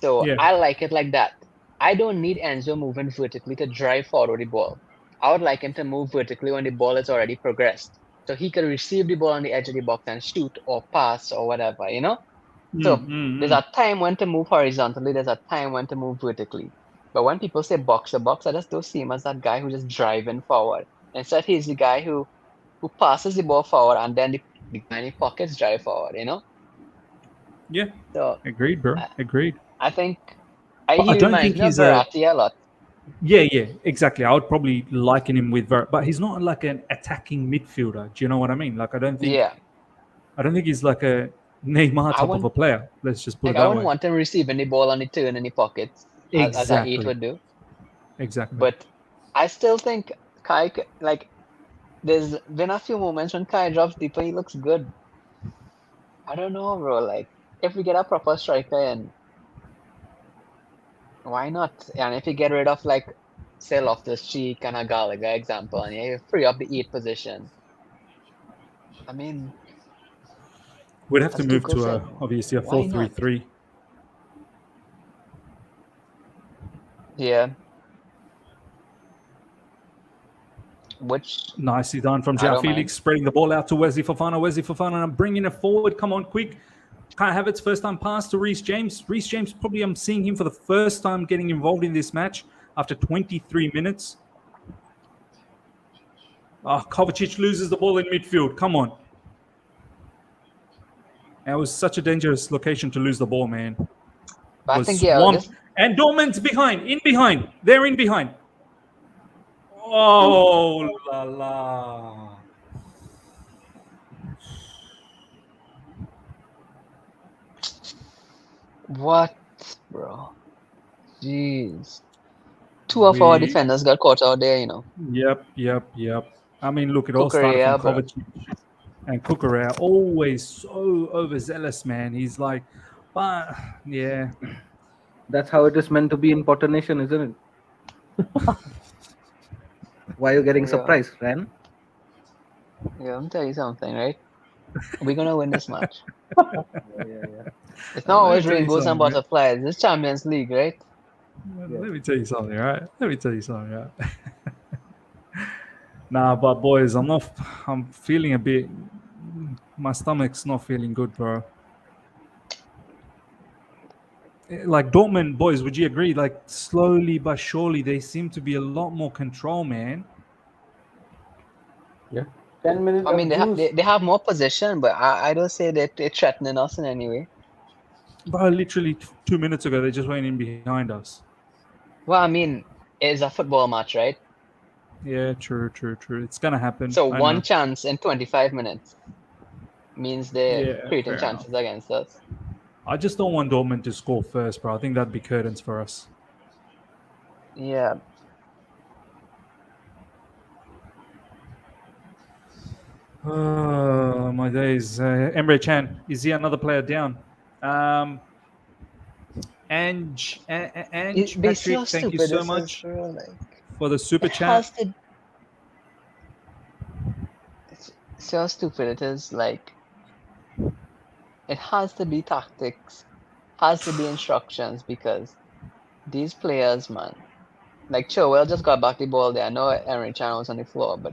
So yeah, I like it like that. I don't need Enzo moving vertically to drive forward the ball. I would like him to move vertically when the ball is already progressed. So he can receive the ball on the edge of the box and shoot or pass or whatever. So there's a time when to move horizontally, there's a time when to move vertically. But when people say box to box, I just don't see him as that guy who's just driving forward. Instead, he's the guy who passes the ball forward and then the guy in the pockets drive forward. yeah. So Agreed, bro. I, Agreed. I think But I he don't reminds think me of he's a. Verratti a lot. Yeah, exactly. I would probably liken him with but he's not like an attacking midfielder. Do you know what I mean? Like Yeah. I don't think he's like a Neymar I type of wouldn't a player. Let's just put it I that wouldn't way. want him receiving the ball on the turn in the pockets as an 8 Exactly. would do. Exactly. But I still think Kai, like, there's been a few moments when Kai drops deeper, he looks good. I don't know, bro. Like, if we get a proper striker in, why not? And if you get rid of, like, say, Loftus-Cheek and a Gallagher example, and you free up the 8 position, I mean, We'd have to as move Tuchel to said, obviously a why not? 4-3-3. Yeah. Which Nicely done from I João don't mind. Felix, spreading the ball out to Wesley Fofana. Wesley Fofana, and bringing it forward. Come on, quick. Kai Havertz, first time pass to Reece James. Reece James, probably I'm seeing him for the first time getting involved in this match after 23 minutes. Kovacic loses the ball in midfield. Come on. And it was such a dangerous location to lose the ball, man. But I Was think, yeah, swamped. just And Dortmund's behind. They're in behind. Oh, la la. what, bro? Jeez. 2 of our defenders got caught out there, you know. Yep. I mean, look, it all started Kukurea, from bro. Kovacic and Kukurea. Always so overzealous, man. He's like, but yeah. That's how it is meant to be in Potter Nation, isn't it? Why are you getting Yeah. surprised, Ran? Yeah, I'm tell you something, right? We're gonna win this match. Yeah. It's not always Let me tell you rainbows and something, right? butterflies. It's Champions League, right? Let me tell you something, right? Nah, but boys, I'm feeling a bit. My stomach's not feeling good, bro. Like Dortmund, boys, would you agree? Like slowly but surely, they seem to be a lot more control, man. Yeah. 10 minutes I mean, of juice. they have more possession, but I don't say that they're threatening us in any way. Bro, literally 2 minutes ago, they just went in behind us. Well, I mean, it's a football match, right? Yeah, true. It's gonna happen. So I one know. chance in 25 minutes means they're Yeah, creating fair chances against us. I just don't want Dortmund to score first, bro. I think that'd be curtains for us. Yeah. Oh, my days. Emre Can, is he another player down? Ange They see how Patrick, thank you stupid so this is, much bro. Like, for the super it chat. has to. See how stupid it is. Like, it has to be tactics, has to be instructions, because these players, man, like Chilwell just got back the ball there. I know Emery Chan was on the floor, but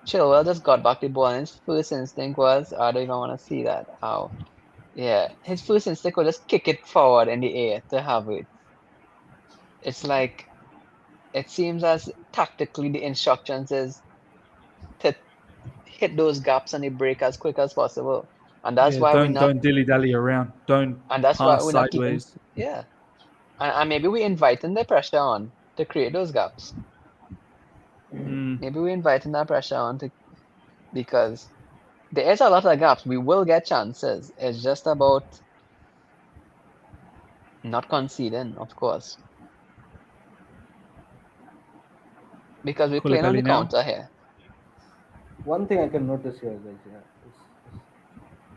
Chilwell just got back the ball, and his first instinct was, I don't even want to see that. How? Yeah, his first instinct was just kick it forward in the air to Havertz. It's like, it seems as tactically the instructions is to hit those gaps on the break as quick as possible. And that's Yeah, why we're not, don't dilly dally around. Don't and that's why pass we're not keeping, sideways. yeah. And maybe we're inviting the pressure on to create those gaps. Maybe we're inviting that pressure on to, because there is a lot of gaps. We will get chances. It's just about not conceding, of course. Because we're playing on the Koulibaly now. counter here. One thing I can notice here, guys,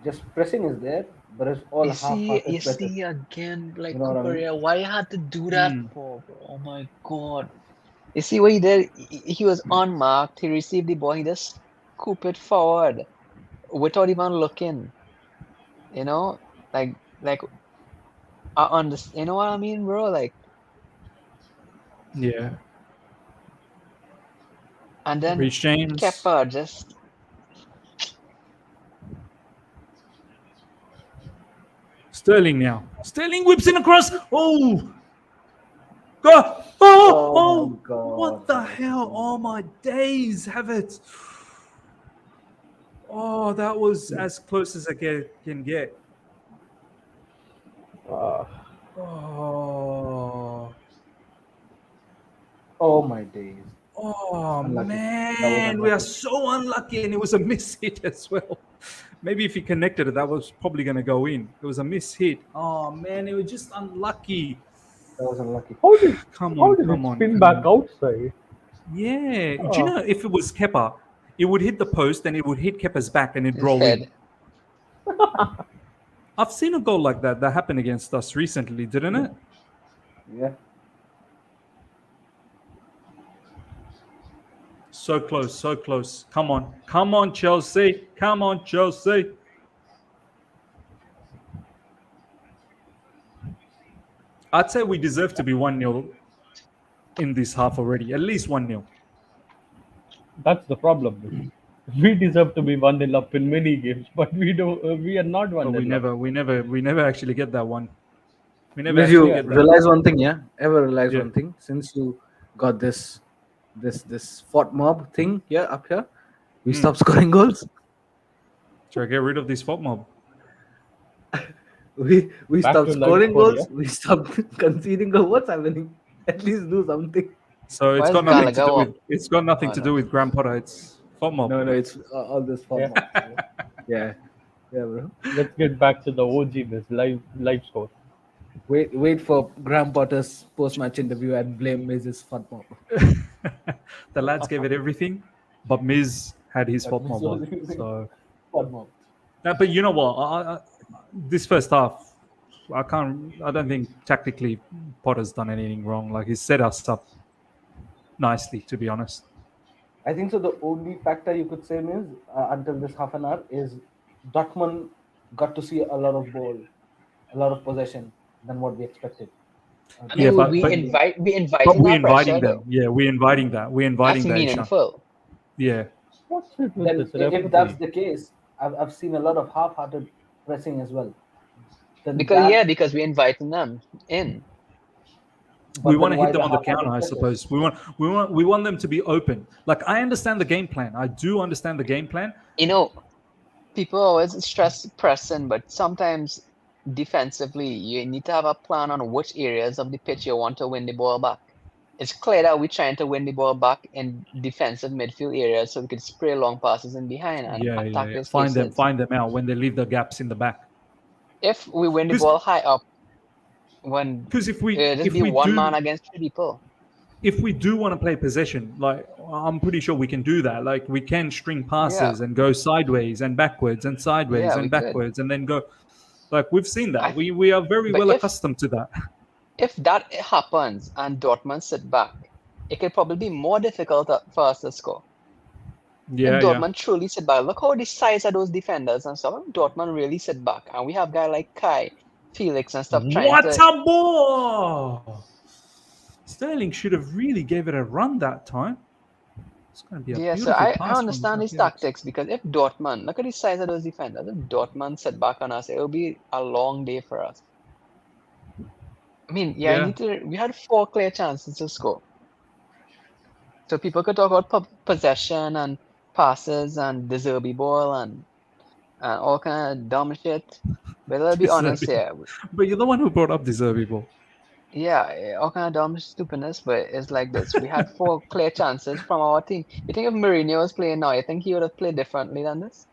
just pressing is there, but it's all half-hearted You pressing. see again, like You know what I mean? Kukurea, why you had to do that for, bro? Oh my god. You see what he did? He was unmarked. He received the ball. He just scoop it forward without even looking. You know, like I understand. You know what I mean, bro? Like, Yeah. and then Reece James. Kepa just. Sterling now. Sterling whips in across. Oh! Go! Oh! my God. What the hell? Oh my days, Havertz. Oh, that was as close as I can get. Oh. Oh my days. Oh Unlucky. man, we are unlucky. so unlucky, and it was a miss hit as well. Maybe if he connected it, that was probably going to go in. It was a miss hit. Oh man, it was just unlucky. That was unlucky. How did Come how on, did come it on, spin come back on. outside? Yeah. Do you Oh, know if it was Kepa, it would hit the post and it would hit Kepa's back and it'd His roll in. head. I've seen a goal like that happened against us recently, didn't it? Yeah. So close, so close. Come on, Chelsea. Come on, Chelsea. I'd say we deserve to be 1-0 in this half already. At least 1-0. that's the problem. We deserve to be 1-0 up in many games, but we don't. We are not But 1-0 up. we never actually get that one. We never Miss, actually you get that. realize one thing, yeah? Ever realize Yeah. one thing? Since you got this fort mob thing here up here, we stopped scoring goals. Should I get rid of this FOP mob? We Back stopped to live scoring score, goals. We stopped conceding goals. What's happening? At least do something. So Why it's is got nothing to Gallagher do up? with nothing Oh, to no. do with Graham Potter. It's FOP mob. No, it's all this fort Yeah. mob. Yeah, yeah, bro. Let's get back to the OG Miss live score. Wait for Graham Potter's post-match interview and blame Mrs. fort mob. The lads gave it everything, but Miz had his FOP mob on. So, Fort mob. but you know what? This first half, I don't think tactically Potter's done anything wrong. Like he's set us up nicely, to be honest. I think so. The only factor you could say is until this half an hour is Dortmund got to see a lot of ball, a lot of possession than what we expected. I Yeah, mean, but- we but- inviting But we're that inviting pressure, them. though. Yeah, we're inviting that. We're inviting That's that. Ishan. meaningful. Yeah. What's it with Then, this if that's referee? the case, I've seen a lot of half-hearted pressing as well. Then Because we're inviting them in. but We then want to why hit them the on the half-hearted counter, I pressures? suppose. We want them to be open. Like I understand the game plan. I do understand the game plan. You know, people always stress pressing, but sometimes defensively, you need to have a plan on which areas of the pitch you want to win the ball back. It's clear that we're trying to win the ball back in defensive midfield areas so we could spray long passes in behind and attack Yeah. those Find spaces. them out when they leave the gaps in the back. If we win the 'Cause- ball high up, when Because if we just if be we one man do against three people. if we do want to play possession, like I'm pretty sure we can do that. Like we can string passes and go sideways and backwards and sideways Yeah, we and could. backwards and then go. Like we've seen that. I- We are very but well if- accustomed to that. If that happens and Dortmund sit back, it could probably be more difficult for us to score. Yeah, If yeah. Dortmund truly sit back, look how the size of those defenders and stuff. If Dortmund really sit back, and we have guys like Kai, Felix, and stuff trying What to. a ball! Sterling should have really gave it a run that time. It's going to be a Yeah, so beautiful I pass from understand these Felix. tactics because if Dortmund, look at the size of those defenders. If Dortmund sit back on us, it will be a long day for us. I mean, Yeah. we had 4 clear chances to score. So people could talk about possession and passes and the Zerbi ball and all kind of dumb shit. But let's be honest Deserby. here. But you're the one who brought up the Zerbi ball. Yeah, all kind of dumb stupidness, but it's like this. We had 4 clear chances from our team. You think if Mourinho was playing now, you think he would have played differently than this?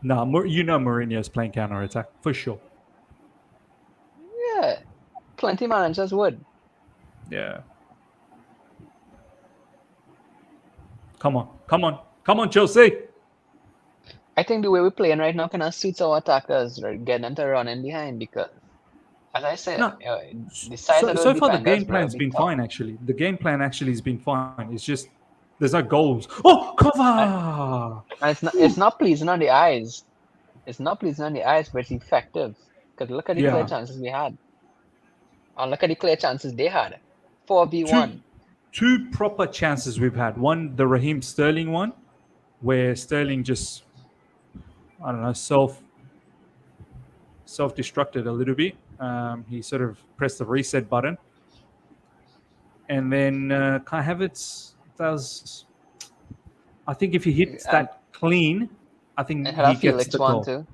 No, you know Mourinho's playing counter attack for sure. Yeah, plenty managers would. Yeah. Come on, Chelsea. I think the way we're playing right now kind of suits our attackers, right? Getting them to run in behind because, as I said, No. the size of those So far the defenders game will plan's be been tough. fine actually. The game plan actually has been fine. It's just there's no goals. Oh, cover! And it's not pleasing on the eyes. It's not pleasing on the eyes, but it's effective. Because look at the clear Yeah. chances we had. And look at the clear chances they had. 4v1. Two proper chances we've had. One, the Raheem Sterling one, where Sterling just, I don't know, self-destructed a little bit. He sort of pressed the reset button. And then Kai Havertz does, I think if he hits that clean, I think And had he a gets Felix the one goal. too.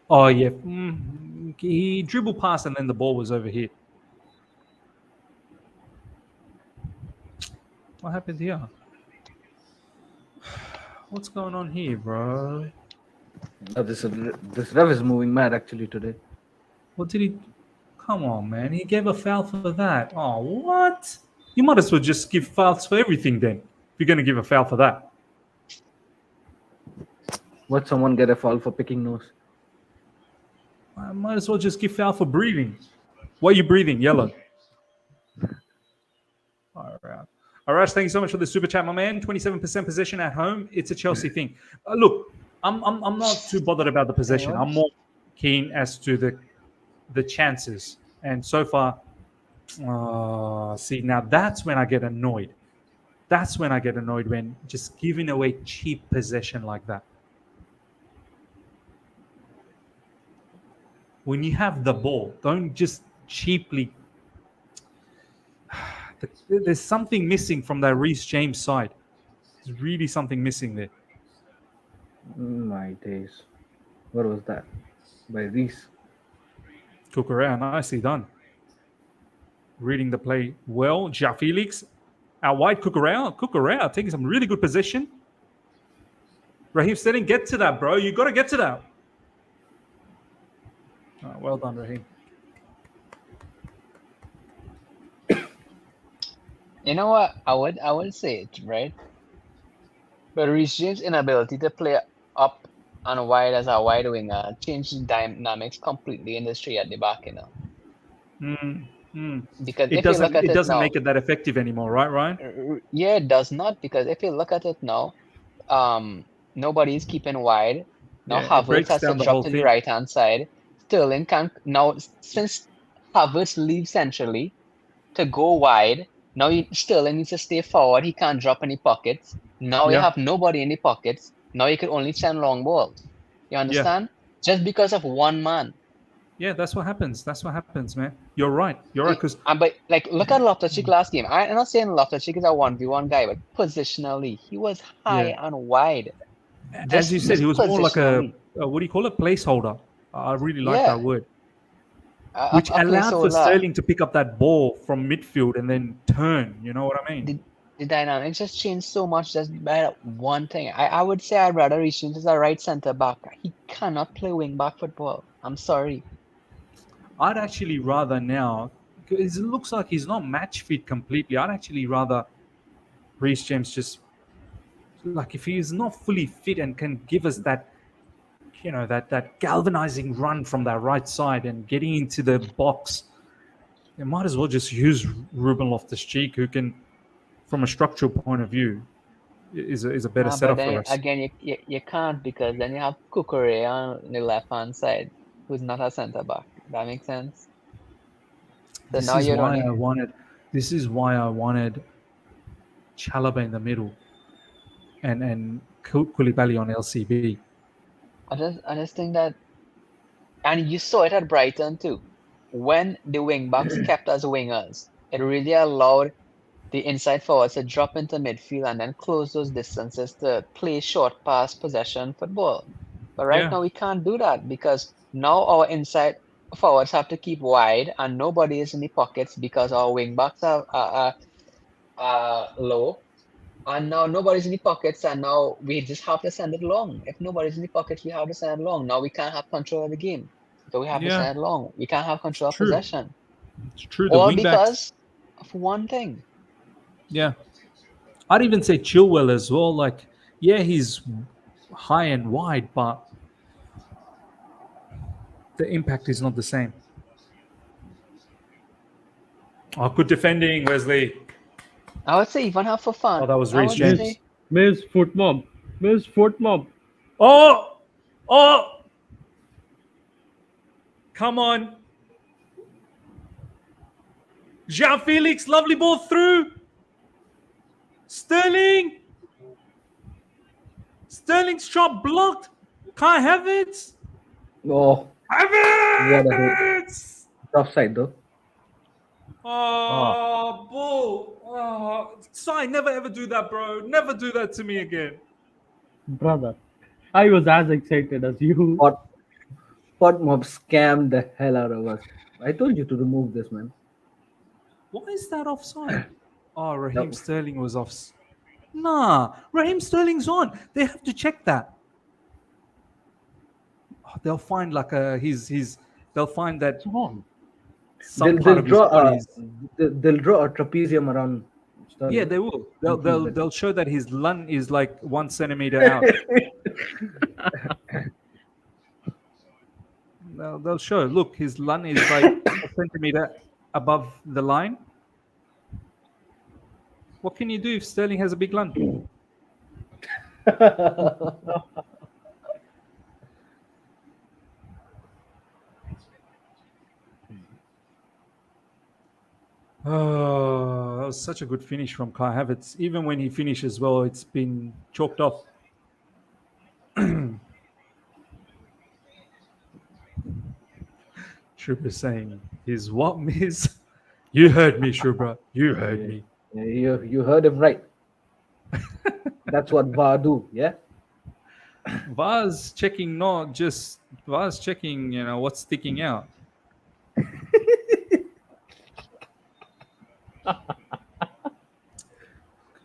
Oh, yeah. He dribbled past and then the ball was overhit. What happened here? What's going on here, bro? Oh, this rev is moving mad actually today. What did he? Come on, man. He gave a foul for that. Oh, what? You might as well just give fouls for everything then. If you're going to give a foul for that. What someone get a foul for picking nose? I might as well just give foul for breathing. Why are you breathing? Yellow. All right. Arash, thank you so much for the super chat, my man. 27% possession at home. It's a Chelsea thing. Look, I'm not too bothered about the possession. I'm more keen as to the chances. And so far, see, now that's when I get annoyed. That's when I get annoyed, when just giving away cheap possession like that. When you have the ball, don't just cheaply. There's something missing from that Reece James side. There's really something missing there. My days. What was that? By Reece. Cucurella, nicely done. Reading the play well. Ja Felix out wide. Cucurella taking some really good position. Raheem Sterling, get to that, bro. You got to get to that. Oh, well done, Raheem. You know what? I would say it, right? But Reece James' inability to play up and wide as a wide winger changed the dynamics completely in the three at the back, you know. Because if you look at it doesn't now, make it that effective anymore, right, Ryan? yeah, it does not, because if you look at it now, nobody's keeping wide. Now Yeah, it Havertz breaks has to down the drop whole to the thing. right hand side. Sterling can now, since Havertz leaves centrally to go wide. Now Sterling needs to stay forward. He can't drop any pockets. Now you Yeah. have nobody in the pockets. Now you can only send long balls. You understand? Just because of one man. Yeah, that's what happens. That's what happens, man. You're right. You're right. Because But like, look at Loftus-Cheek last game. I'm not saying Loftus-Cheek is a 1v1 guy, but positionally, he was high and wide. as you said, he was more like a positionally. what do you call it? Placeholder. I really like Yeah. that word. A Which allowed for placeholder. Sterling to pick up that ball from midfield and then turn. You know what I mean? The dynamics just changed so much just by that one thing. I would say I'd rather Reece James as a right centre back. He cannot play wing back football. I'm sorry. I'd actually rather now, because it looks like he's not match fit completely. I'd actually rather Reece James just, like, if he is not fully fit and can give us that, you know, that galvanizing run from that right side and getting into the box, you might as well just use Ruben Loftus-Cheek, who can, from a structural point of view, is a better But setup then for us. again, you can't, because then you have Cucurella on the left hand side, who's not a centre back. That makes sense. So This now is you're why only I wanted. This is why I wanted Chalobah in the middle, and Koulibaly on LCB. I just think that, and you saw it at Brighton too. When the wing backs kept as wingers, it really allowed the inside forwards to drop into midfield and then close those distances to play short pass possession football. But right now we can't do that, because now our inside forwards have to keep wide and nobody is in the pockets because our wing backs are low. And now nobody's in the pockets, and now we just have to send it long. If nobody's in the pockets, we have to send it long. Now we can't have control of the game. So we have to send it long. We can't have control of True. possession. It's true. The All wingbacks. because of one thing. Yeah, I'd even say Chilwell as well. Like, yeah, he's high and wide, but the impact is not the same. Oh, good defending, Wesley. I would say even have for fun. Oh, that was I Reece would James. say- Miss foot mob. Miss foot mob. Oh, come on. Ja Felix, lovely ball through. Sterling's shot blocked. Kai Havertz. Oh, Havertz. tough side though. Oh, bull. Oh, Sai, never ever do that, bro. Never do that to me again. Brother, I was as excited as you. Pot mob scammed the hell out of us. I told you to remove this, man. Why is that offside? Oh, Raheem No. Sterling was off. Nah, Raheem Sterling's on. They have to check that. Oh, they'll find like his they'll find that What's wrong? some They'll part of his draw body a is. they'll draw a trapezium around Sterling. Yeah, they will. They'll That. they'll show that his lung is like 1 centimeter out. They'll show. Look, his lung is like a centimeter above the line. What can you do if Sterling has a big lung? Oh, that was such a good finish from Kai Havertz. Even when he finishes well, it's been chalked off. Shubra saying, "His what, miss? You heard me, Shubra. You heard me." Yeah, you heard him right. That's what VAR do, yeah? VAR's checking not just VAR's checking, what's sticking out.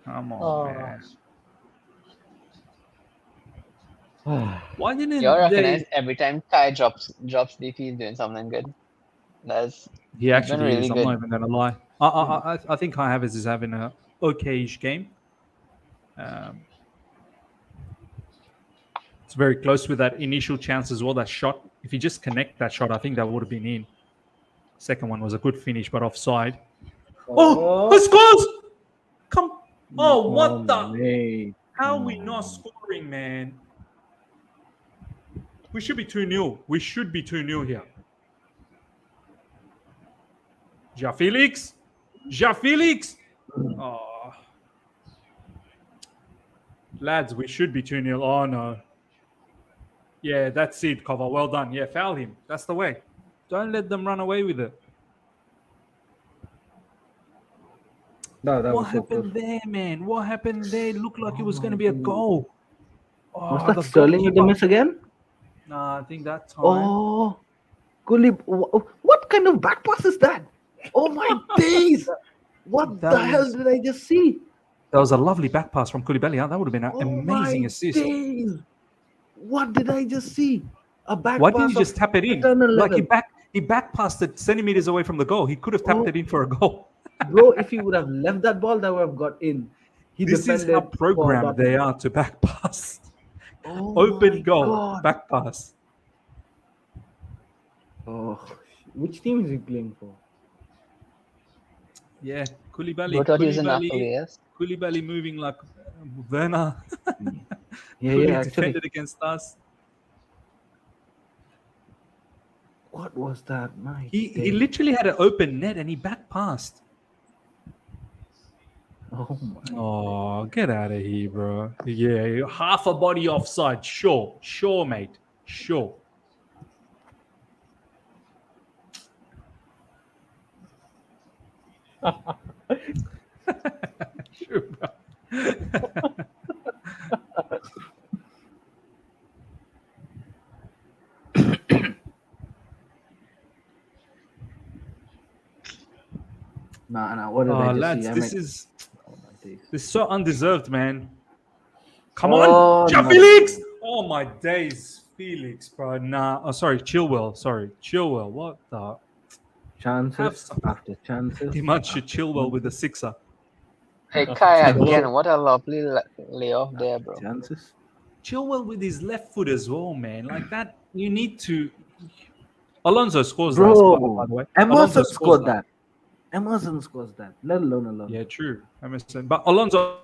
Come on, man. Why didn't You recognize they? every time Kai drops DP, he's doing something good. That's He been actually really is. I'm good. not even gonna lie. I think Kai Havertz is having a okay-ish game. It's very close with that initial chance as well. That shot. If he just connect that shot, I think that would have been in. Second one was a good finish, but offside. Oh, who scores? Come. Oh, what the? Mate. How are we not scoring, man? We should be 2-0. We should be 2-0 here. Ja Felix. Oh. Lads, we should be 2-0. Oh, no. Yeah, that's it, cover. Well done. Yeah, foul him. That's the way. Don't let them run away with it. No, that What was so happened close. there, man? What happened there? It looked like it was going to be a goal. Was Oh, that the Sterling with the goalkeeper- miss again? Nah, I think that time. Oh, what kind of back pass is that? Oh my days! What That the hell was- did I just see? That was a lovely back pass from Koulibaly. Huh? That would have been an Oh amazing my assist. days! What did I just see? A back Why pass didn't he of just tap it in? eternal Like level. he back passed it centimeters away from the goal. He could have tapped Oh. it in for a goal. Bro, if he would have left that ball, that would have got in. He This is defended how for programmed they Dortmund. are to back pass. Oh Open my goal, God. back pass. Oh, which team is he playing for? Yeah, Koulibaly. Bro thought he was in Napoli, yes? Koulibaly moving like Werner. Yeah, Fully yeah, actually. defended against us. What was that? My He days. literally had an open net and he back passed. Oh my. Oh, get out of here, bro. Yeah, half a body offside. Sure, mate. Sure. Sure, bro. Nah, what did Oh, I just lads, see? this is Oh my days. so undeserved, man. Come Oh, on, Ja no. Felix! Oh my days, Felix, bro. Nah, oh sorry, Chilwell. What the? Have Chances some- after chances. Dimanche after Chilwell with the sixer. Hey, Kai, Chilwell. again, what a lovely layoff there, bro. chances. Chilwell with his left foot as well, man. Like that, you need to. Alonso scores Bro, last, by the way. Alonso Emerson scores scored that. Emerson scores that. Let alone Alonso. Yeah, true. Emerson. But Alonso,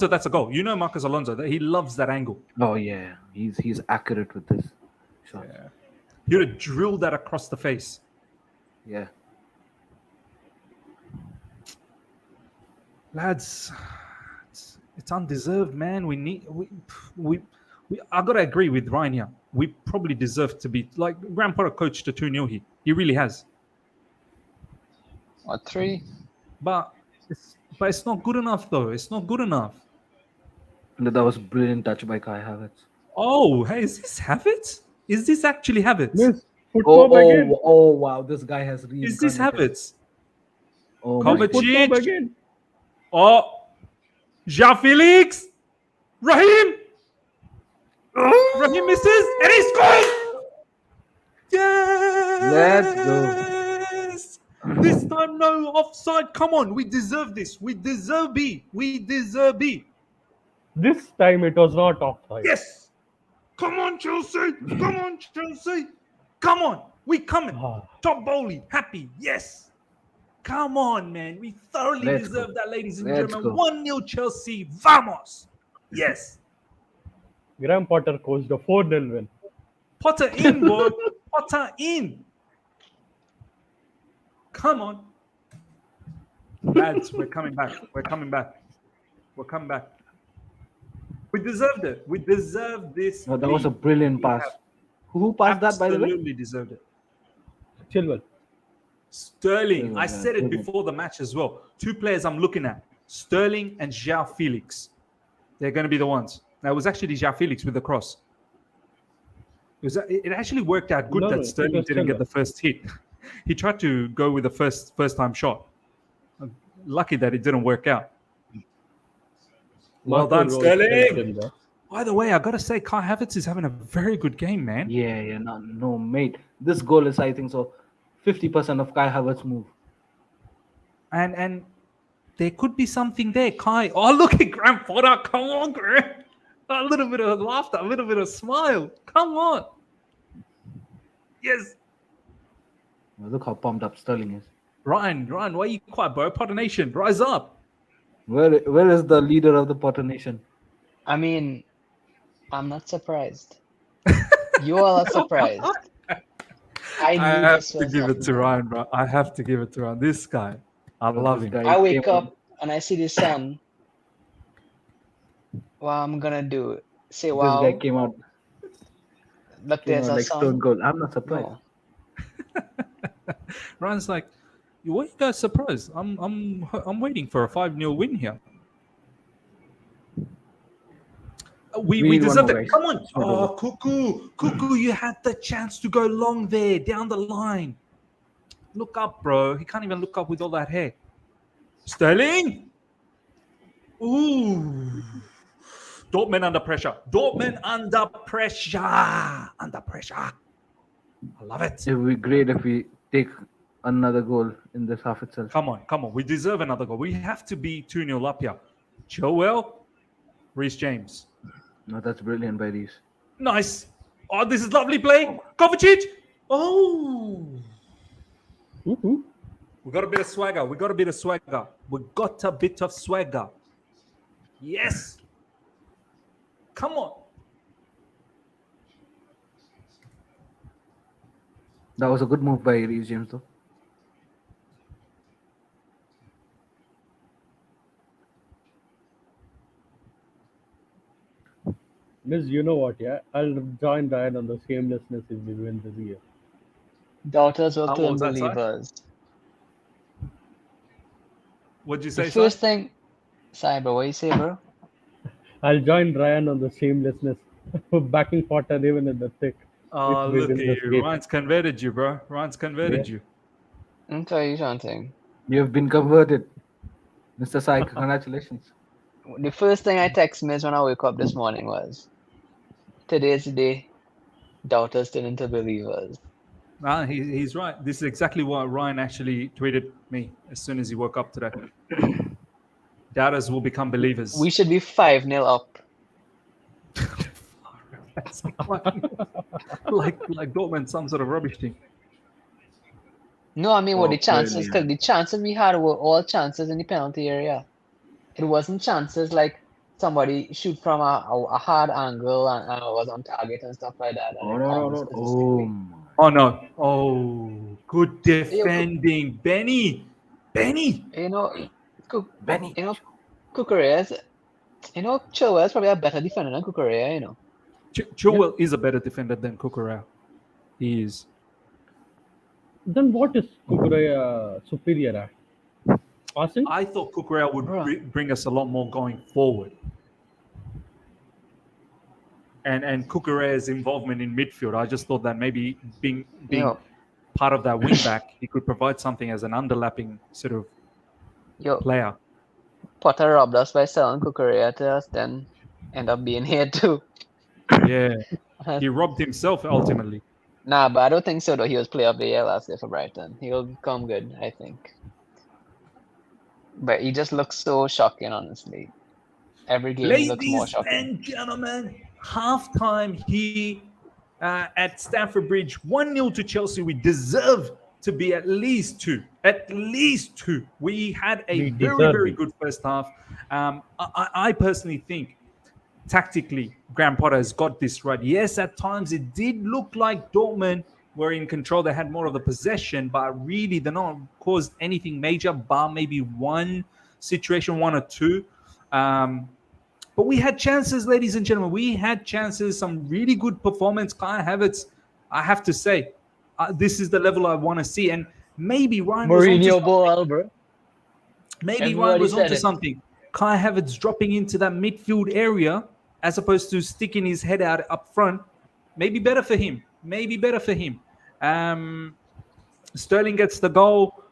that's a goal. You know Marcus Alonso, that he loves that angle. Oh yeah, he's accurate with this shot. Yeah. He would have drilled that across the face. Yeah. Lads, it's undeserved, man. I gotta agree with Ryan here. We probably deserve to be like Graham Potter coached a 2-0 here. He really has. Or 3. But it's not good enough though. It's not good enough. That was brilliant touch by Kai Havertz. Oh, hey, is this Havertz? Is this actually Havertz? Yes, football again. Oh wow, this guy has Is this reincarnated. Havertz? Oh Come my at God. you. Football again. Oh, Ja Felix, Raheem misses and he scores. Yeah, Let's go. Yes! This time, no offside. Come on, we deserve this. We deserve B. We deserve B. This time it was not offside. Yes! Come on, Chelsea! Come on, Chelsea! Come on! We coming. Ah. Top Bowley, happy. Yes! Come on, man. We thoroughly Let's deserve go. that, ladies and Let's gentlemen. go. 1-0 Chelsea. Vamos! Yes. Graham Potter coached a 4-0 win. Potter in, boy. Potter in. Come on. Lads, we're coming back. We're coming back. We're coming back. We deserved it. We deserve this. No, that was a lead. brilliant We pass. have Who passed that, by the way? Absolutely deserved it. Chilwell. Sterling. I Yeah, said it brilliant. before the match as well. Two players I'm looking at. Sterling and João Felix. They're going to be the ones. Now, it was actually João Felix with the cross. It actually worked out good No, that it Sterling was didn't get Chilwell. the first hit. He tried to go with the first time shot. Lucky that it didn't work out. Well Marco done, Rose Sterling. helped him there. By the way, I gotta say, Kai Havertz is having a very good game, man. Yeah, no, mate. This goal is, I think so, 50% of Kai Havertz move. And there could be something there, Kai. Oh, look at Graham Potter. Come on, Graham. A little bit of laughter, a little bit of smile. Come on. Yes. Well, look how pumped up Sterling is. Ryan, why are you quiet, bro? Potter Nation, rise up. Where is the leader of the Potter Nation? I mean, I'm not surprised. You all are surprised. I knew I have this to was give it to happening. Ryan, bro. I have to give it to Ryan. This guy, I love This him. guy I wake came up and I see the sun. What I'm gonna do? Say This wow. guy came out Look, there's a like sun. stone cold. I'm not surprised. No. Ryan's like, what are you guys surprised? I'm waiting for a 5-0 win here. We We deserve won, it. guys. Come on. It's not Oh, Cuckoo, you had the chance to go long there, down the line. Look up, bro. He can't even look up with all that hair. Sterling. Ooh. Dortmund under pressure. Dortmund under pressure. Under pressure. I love it. It would be great if we take another goal in this half itself. Come on. We deserve another goal. We have to be 2-0 up here. Joel, Reece James. No, that's brilliant by these. Nice. Oh, this is lovely play. Kovacic. Oh. Woohoo. We got a bit of swagger. We got a bit of swagger. Yes. Come on. That was a good move by Reece James, though. Liz, you know what, yeah? I'll join Ryan on the shamelessness if we win this year. Daughters will What turn was that, Si? believers. What'd you The say, first Si? thing, Cyber, what you say, bro? I'll join Ryan on the shamelessness, backing Potter even in the thick. Oh, if we look win at this you. game. Ryan's converted you, bro. Ryan's converted you. I'll tell you something. You have been converted. Mr. Sai, congratulations. The first thing I text Miz when I wake up this morning was, today's the day, doubters turn into believers. Nah, he's right. This is exactly what Ryan actually tweeted me as soon as he woke up today. Doubters will become believers. We should be 5-0 up. That's like Dortmund, some sort of rubbish thing. No, I mean, what Oh, the chances, brilliant. because the chances we had were all chances in the penalty area. It wasn't chances like somebody shoot from a hard angle and was on target and stuff like that. Oh, and it no. counts Oh, statistically. my. Oh no! Oh, good defending, Benny. You know, Benny. Cucurella, Chilwell is probably a better defender than Cucurella, Chilwell is a better defender than Cucurella. He is. Then what is Kukurea superior at? Passing? I thought Cucurella would Right. bring us a lot more going forward. And Cucurella's involvement in midfield, I just thought that maybe being Yo. part of that wing back, he could provide something as an underlapping sort of Yo, player. Potter robbed us by selling Cucurella to us, then end up being here too. Yeah, he robbed himself ultimately. Nah, but I don't think so though. He was player of the year last year for Brighton. He'll come good, I think. But he just looks so shocking, honestly. Every game he looks more Ladies shocking. and gentlemen, halftime here at Stamford Bridge, 1-0 to Chelsea. We deserve to be at least two. At least two. We had a We very, deserve very it. good first half. I personally think tactically, Graham Potter has got this right. Yes, at times it did look like Dortmund were in control. They had more of the possession, but really they're not caused anything major, bar maybe one situation, one or two. But we had chances, ladies and gentlemen. We had chances, some really good performance. Kai Havertz, I have to say, this is the level I want to see. And maybe Ryan was onto Mourinho something. ball, bro. Maybe Ryan Everybody was said onto it. something. Kai Havertz dropping into that midfield area as opposed to sticking his head out up front. Maybe better for him. Maybe better for him. Sterling gets the goal.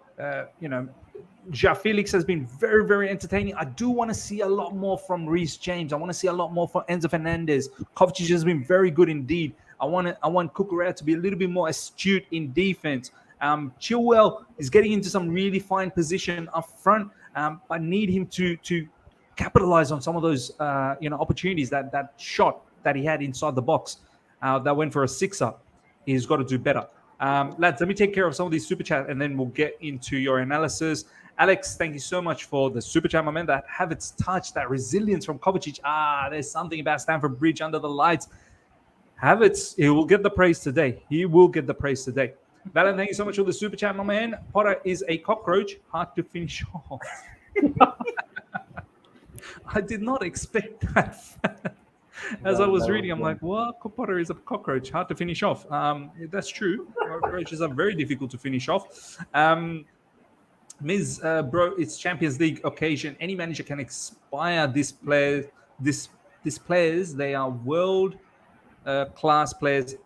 Ja Felix has been very, very entertaining. I do want to see a lot more from Reece James. I want to see a lot more from Enzo Fernandez. Kovacic has been very good indeed. I want Cucurella to be a little bit more astute in defense. Chilwell is getting into some really fine position up front. I need him to capitalize on some of those opportunities. That shot that he had inside the box that went for a sixer. He's got to do better. Lads, let me take care of some of these super chat and then we'll get into your analysis. Alex, thank you so much for the super chat, my man. That Havertz touch, that resilience from Kovacic. There's something about Stamford Bridge under the lights. Havertz, he will get the praise today. He will get the praise today. Valen, thank you so much for the super chat, my man. Potter is a cockroach, hard to finish off. I did not expect that. As I was reading, I'm like, what? Potter is a cockroach, hard to finish off. That's true. Cockroaches are very difficult to finish off. Ms. Bro, it's Champions League occasion. Any manager can inspire these players. These players, they are world class players.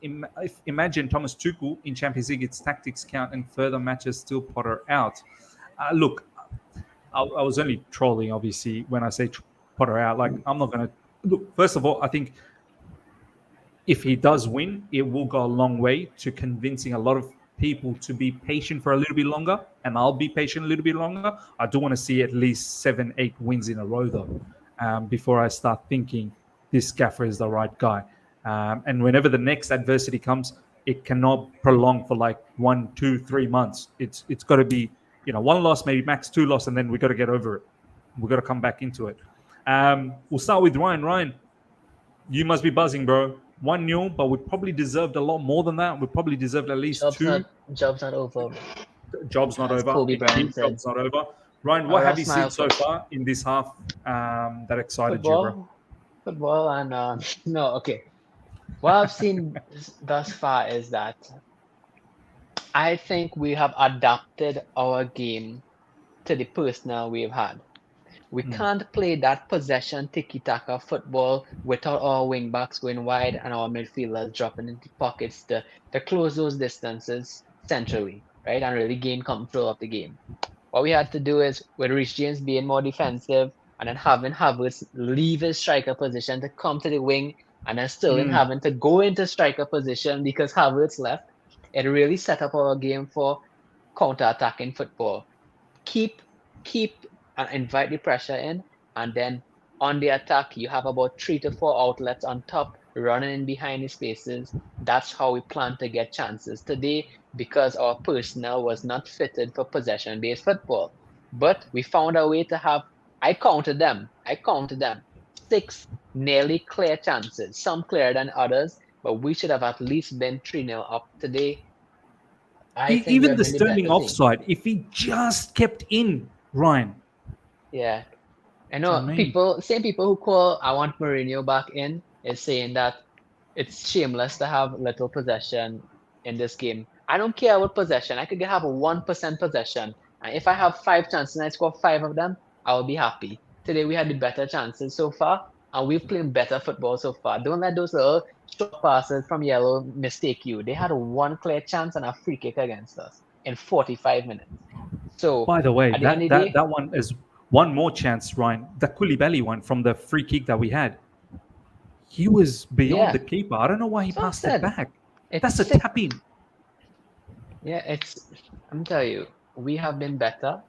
Imagine Thomas Tuchel in Champions League. Its tactics count and further matches still Potter out. Look, I was only trolling, obviously, when I say Potter out. Like, I'm not going to look. First of all, I think if he does win, it will go a long way to convincing a lot of people to be patient for a little bit longer, and I'll be patient a little bit longer. I do want to see at least 7-8 wins in a row, though, before I start thinking this gaffer is the right guy. And whenever the next adversity comes, it cannot prolong for like 1, 2, 3 months. It's got to be, one loss, maybe max 2 loss, and then we got to get over it. We got to come back into it. We'll start with Ryan. Ryan, you must be buzzing, bro. 1-0, but we probably deserved a lot more than that. We probably deserved at least two. Job's not over. Job's not As over. Kobe Bryant said. Job's not over. Ryan, what have you seen smile so far in this half that excited you, bro? Football and no, okay. What I've seen thus far is that I think we have adapted our game to the personnel we've had. We can't play that possession tiki-taka football without our wing backs going wide and our midfielders dropping into pockets to close those distances centrally, right, and really gain control of the game. What we had to do is, with Reece James being more defensive and then having Havertz leave his striker position to come to the wing, and then Sterling having to go into striker position because Havertz left, it really set up our game for counter-attacking football. Keep and invite the pressure in, and then on the attack, you have about 3 to 4 outlets on top, running in behind the spaces. That's how we plan to get chances today, because our personnel was not fitted for possession-based football. But we found a way to have, I counted them, 6 nearly clear chances, some clearer than others, but we should have at least been 3-0 up today. Even the Sterling offside, if he just kept in, Ryan. Yeah. I know same people who call I want Mourinho back in is saying that it's shameless to have little possession in this game. I don't care about possession. I could have a 1% possession. And if I have 5 chances and I score 5 of them, I will be happy. Today we had the better chances so far, and we've played better football so far. Don't let those little short passes from Yellow mistake you. They had one clear chance and a free kick against us in 45 minutes. So, by the way, at the end of the day, that one is one more chance, Ryan. The Koulibaly one from the free kick that we had. He was beyond the keeper. I don't know why he passed it back. That's a sick. tap in. Yeah, I'm telling you, we have been better,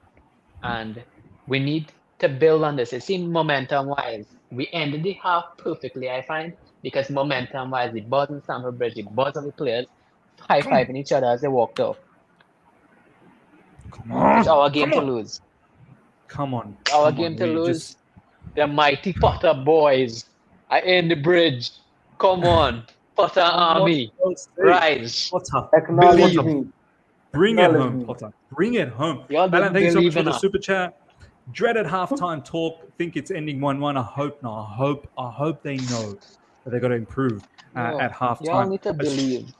and we need to build on this. It seemed momentum wise, we ended the half perfectly, I find, because momentum wise, the buzz in Stamford Bridge, the buzz of the players high fiving each other as they walked off. It's our game to lose. Come on. Our game to We lose. just The mighty Potter boys are in the bridge. Come on, Potter what Army, else say? rise, Potter. Acknowledge believe. Potter, me. bring it Acknowledge home, me. Potter. Bring it home. Y'all Balan, didn't thank you so much believe for the enough. super chat. Dreaded halftime talk. Think it's ending 1-1. I hope not. I hope they know that they got to improve No, at y'all halftime. need to believe.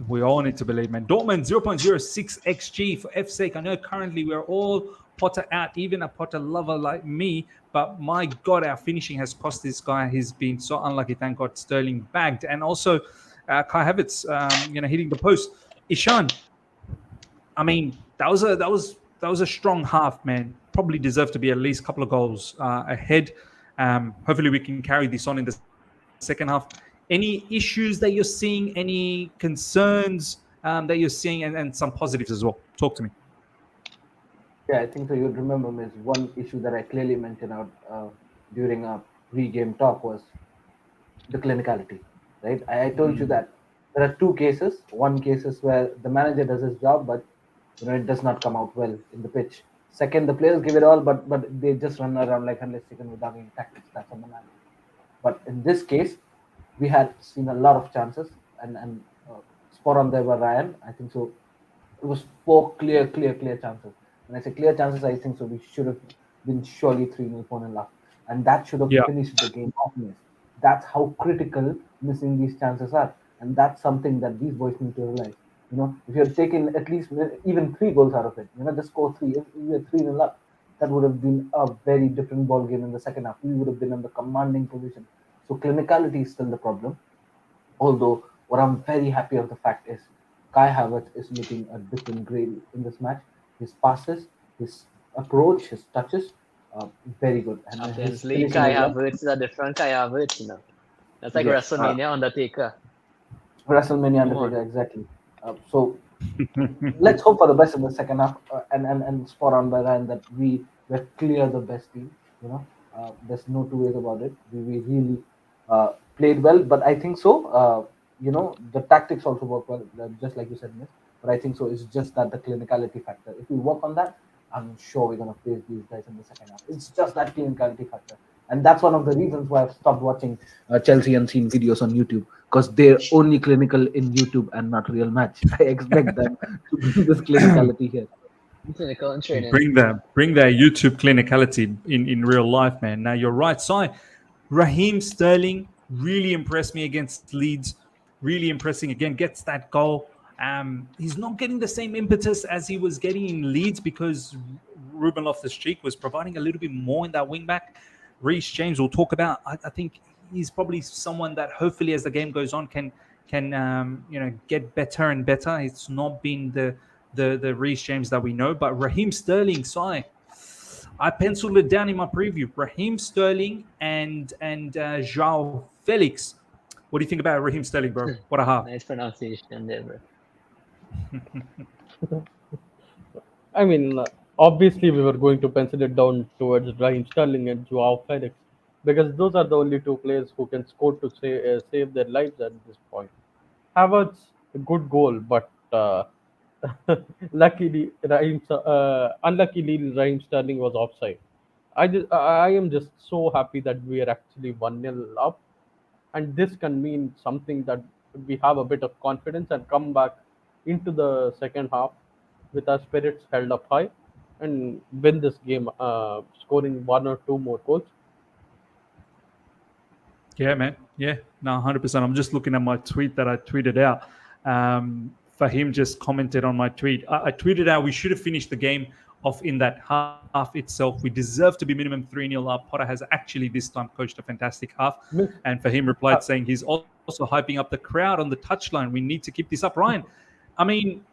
We all need to believe, man. Dortmund 0.06 XG for F's sake. I know currently we're all Potter out, even a Potter lover like me. But my God, our finishing has cost this guy. He's been so unlucky. Thank God Sterling bagged. And also Kai Havertz, hitting the post. Ishan, I mean, that was a strong half, man. Probably deserved to be at least a couple of goals ahead. Hopefully we can carry this on in the second half. Any issues that you're seeing? Any concerns that you're seeing, and some positives as well? Talk to me. Yeah, I think so. You'd remember, Miss, one issue that I clearly mentioned out during our pre-game talk was the clinicality, right? I told you that there are two cases. One case is where the manager does his job, but it does not come out well in the pitch. Second, the players give it all, but they just run around like headless chicken without any tactics. That's on the manager. But in this case, we had seen a lot of chances, and spot on there by Ryan. I think so. It was four clear chances. When I say clear chances, I think so. We should have been surely 3-0 4-0 up, and that should have Yeah. finished the game off. Miss. That's how critical missing these chances are, and that's something that these boys need to realize. If you're taking at least even 3 goals out of it, just score three. If we were 3-0 up, that would have been a very different ball game in the second half. We would have been in the commanding position. So clinicality is still the problem. Although what I'm very happy of the fact is Kai Havertz is looking a different grade in this match. His passes, his approach, his touches, very good. And his Champions League finishing Kai as well. Havertz is a different Kai Havertz, That's like Yes, WrestleMania Undertaker. WrestleMania Come on. Undertaker, exactly. So let's hope for the best in the second half, and spot on by Ryan that we were clear the best team. There's no two ways about it. We really played well, but I think so. The tactics also work well, just like you said, Miss. But I think so. It's just that the clinicality factor. If we work on that, I'm sure we're gonna face these guys in the second half. It's just that clinicality factor, and that's one of the reasons why I've stopped watching Chelsea Unseen videos on YouTube, because they're only clinical in YouTube and not real match. I expect them to bring this clinicality here. Clinical and training. Bring their YouTube clinicality in real life, man. Now you're right, Si. Raheem Sterling really impressed me against Leeds. Really impressing again. Gets that goal. He's not getting the same impetus as he was getting in Leeds because Ruben Loftus-Cheek was providing a little bit more in that wing back. Reece James we'll talk about. I think he's probably someone that hopefully as the game goes on can get better and better. It's not been the Reece James that we know, but Raheem Sterling, Si, I penciled it down in my preview. Raheem Sterling and João Felix. What do you think about Raheem Sterling, bro? What a half. Nice pronunciation there, bro. I mean, obviously we were going to pencil it down towards Raheem Sterling and Joao Felix because those are the only two players who can score to save their lives at this point. Havertz, a good goal, but unluckily Raheem Sterling was offside. I am just so happy that we are actually 1-0 up, and this can mean something that we have a bit of confidence and come back into the second half with our spirits held up high and win this game, scoring 1 or 2 more goals. Yeah, man. Yeah, no, 100%. I'm just looking at my tweet that I tweeted out. Fahim just commented on my tweet. I tweeted out we should have finished the game off in that half itself. We deserve to be minimum 3-0 up. Potter has actually this time coached a fantastic half. And Fahim replied saying he's also hyping up the crowd on the touchline. We need to keep this up. Ryan, I mean,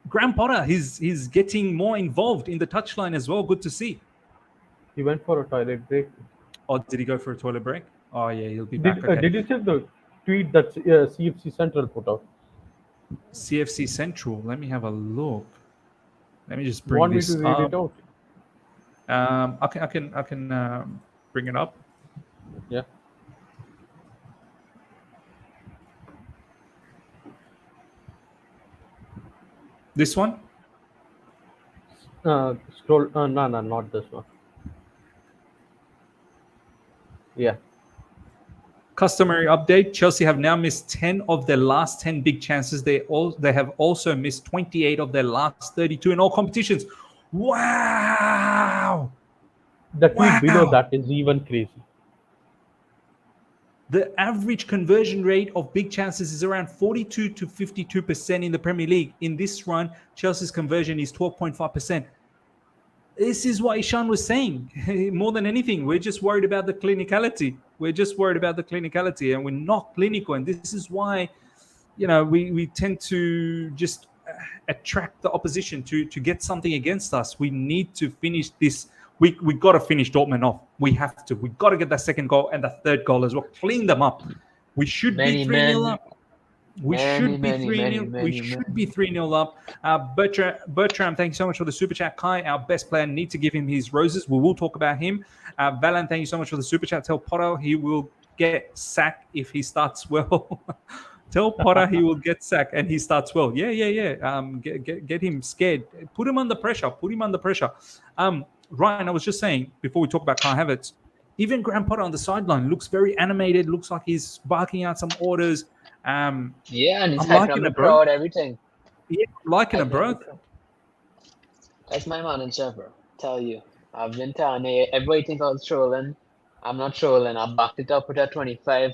Graham Potter, he's getting more involved in the touchline as well. Good to see. He went for a toilet break. Or did he go for a toilet break? Oh, yeah, he'll be back. Okay. Did you check the tweet that CFC Central put out. CFC Central. Let me have a look. Let me just bring Want me to this read up. it out? I can bring it up. Yeah. This one. Scroll. No, no, not this one. Yeah. Customary update: Chelsea have now missed 10 of their last 10 big chances. They have also missed 28 of their last 32 in all competitions. Wow! The tweet below Wow! that is even crazy. The average conversion rate of big chances is around 42 to 52% in the Premier League. In this run, Chelsea's conversion is 12.5%. This is what Ishan was saying. More than anything, we're just worried about the clinicality. And we're not clinical. And this is why, we tend to just attract the opposition to get something against us. We need to finish this. We got to finish Dortmund off. We have to. We got to get that second goal and the third goal as well. Clean them up. We should be 3-0 up. We should be 3-0. We should be 3-0 up. Bertram, thank you so much for the super chat. Kai, our best player, need to give him his roses. We will talk about him. Valan, thank you so much for the super chat. Tell Potter he will get sacked if he starts well. Tell Potter he will get sacked and he starts well. Yeah. Get him scared. Put him under pressure. Ryan, I was just saying before we talk about Kai Havertz, even Graham Potter on the sideline looks very animated. Looks like he's barking out some orders. Yeah, and he's I'm hyping liking up the it, bro. crowd, everything. Yeah, liking it, Hyping up bro. the crowd. That's my manager, bro. Tell you. I've been telling you, everybody think I was trolling. I'm not trolling. I backed it up with a 25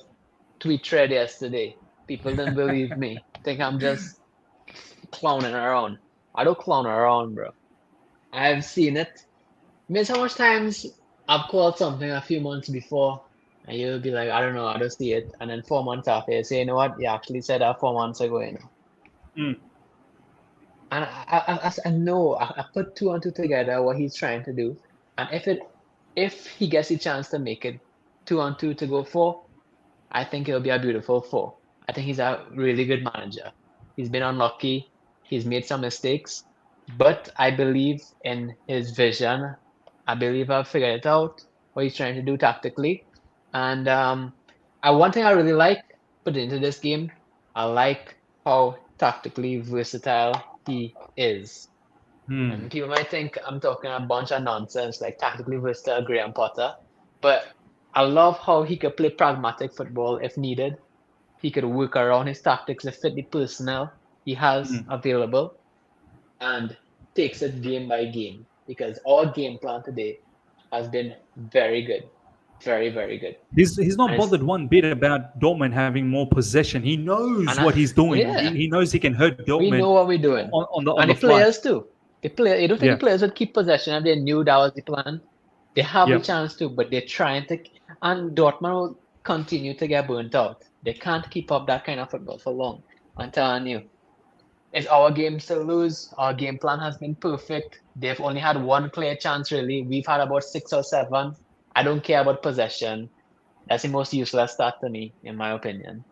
tweet thread yesterday. People didn't believe me. Think I'm just clowning around. I don't clown around, bro. I've seen it. Miss how much times I've called something a few months before, and you'll be like, I don't know, I don't see it. And then 4 months after, you say, you know what? You actually said that 4 months ago, you know. Mm. And I know, I put two and two together, what he's trying to do. And if he gets a chance to make it 2-2 to go 4, I think it'll be a beautiful 4. I think he's a really good manager. He's been unlucky. He's made some mistakes, but I believe in his vision. I believe I've figured it out, what he's trying to do tactically. And one thing I really like put into this game, I like how tactically versatile he is. And people might think I'm talking a bunch of nonsense, like tactically versatile Graham Potter, but I love how he could play pragmatic football if needed. He could work around his tactics to fit the personnel he has available and takes it game by game, because our game plan today has been very good. Very, very good. He's not And it's, bothered one bit about Dortmund having more possession. He knows and what he's doing. yeah, He knows he can hurt we Dortmund know what we're doing. on And the the fly. players too. You don't think Yeah. the players would keep possession if they knew that was the plan? They have a Yep. chance to, but they're trying to, and Dortmund will continue to get burnt out. They can't keep up that kind of football for long. I'm telling you. It's our games to lose. Our game plan has been perfect. They've only had one clear chance, really. We've had about 6 or 7. I don't care about possession. That's the most useless stat to me, in my opinion.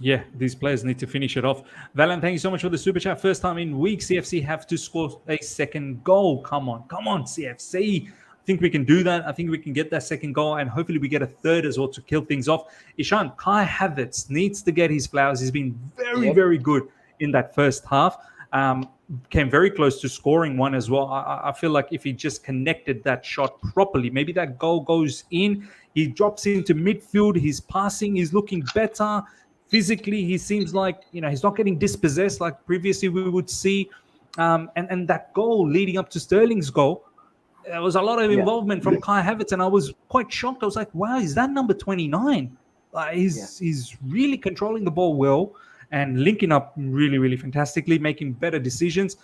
Yeah, these players need to finish it off. Valan, thank you so much for the super chat. First time in week, CFC have to score a second goal. Come on, CFC. I think we can do that. I think we can get that second goal, and hopefully we get a third as well to kill things off. Ishan, Kai Havertz needs to get his flowers. He's been very, very good in that first half. Came very close to scoring one as well. I feel like if he just connected that shot properly, maybe that goal goes in. He drops into midfield. His passing is looking better. Physically, he seems like he's not getting dispossessed like previously we would see. And that goal leading up to Sterling's goal, there was a lot of involvement from Kai Havertz, and I was quite shocked. I was like, wow, is that number 29? He's really controlling the ball well and linking up really, really fantastically, making better decisions.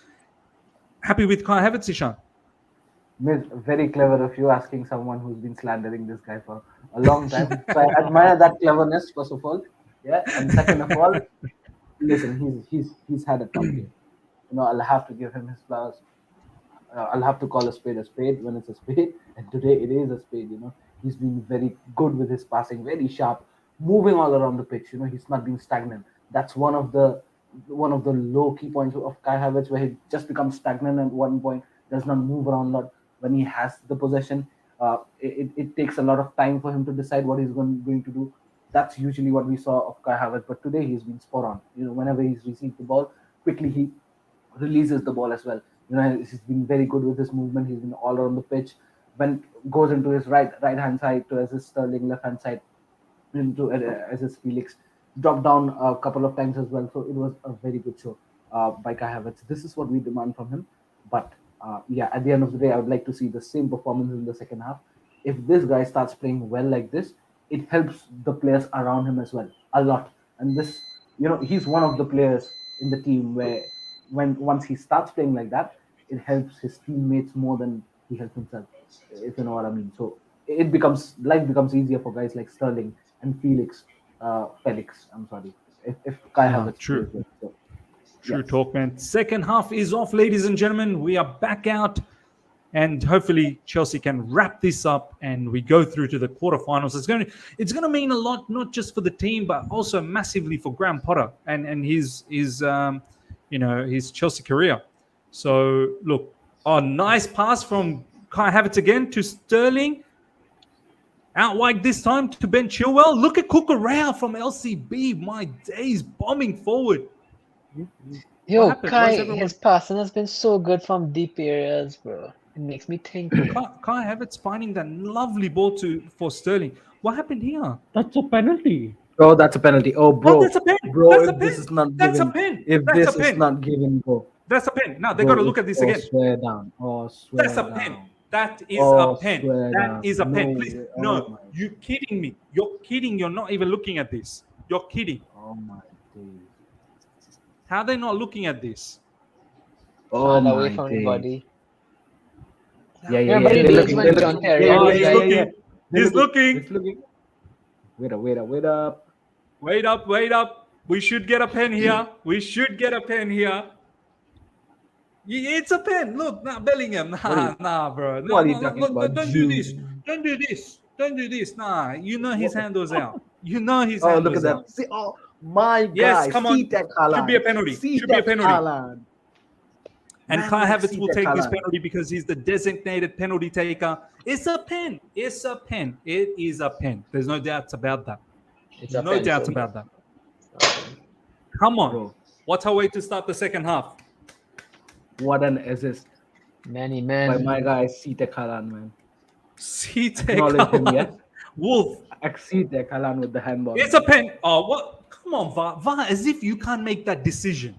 Happy with Kai Havertz, Ishan? Very clever of you asking someone who's been slandering this guy for a long time. So I admire that cleverness, first of all. Yeah, and second of all, listen, he's had a tough game. I'll have to give him his flowers. I'll have to call a spade when it's a spade, and today it is a spade. He's been very good with his passing, very sharp, moving all around the pitch. He's not being stagnant. That's one of the low key points of Kai Havertz, where he just becomes stagnant at one point, does not move around a lot when he has the possession. It takes a lot of time for him to decide what he's going to do. That's usually what we saw of Kai Havertz, but today he's been spot on. Whenever he's received the ball, quickly he releases the ball as well. He's been very good with his movement. He's been all around the pitch. When goes into his right hand side to as his Sterling, left hand side into as his Felix, dropped down a couple of times as well. So it was a very good show by Kai Havertz. This is what we demand from him. But at the end of the day, I would like to see the same performance in the second half. If this guy starts playing well like this, it helps the players around him as well a lot. And this, he's one of the players in the team where once he starts playing like that, it helps his teammates more than he helps himself, if you know what I mean. So life becomes easier for guys like Sterling and Felix. I'm sorry. If Kai Havertz true. plays well. So, True talk, man. Second half is off, ladies and gentlemen. We are back out, and hopefully Chelsea can wrap this up and we go through to the quarterfinals. It's going to mean a lot, not just for the team, but also massively for Graham Potter and his Chelsea career. So look, a nice pass from Kai Havertz again to Sterling. Out wide this time to Ben Chilwell. Look at Cucurella from LCB. My days, bombing forward. Yo, Kai, his passing has been so good from deep areas, bro. It makes me think. Kai Havertz finding that lovely ball for Sterling. What happened here? That's a penalty. Oh, that's a penalty. Oh, bro. Oh, that's a pen. Bro, That's a if this pen. is not That's given, a pen. if That's this a pen. is not given, bro. That's a pen. Now they Bro, got to look at this again. Swear down. Swear That's a down. pen. That is Oh, a pen. swear That down. is a pen. No Please, way. no, Oh my- you're kidding me. You're kidding. You're not even looking at this. You're kidding. Oh my days. How are they not looking at this? Oh Hand my away from the days. body. Yeah. Remember the They're days looking, when they're John looking. Terry Oh, was he's like, looking. He's looking. He's looking. Wait up. Wait up. We should get a pen here. It's a pen. Look, Bellingham. Nah, bro. What are you talking Look, about? don't do this. Don't do this. Nah, his hand was out. His Oh, hand look was at out. that. See, oh my God. Yes, come on. See that Haaland. Should be a penalty. See Should be a that penalty. Haaland. And Man, Kai let's Havertz see will that take this Haaland. penalty because he's the designated penalty taker. It's a pen. It is a pen. There's no doubts about that. it's a No pen, doubts so about that. Come on. Bro, What's our way to start the second half? what an assist Many by men. my guy, Sitek Haaland, man. See, Acknowledge him, yeah? Wolf. Sitek Haaland with the handball. It's a pen. Oh, what? Come on, VAR. VAR, as if you can't make that decision.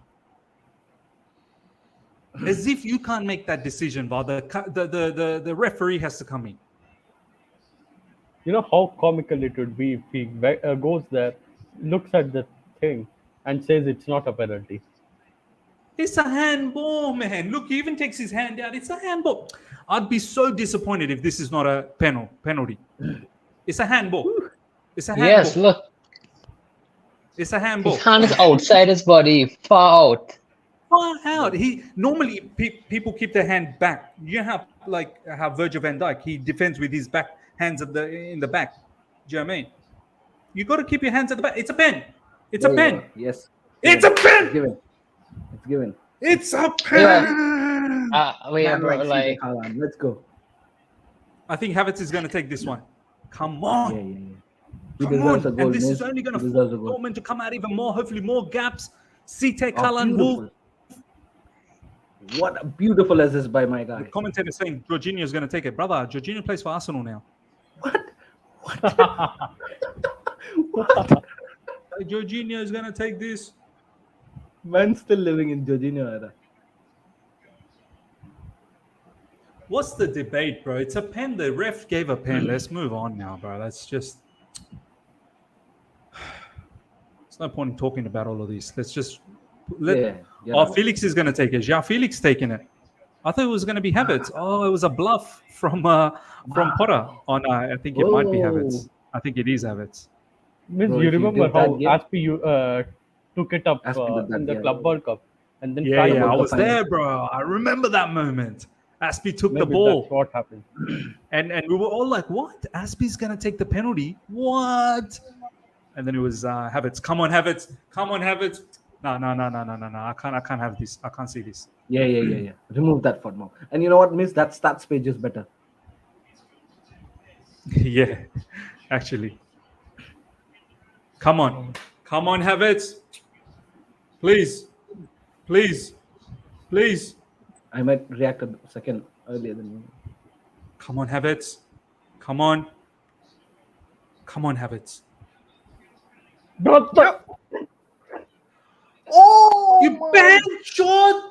As if you can't make that decision, VAR. The referee has to come in. You know how comical it would be if he goes there, looks at the thing, and says it's not a penalty. It's a handball, man. Look, he even takes his hand out. It's a handball. I'd be so disappointed if this is not a penalty. It's a handball. It's a handball. Yes, look. It's a handball. His hand is outside his body, far out. Far out. He normally people keep their hand back. You have how Virgil van Dijk, he defends with his back hands in the back. Do you know what I mean? You got to keep your hands at the back. It's a pen. It's a There you pen. go. Yes. It's a It's pen. given. It's given. It's a pen. Wait, Man bro, like like, Sitek Haaland. Let's go. I think Havertz is going to take this one. Come on. Yeah. He Come deserves on. a goal. And this Miz. is only going to He force deserves a goal. Dortmund to come out even more. Hopefully more gaps. Sitek Oh, Haaland will. beautiful. What a beautiful assist by my guy. The commentator saying Jorginho is going to take it. Brother, Jorginho plays for Arsenal now. Jorginho is going to take this. Man still living in Jorginho era. What's the debate, bro? It's a pen. The ref gave a pen. Let's move on now, bro. That's just... There's no point in talking about all of this. Let's just... Yeah. Felix is going to take it. Yeah, Felix taking it. I thought it was going to be Havertz. Oh, it was a bluff from Potter. Oh, no, I think it might be Havertz. I think it is Havertz. Miss, Bro, you if you remember did that how game- Aspie took it up Aspie did that, in the yeah. Club World Cup, and then Yeah, tried I to- was there, bro. I remember that moment. Aspie took the Maybe ball. that's what happened. And we were all like, what? Aspie's going to take the penalty? What? and then it was Havertz. Come on, Havertz. Come on, Havertz. No. I can't have this. I can't see this. Yeah. Remove that for now. And you know what, Miss? That stats page is better. Yeah, actually. Come on, Havertz. Please. I might react a second earlier than you. Come on, Havertz. Come on, Havertz. Oh, You bad shot.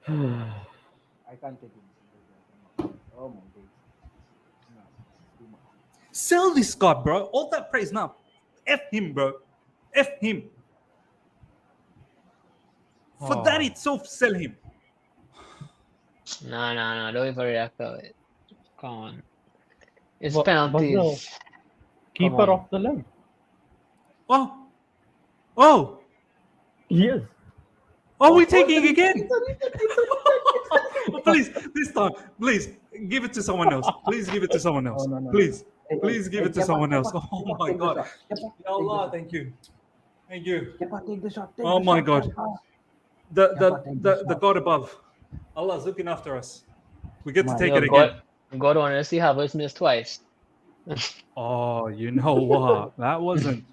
I can't take it. Oh my days. No, too much. Sell this guy, bro. All that praise now. F him, bro. F him. For that itself, sell him. No, don't overreact to it. Come on. It's But penalties. the keeper on. of the leg. Oh, Yes. are we taking it again? Please, this time, please give it to someone else. Please give it to someone else. No. Please Hey, give it to Kepa, someone else. Kepa, Oh Kepa, my take the God. shot. Kepa, Ya take Allah, the shot. thank you. Thank you. Kepa, take the shot. Take Oh the my shot, God. Kepa. The Kepa, take the the shot. God above. Allah's looking after us. We get to My take Yo, it again. God wanted to see Havertz miss twice. Oh, you know what? That wasn't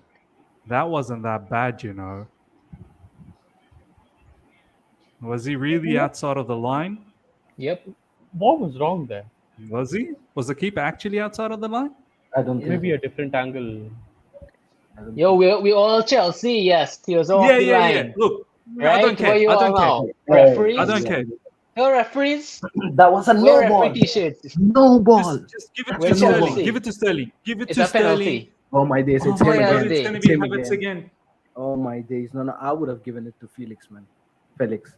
that bad, you know. Was he really outside of the line? Yep. What was wrong there? Was he? Was the keeper actually outside of the line? I don't think Maybe so. a different angle. I don't Yo, think we all Chelsea. Yes, he was off Yeah. the line. Look, I Right? don't care. What you I all don't care. now? so. Referees? I don't Yeah. care. No referees? That was a Wear no ball. referee t-shirts. No ball. Just give it We're to Sterling. Chelsea. Give it to Sterling. Give it It's to a Sterling. penalty. Oh my days, Oh it's my him God, again. it's Day. gonna It's be him Havertz again. again. Oh my days. No, I would have given it to Felix, man. Felix.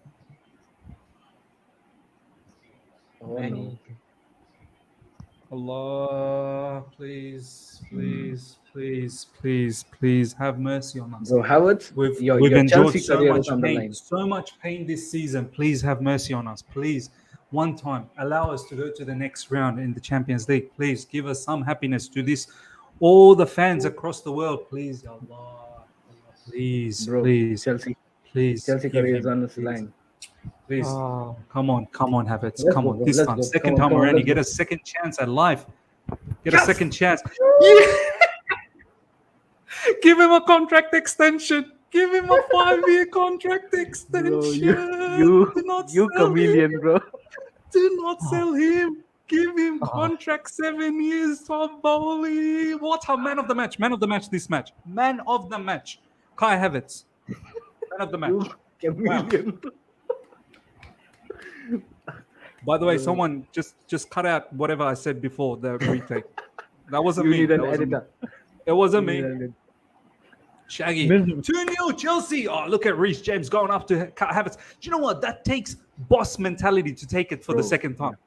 Oh no. Allah, please have mercy on us. Bro, Havertz, We've your endured Chelsea so career much is on the pain, line. so much pain this season. Please have mercy on us. Please, one time, allow us to go to the next round in the Champions League. Please give us some happiness to this. All the fans across the world, please, Ya Allah, please, Bro, please, Chelsea give career is him, on this please. line. Please, come on, Havertz. Let's Come go, on, bro. this Let's time. go. Second Come on, time already. let's Get go. a second chance at life. Get a Yes! second chance. Give him a contract extension. Give him a 5-year contract extension. Bro, Do not you sell him. chameleon, bro. Do not sell him. Give him contract 7 years. Todd Bowley. What a man of the match. Man of the match this match. Man of the match. Kai Havertz. Man of the match. You chameleon. By the way, someone just cut out whatever I said before the retake. That wasn't You me. need an That wasn't me. editor. It wasn't You me. need an editor. Shaggy. Miss- 2-0 Chelsea. Oh, look at Reece James going up to Havertz. Do you know what? That takes boss mentality to take it for the Bro, second time.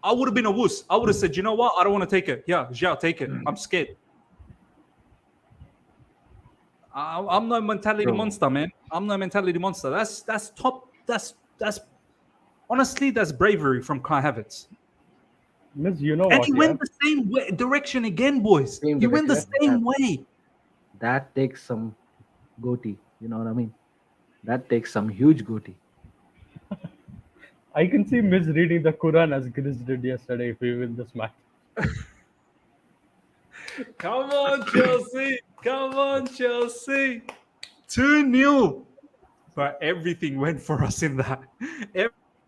I would have been a wuss. I would have said, you know what? I don't want to take it. Yeah, Zhao, take it. I'm scared. I'm no mentality Bro. monster, man. I'm no mentality monster. That's top. That's honestly, that's bravery from Kai Havertz. Miss, you know And what? he Yeah? went the same way, direction again, boys. Same He went the direction. same way. That takes some goatee. You know what I mean? That takes some huge goatee. I can see Miss reading the Quran as Grizz did yesterday if we win this match. Come on, Chelsea. Come on, Chelsea. 2-0. But everything went for us in that.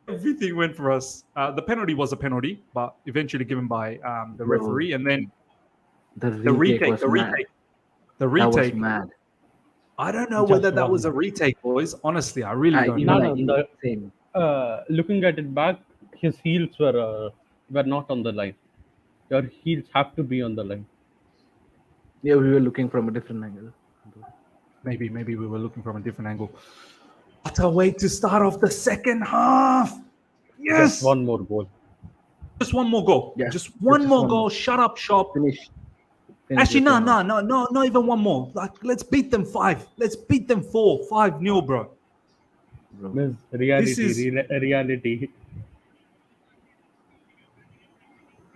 Everything went for us. The penalty was a penalty, but eventually given by the Bro, referee. And then The the retake. was The mad. retake. The That was retake. mad. I don't know Just whether that wrong. was a retake, boys. Honestly, I really don't Even know. No, I the- same. Looking at it back, his heels were not on the line. Your heels have to be on the line. Yeah, we were looking from a different angle. Maybe we were looking from a different angle. What a way to start off the second half. Yes. Just one more goal. Just one more goal. Yeah, Just one just more one goal. more. Shut up shop. Finish Actually, this no, game no, off. no, no, not even one more. Like, let's beat them 5. Let's beat them 4, 5-0, bro. Bro. Miss This reality, is reality.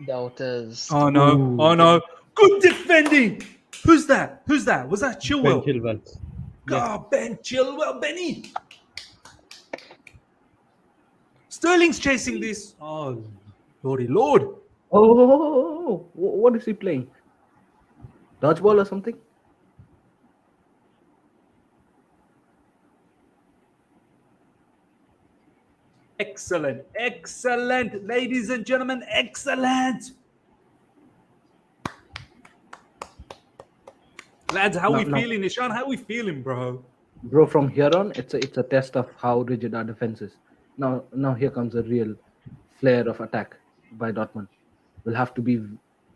Doubters. oh no, Ooh. oh no. Good defending. Who's that? Who's that? Was that Ben Chilwell? Chilwell. Yes. God, Ben Chilwell, Benny. Sterling's chasing this. Oh, Lordy Lord. Oh, what is he playing? Dodgeball or something? Excellent, excellent, ladies and gentlemen, excellent. Lads, how we No. feeling, Ishan? How we feeling, bro? Bro, from here on, it's a test of how rigid our defense is. Now here comes a real flare of attack by Dortmund. We'll have to be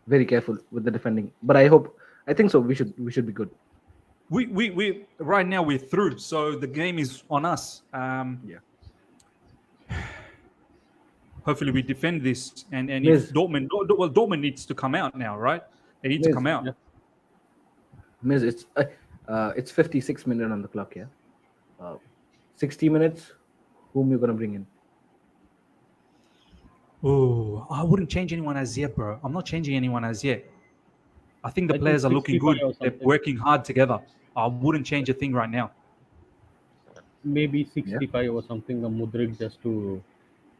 very careful with the defending. But I think so. We should be good. We right now we're through, so the game is on us. Yeah. Hopefully we defend this, and Miz. if Dortmund needs to come out now, right? They need to Miz, come out. yeah. Miz, it's 56 minutes on the clock. Yeah. 60 minutes. Whom you gonna bring in? Oh, I wouldn't change anyone as yet, bro. I'm not changing anyone as yet. I think the I think players are looking 65 good. or They're something. working hard together. I wouldn't change a thing right now. Maybe 65 or something. A Mudrik just to.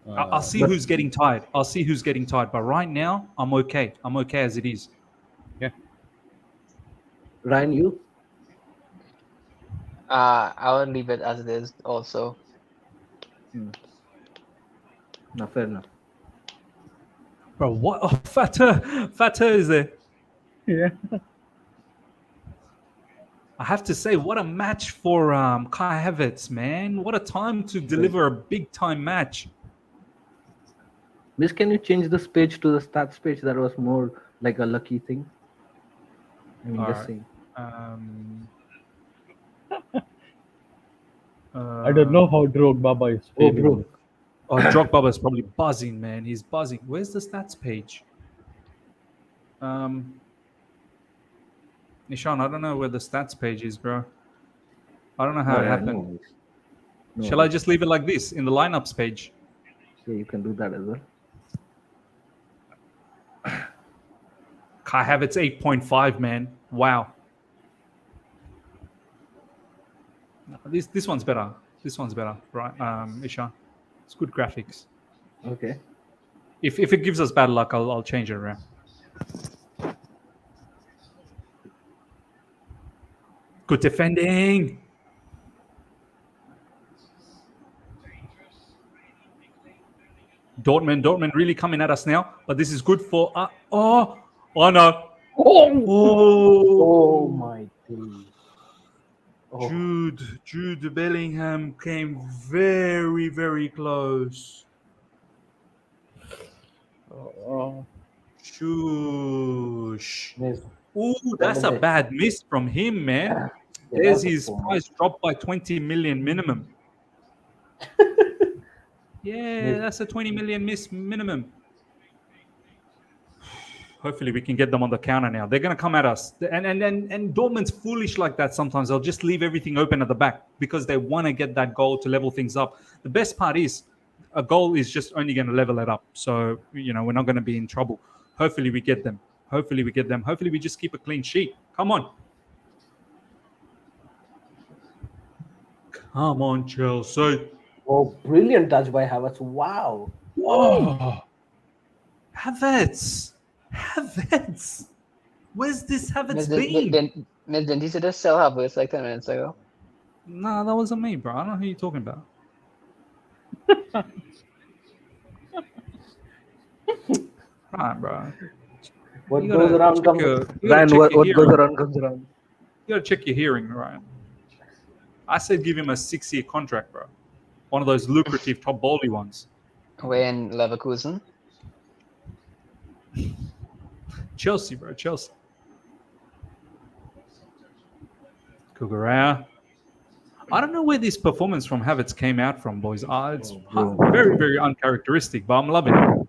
I'll see but- who's getting tired. I'll see who's getting tired. But right now, I'm okay. I'm okay as it is. Yeah. Ryan, you? I would leave it as it is also. No, fair enough. Bro, what? Oh, Fatter is there. Yeah. I have to say, what a match for Kai Havertz, man. What a time to deliver a big-time match. Miss, can you change this page to the stats page? That was more like a lucky thing. I mean, just Alright. saying. I don't know how Drogba is Oh, feeling. bro. Oh, Drogba is probably buzzing, man. He's buzzing. Where's the stats page? Ishan, I don't know where the stats page is, bro. I don't know how it happened. Shall I just leave it like this in the lineups page? Yeah, you can do that as well. Kai Havertz 8.5, man. Wow. This one's better. This one's better, right? Ishan. It's good graphics. Okay. If it gives us bad luck, I'll change it around. Good defending. Dortmund really coming at us now, but this is good for oh no. Oh my days. Oh, Jude Bellingham came very, very close. Shush. Miss. Ooh, that's a bad miss from him, man. Yeah, There's that's a his poor price dropped by 20 million minimum. Yeah, Miss. that's a 20 million miss minimum. Hopefully we can get them on the counter now. They're going to come at us. And Dortmund's foolish like that sometimes. They'll just leave everything open at the back because they want to get that goal to level things up. The best part is a goal is just only going to level it up. So, we're not going to be in trouble. Hopefully we get them. Hopefully we just keep a clean sheet. Come on. Come on, Chelsea. Oh, brilliant touch by Havertz. Wow. Oh, Havertz. Where's this Havertz been? Didn't you see the sell Havertz like 10 minutes ago? No, that wasn't me, bro. I don't know who you're talking about. Right, bro. What You goes gotta around check comes your- you gotta Ryan, check what your goes hearing. around comes around. You gotta check your hearing, Ryan. I said give him a 6-year contract, bro. One of those lucrative top bowly ones. We're in Leverkusen. Chelsea, bro. Chelsea. Kugaraya. I don't know where this performance from Havertz came out from, boys. It's bro. very, very uncharacteristic, but I'm loving it.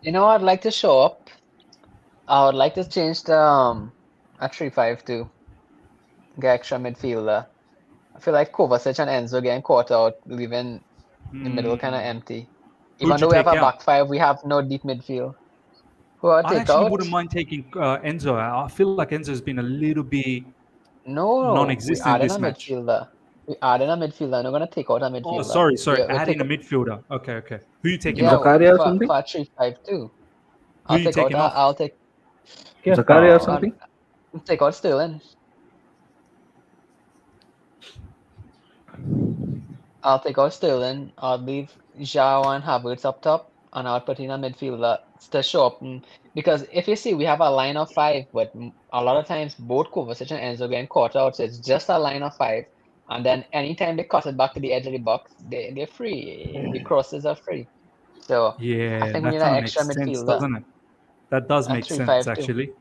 You know, I'd like to show up. I would like to change the a 3-5-2. Get extra midfielder. I feel like Kovacic and Enzo getting caught out, leaving the middle kind of empty. Who'd Even you though we have take a out? back five, we have no deep midfield. Who I I take actually out? wouldn't mind taking Enzo out. I feel like Enzo's been a little bit No, we non-existent add in a this match. midfielder. We add in a midfielder. We're gonna take out a Oh, midfielder. sorry. We Add take in a midfielder. Okay. Who you taking yeah off? Zakaria or for something? for 3-5-2. Who you taking off? I'll take Zakaria or Kepa. something? take out Sterling. I'll take out Sterling. I'll leave Zhao and Havertz up top, and I'll put in a midfielder to show up. Because if you see, we have a line of five, but a lot of times both Kovacic and Enzo getting caught out, so it's just a line of five. And then anytime they cut it back to the edge of the box, they're free. The crosses are free. So I Yeah, think we that need kind an of extra makes sense, midfielder. doesn't it? That does A make sense, 3-5-2. actually.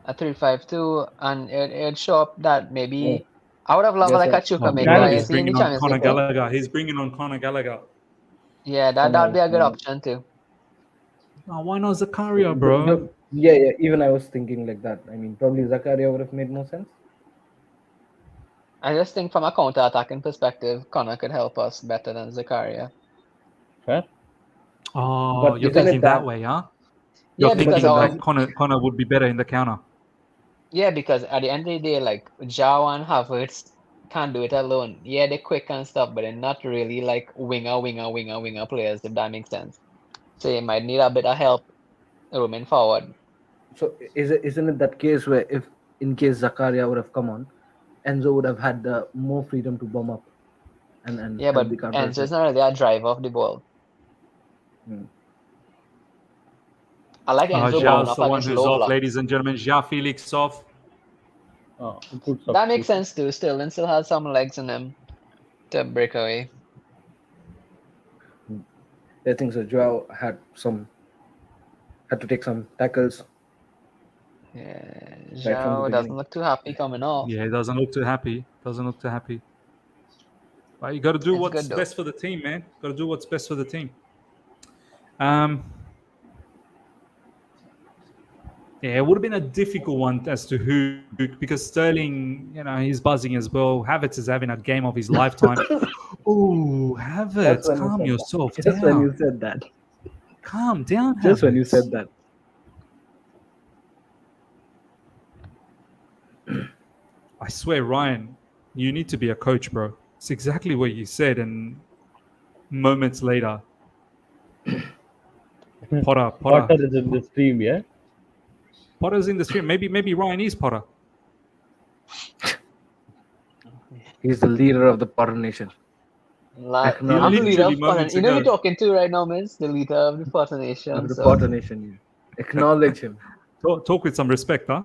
A 3-5-2, and it'd show up that maybe I would have loved Yes, like a sir. Oh, Chukwuemeka. God, Gallagher. he's Is he in the bringing on Champions Conor League though? Gallagher. He's bringing on Conor Gallagher. Yeah, that'd be a good option too. Oh, why not Zakaria, bro? Yeah. Even I was thinking like that. I mean, probably Zakaria would have made more sense. I just think from a counter-attacking perspective, Connor could help us better than Zakaria. Fair. Oh, But you're isn't thinking it that that? way, huh? Yeah, You're because thinking our like Connor would be better in the counter. yeah, because at the end of the day, like Zhao and Havertz can't do it alone. Yeah, they're quick and stuff, but they're not really like winger players, if that makes sense. So you might need a bit of help roaming forward. So isn't it that case where if in case Zakaria would have come on, Enzo would have had more freedom to bomb up and Yeah, help but the counter Enzo's attack? not really a driver of the ball. Hmm. I like Enzo bombing Zhao's up the one against who's low off, blocks. ladies and gentlemen. Zhao Felix off. Good That makes substitution. sense too. Sterling still has some legs in him to break away. I think so. Joao had to take some tackles Yeah, right from the Zhao doesn't beginning. look too happy coming off. Yeah, he doesn't look too happy. But you got to do It's what's good though. best for the team, man. Got to do what's best for the team. Um, yeah, it would have been a difficult one as to who, because Sterling, he's buzzing as well. Havertz is having a game of his lifetime. Oh, Havertz, when you calm said yourself that. Just when you down. said that. Calm down, Just when you Havertz. said that. I swear, Ryan, you need to be a coach, bro. It's exactly what you said, and moments later, Potter. Potter is in the stream, yeah? Potter's in the stream. Maybe Ryan is Potter. He's the leader of the Potter Nation. Like, Acknowledge I'm the him. leader Literally of Potter. moments You know who ago. you're talking to right now, Miz? The leader of the Potter Of Nation. the So, Potter Nation. Yeah. Acknowledge him. Talk with some respect, huh?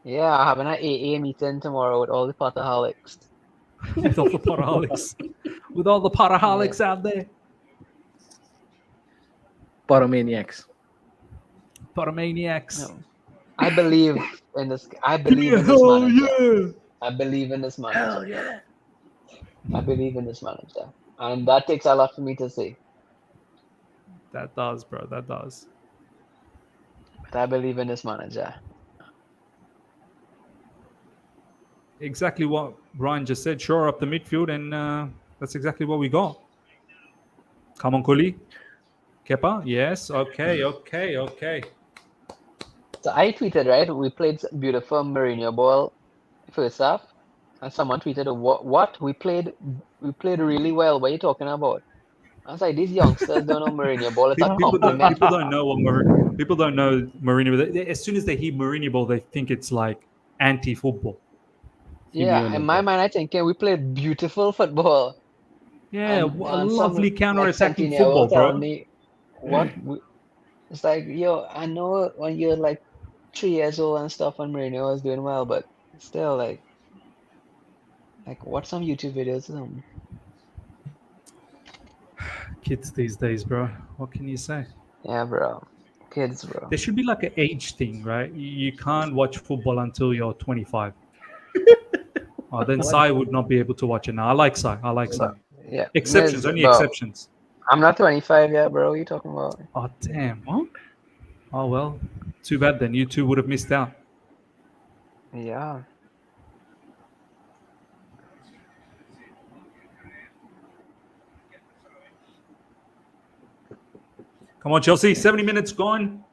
yeah, I'm having an AA meeting tomorrow with all the Potterholics. With all the Potterholics. With all the Potterholics out there. Potter maniacs. Pottermaniacs. No. I believe in this. I believe in this Hell manager. yeah. I believe in this manager. Hell yeah. I believe in this manager, and that takes a lot for me to say. That does, bro. That does. But I believe in this manager. Exactly what Ryan just said. Shore up the midfield, and that's exactly what we got. Come on, Kuli. Kepa. Yes. Okay. So I tweeted, right? We played beautiful Mourinho ball first half, and someone tweeted, "What? We played really well. What are you talking about?" I was like, "These youngsters don't know Mourinho ball. It's a compliment." People don't know people don't know Mourinho. As soon as they hear Mourinho ball, they think it's like anti-football. Yeah, in my mind, I think we played beautiful football. Yeah, And lovely some, counter-attacking Centineo will football, tell bro. me what it's like. Yo, I know when you're like 3 years old and stuff, and Mourinho was doing well, but still, like watch some YouTube videos. Kids these days, bro. What can you say? Yeah, bro. Kids, bro. There should be like an age thing, right? You can't watch football until you're 25. Then Sai would not be able to watch it now. I like Sai. Yeah. Exceptions, Miz, only bro, exceptions. I'm not 25 yet, bro. What are you talking about? Oh, damn. Oh, well. Too bad then. You two would have missed out. Yeah. Come on, Chelsea. 70 minutes gone.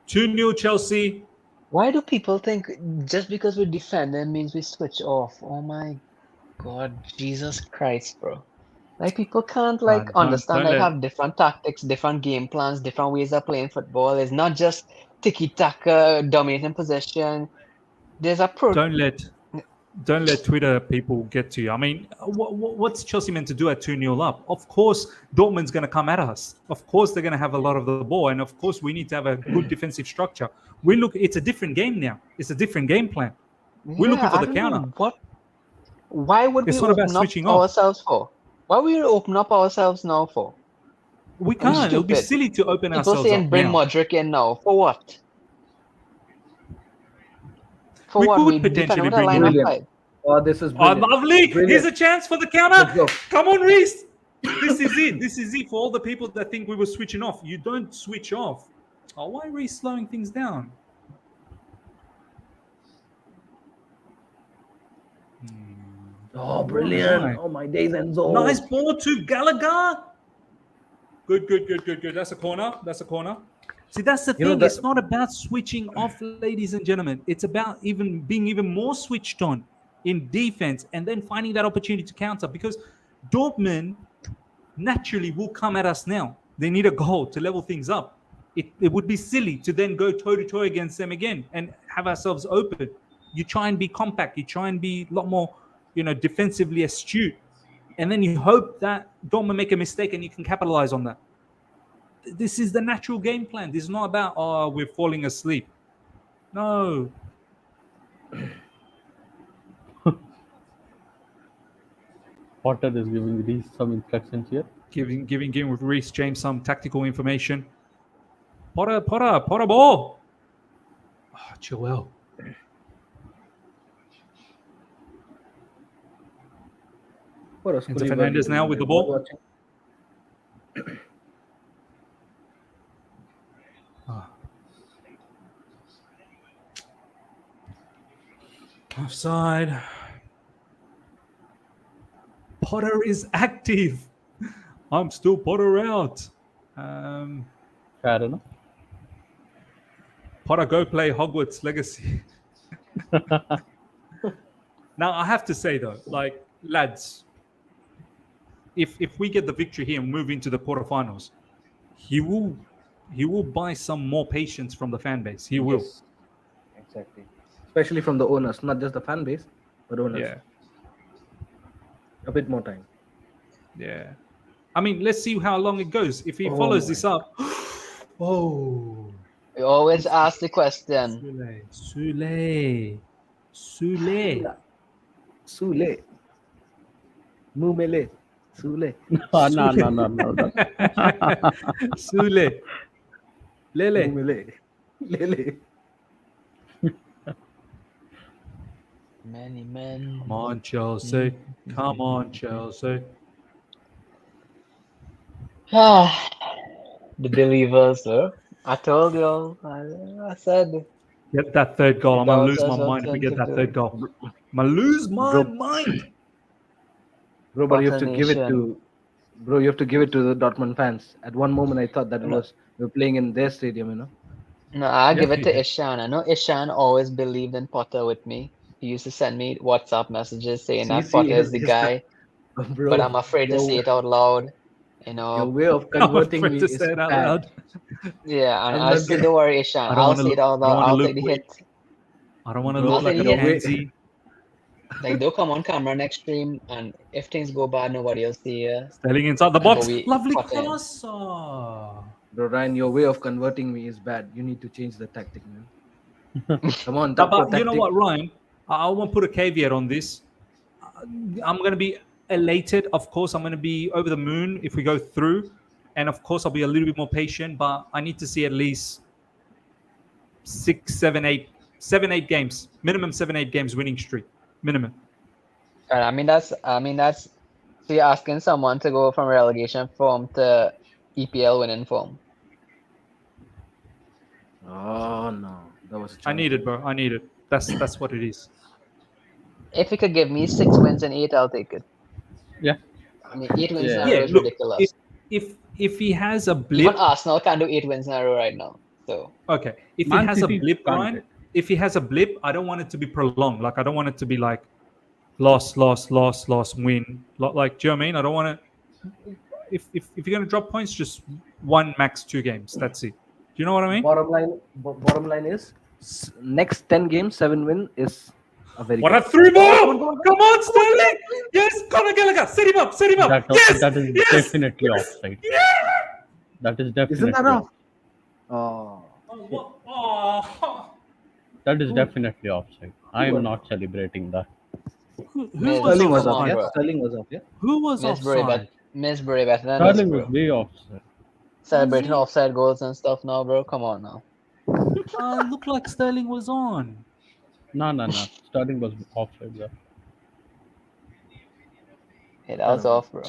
2-0 Chelsea. Why do people think just because we defend them means we switch off? Oh my God, Jesus Christ, bro. Like people can't like understand don't like let have different tactics, different game plans, different ways of playing football. It's not just tiki-taka, dominating possession. There's a don't let Twitter people get to you. I mean, what's Chelsea meant to do at 2-0 up? Of course, Dortmund's going to come at us. Of course, they're going to have a lot of the ball. And of course, we need to have a good defensive structure. It's a different game now. It's a different game plan. We're looking for I the don't counter. know why would It's we not about open up switching off. ourselves for? Why would we open up ourselves now for? We Are we can't. It would be stupid? silly to open People ourselves saying up bring now. Modric in now. For what? For We what? could We potentially defend with a bring line him of in. Brilliant. 5. Oh, this is Oh, brilliant. lovely. Brilliant. Here's a chance for the counter. Let's go. Come on, Reece. This is it. This is it for all the people that think we were switching off. You don't switch off. Oh, why are Reece slowing things down? Oh, brilliant. Right. Oh, my days, Enzo. Nice ball to Gallagher. Good. That's a corner. See, that's the You know thing. that- It's not about switching off, ladies and gentlemen. It's about being even more switched on in defense and then finding that opportunity to counter, because Dortmund naturally will come at us now. They need a goal to level things up. It would be silly to then go toe-to-toe against them again and have ourselves open. You try and be compact. You try and be a lot more, defensively astute. And then you hope that Dortmund make a mistake and you can capitalize on that. This is the natural game plan. This is not about, we're falling asleep. No. Potter is giving these some instructions here. Giving with Reece James some tactical information. Potter ball. Oh, Joel. What a Enzo Scully Fernandez buddy. now with the ball. Watching. Offside. Potter is active. I'm still Potter out. Fair enough. Potter, go play Hogwarts Legacy. Now, I have to say, though, like, lads, if we get the victory here and move into the quarterfinals, he will buy some more patience from the fan base. He will. Yes. Exactly. Especially from the owners, not just the fan base, but owners. Yeah. A bit more time. Yeah. I mean, let's see how long it goes. If he follows this up. Oh. We always ask the question. Sule. Sule. Mumele. Sule. No. Sule. Lele. Mumele. Lele. Many men. Come on, Chelsea. Come on, Chelsea. The believers, sir. I told you. I said. Get that third goal. I'm That going to was lose my just mind if we get that something third goal. I'm going to lose my mind. Bro, but you have to Potter give it Nation. to bro, you have to give it to the Dortmund fans. At one moment I thought that we were playing in their stadium, No, I give it to Yeah. Ishan. I know Ishan always believed in Potter with me. He used to send me WhatsApp messages saying that Potter is the guy, Bro, but I'm afraid to your- say it out loud. You Your know, way of I'm converting afraid me to is say it out bad. loud. yeah, and I'm I not said, gonna- don't worry, Ishan. I don't I'll wanna say it look- out I don't loud. wanna I'll look take the weak. hit. I don't want to Bro, look like a I'll take the hit. pansy. Like, don't come on camera next stream, and if things go bad, nobody will see you. Standing inside the box. But we Lovely cut in. cross. Oh. Bro, Ryan, your way of converting me is bad. You need to change the tactic, man. Come on, that's But your you know tactic. what, Ryan? I want to put a caveat on this. I'm going to be elated. Of course, I'm going to be over the moon if we go through. And of course, I'll be a little bit more patient. But I need to see at least 7, 8 games. Minimum 7, 8 games winning streak. Minimum. And I mean that's So you're asking someone to go from relegation form to EPL winning form. Oh no, that was. I need it, bro. I need it. That's what it is. If you could give me 6 wins and 8, I'll take it. Yeah, I mean, 8 wins in a yeah. row Yeah, is look, ridiculous. if he has a Even blip, Arsenal can do 8 wins in a row right now. So okay. If he Man has a City blip, can't Ryan, it. if he has a blip, I don't want it to be prolonged. Like I don't want it to be like loss, loss, loss, loss, win. Like, do you know what I mean? I don't want to. If you're gonna drop points, just one max 2 games. That's it. Do you know what I mean? Bottom line is Next 10 games, 7 win is a very What good. a three ball! Come on, Come on, Sterling! Yes, Conor Gallagher, set him up, set him up. Yes, That is yes, definitely yes. offside. Yeah. That is Isn't definitely that off. off? Oh, Oh. That is definitely offside. I am not celebrating that. Who Miss- was Sterling was Come off. on, Yeah, offside? bro. Sterling was off. Yeah. Who was offside? Miss Bray better than this, Sterling was bro. way offside. Celebrating offside goals and stuff now, bro. Come on now. Looked like Sterling was on. No. Sterling was offside. Yeah. Hey, that was off, bro.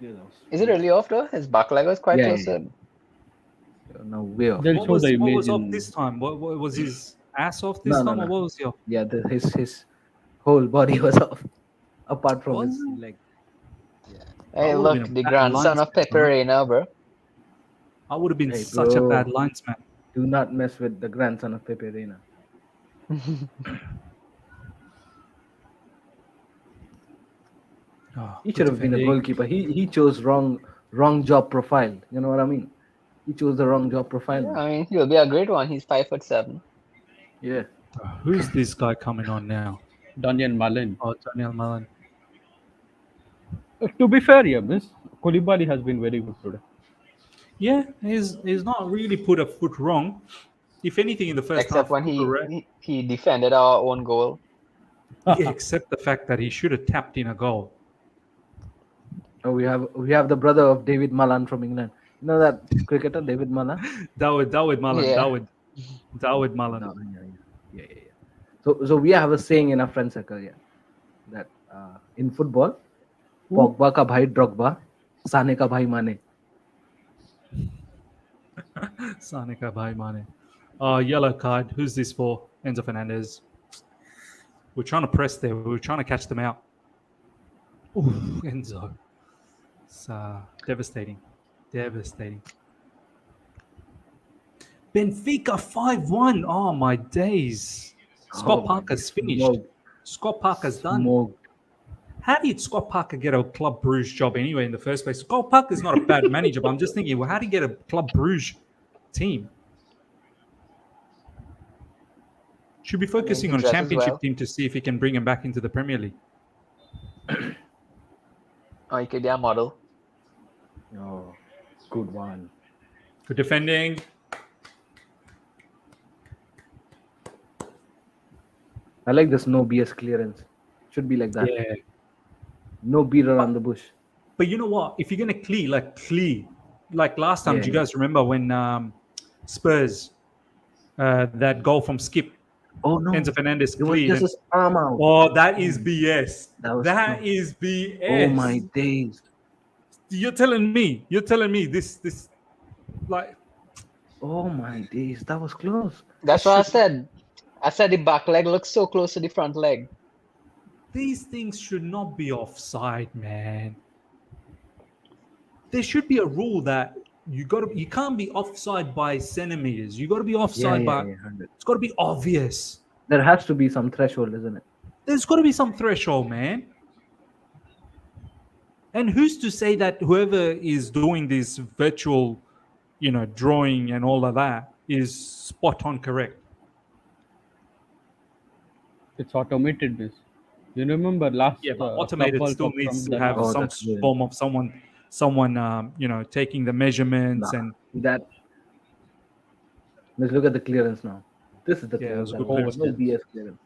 Yeah, that was. Is it really off though? His back leg was quite Yeah, close yeah. to him. No, way off. They'll What show was, the what image was off in. this time? What was his ass off this No, time, no, or no. what was he off? Yeah, his whole body was off, apart from Was his it? leg. Hey, would've look, been a the bad grandson of linesman, Pepe Reina, bro. I would have been Hey, such a bro. bad linesman. Do not mess with the grandson of Pepe Reina. Oh, He good should have been a defending. goalkeeper. He chose wrong job profile. You know what I mean? He chose the wrong job profile. Yeah, I mean, he'll be a great one. He's 5'7". Yeah. Who's this guy coming on now? Daniel Malin. Oh, Daniel Malin. To be fair, yeah, Miss Koulibaly has been very good today. Yeah, he's not really put a foot wrong. If anything, in the first Except half, when correct. he defended our own goal. Yeah, except the fact that he should have tapped in a goal. Oh, we have the brother of David Malan from England. You know that cricketer David Malan? Dawid Malan, Yeah. Dawid Malan. No, yeah. So we have a saying in our friend circle, yeah, that in football, Pogba ka bhai Drogba, Sane ka bhai Mane. Sane ka bhai Mane. Yellow card. Who's this for? Enzo Fernandez. We're trying to press there. We're trying to catch them out. Ooh, Enzo. It's devastating. Devastating. Benfica 5-1. Oh, my days. Scott Parker's finished. Smoked. Scott Parker's done. Smoked. How did Scott Parker get a Club Bruges job anyway in the first place? Scott Parker's not a bad manager, but I'm just thinking, well, how did he get a Club Bruges team? Should be focusing he on a dresses championship well. team to see if he can bring him back into the Premier League. Oh, he could be a model. Oh, good one. Good defending. I like this no BS clearance. Should be like that. Yeah. No beat around the bush. But you know what? If you're going to clear, like last time, do you Yeah. guys remember when Spurs, that goal from Skip, Oh no. Enzo Fernandez It was cleared? just and- his arm out. Oh, that is BS. That was That true. is BS. Oh my days. You're telling me this like Oh my days. That was close. That's what I said. I said the back leg looks so close to the front leg. these things should not be offside, man. There should be a rule that you can't be offside by centimeters. You got to be offside by 100. it's got to be obvious. There has to be some threshold, isn't it? There's got to be some threshold, man. And who's to say that whoever is doing this virtual, drawing and all of that is spot on correct? It's automated. Miss. You remember last? Yeah, but automated Cup World still Cup needs from to the have Oh, some that's good. form of someone taking the measurements Nah. and That. Let's look at the clearance now. This is the Yeah, it was clearance. a good There was no clearance. BS clearance.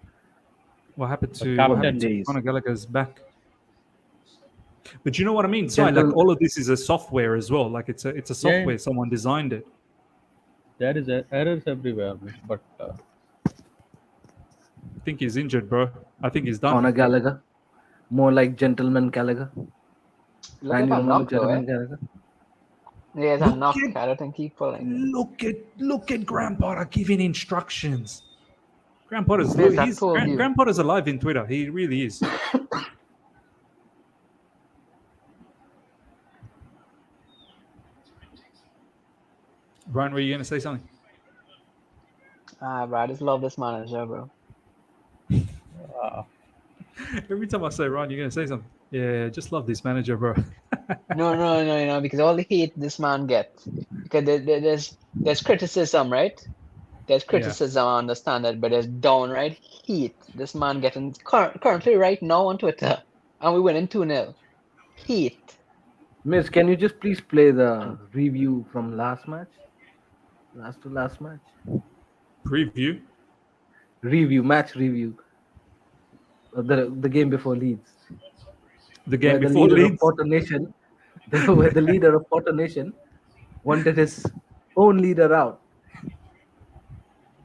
what happened to captain days. Conor Gallagher's back. But you know what I mean? So like Gentle- all of this is a software as well. Like it's a software. Someone designed it. There is errors everywhere, miss, but think he's injured, bro. I think he's done. Conor Gallagher, more like Gentleman Gallagher. Look And at you him remember knock though, Gentleman eh? Gallagher? Yeah, it's a Look knock. at- I don't think he pulling. Look at Graham Potter giving instructions. Graham Potter's Yes, I told you. Graham Potter's alive in Twitter. He really is. Brian, were you gonna say something? Bro, I just love this manager, bro. Every time I say Ryan, you're gonna say something. Yeah, just love this manager, bro. No, because all the hate this man gets. Because there's criticism, right? There's criticism, I understand that, but there's downright heat this man getting currently right now on Twitter. And we winning 2-0. Heat. Miss, can you just please play the review from last match? Last to last match? Preview. Match review. The game before Leeds. The game Where the before leader of Leeds. Potter Nation, where the leader of Potter Nation wanted his own leader out.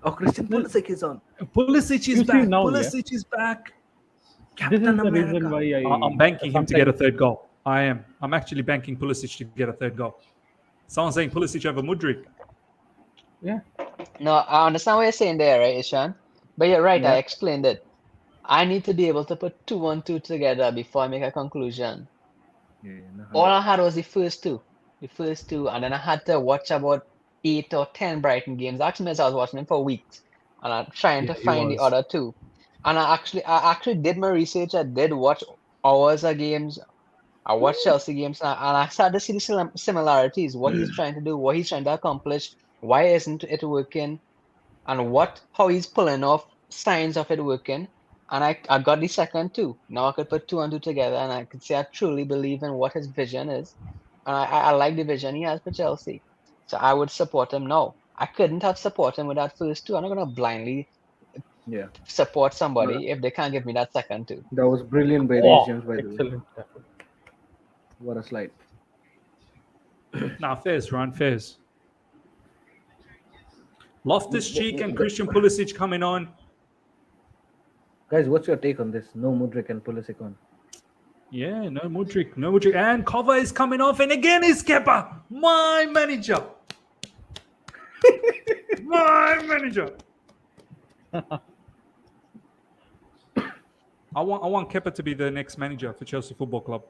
Oh, Christian Pulisic is on. Pulisic You is see back. now, Pulisic is back. This is Captain the reason America. why I'm banking him to get a sometimes- third goal. I am. I'm actually banking Pulisic to get a third goal. Someone's saying Pulisic over Mudryk. Yeah. No, I understand what you're saying there, right, Ishan? But you're right, Yeah. I explained it. I need to be able to put 2 and 2 together before I make a conclusion. All I had was the first two. And then I had to watch about 8 or 10 Brighton games. Actually, I was watching them for weeks. And I'm trying to Yeah, he find the was. other two. And I actually did my research. I did watch hours of games. I watched Chelsea games, and I started to see the similarities. What he's trying to do, what he's trying to accomplish, why isn't it working, and how he's pulling off signs of it working. And I got the second two. Now I could put 2 and 2 together, and I could say I truly believe in what his vision is. And I like the vision he has for Chelsea. So I would support him now. I couldn't have supported him with that first two. I'm not going to blindly Yeah. support somebody if they can't give me that second two. That was brilliant by Oh, Asians, by the way. excellent. What a slide. Nah, fairs, Ryan, fairs. Loftus-Cheek and Christian Pulisic coming on. Guys, what's your take on this? No Mudryk and Pulisic on. Yeah, no Mudryk. And Kova is coming off, and again is Kepa, my manager. My manager. I want Kepa to be the next manager for Chelsea Football Club.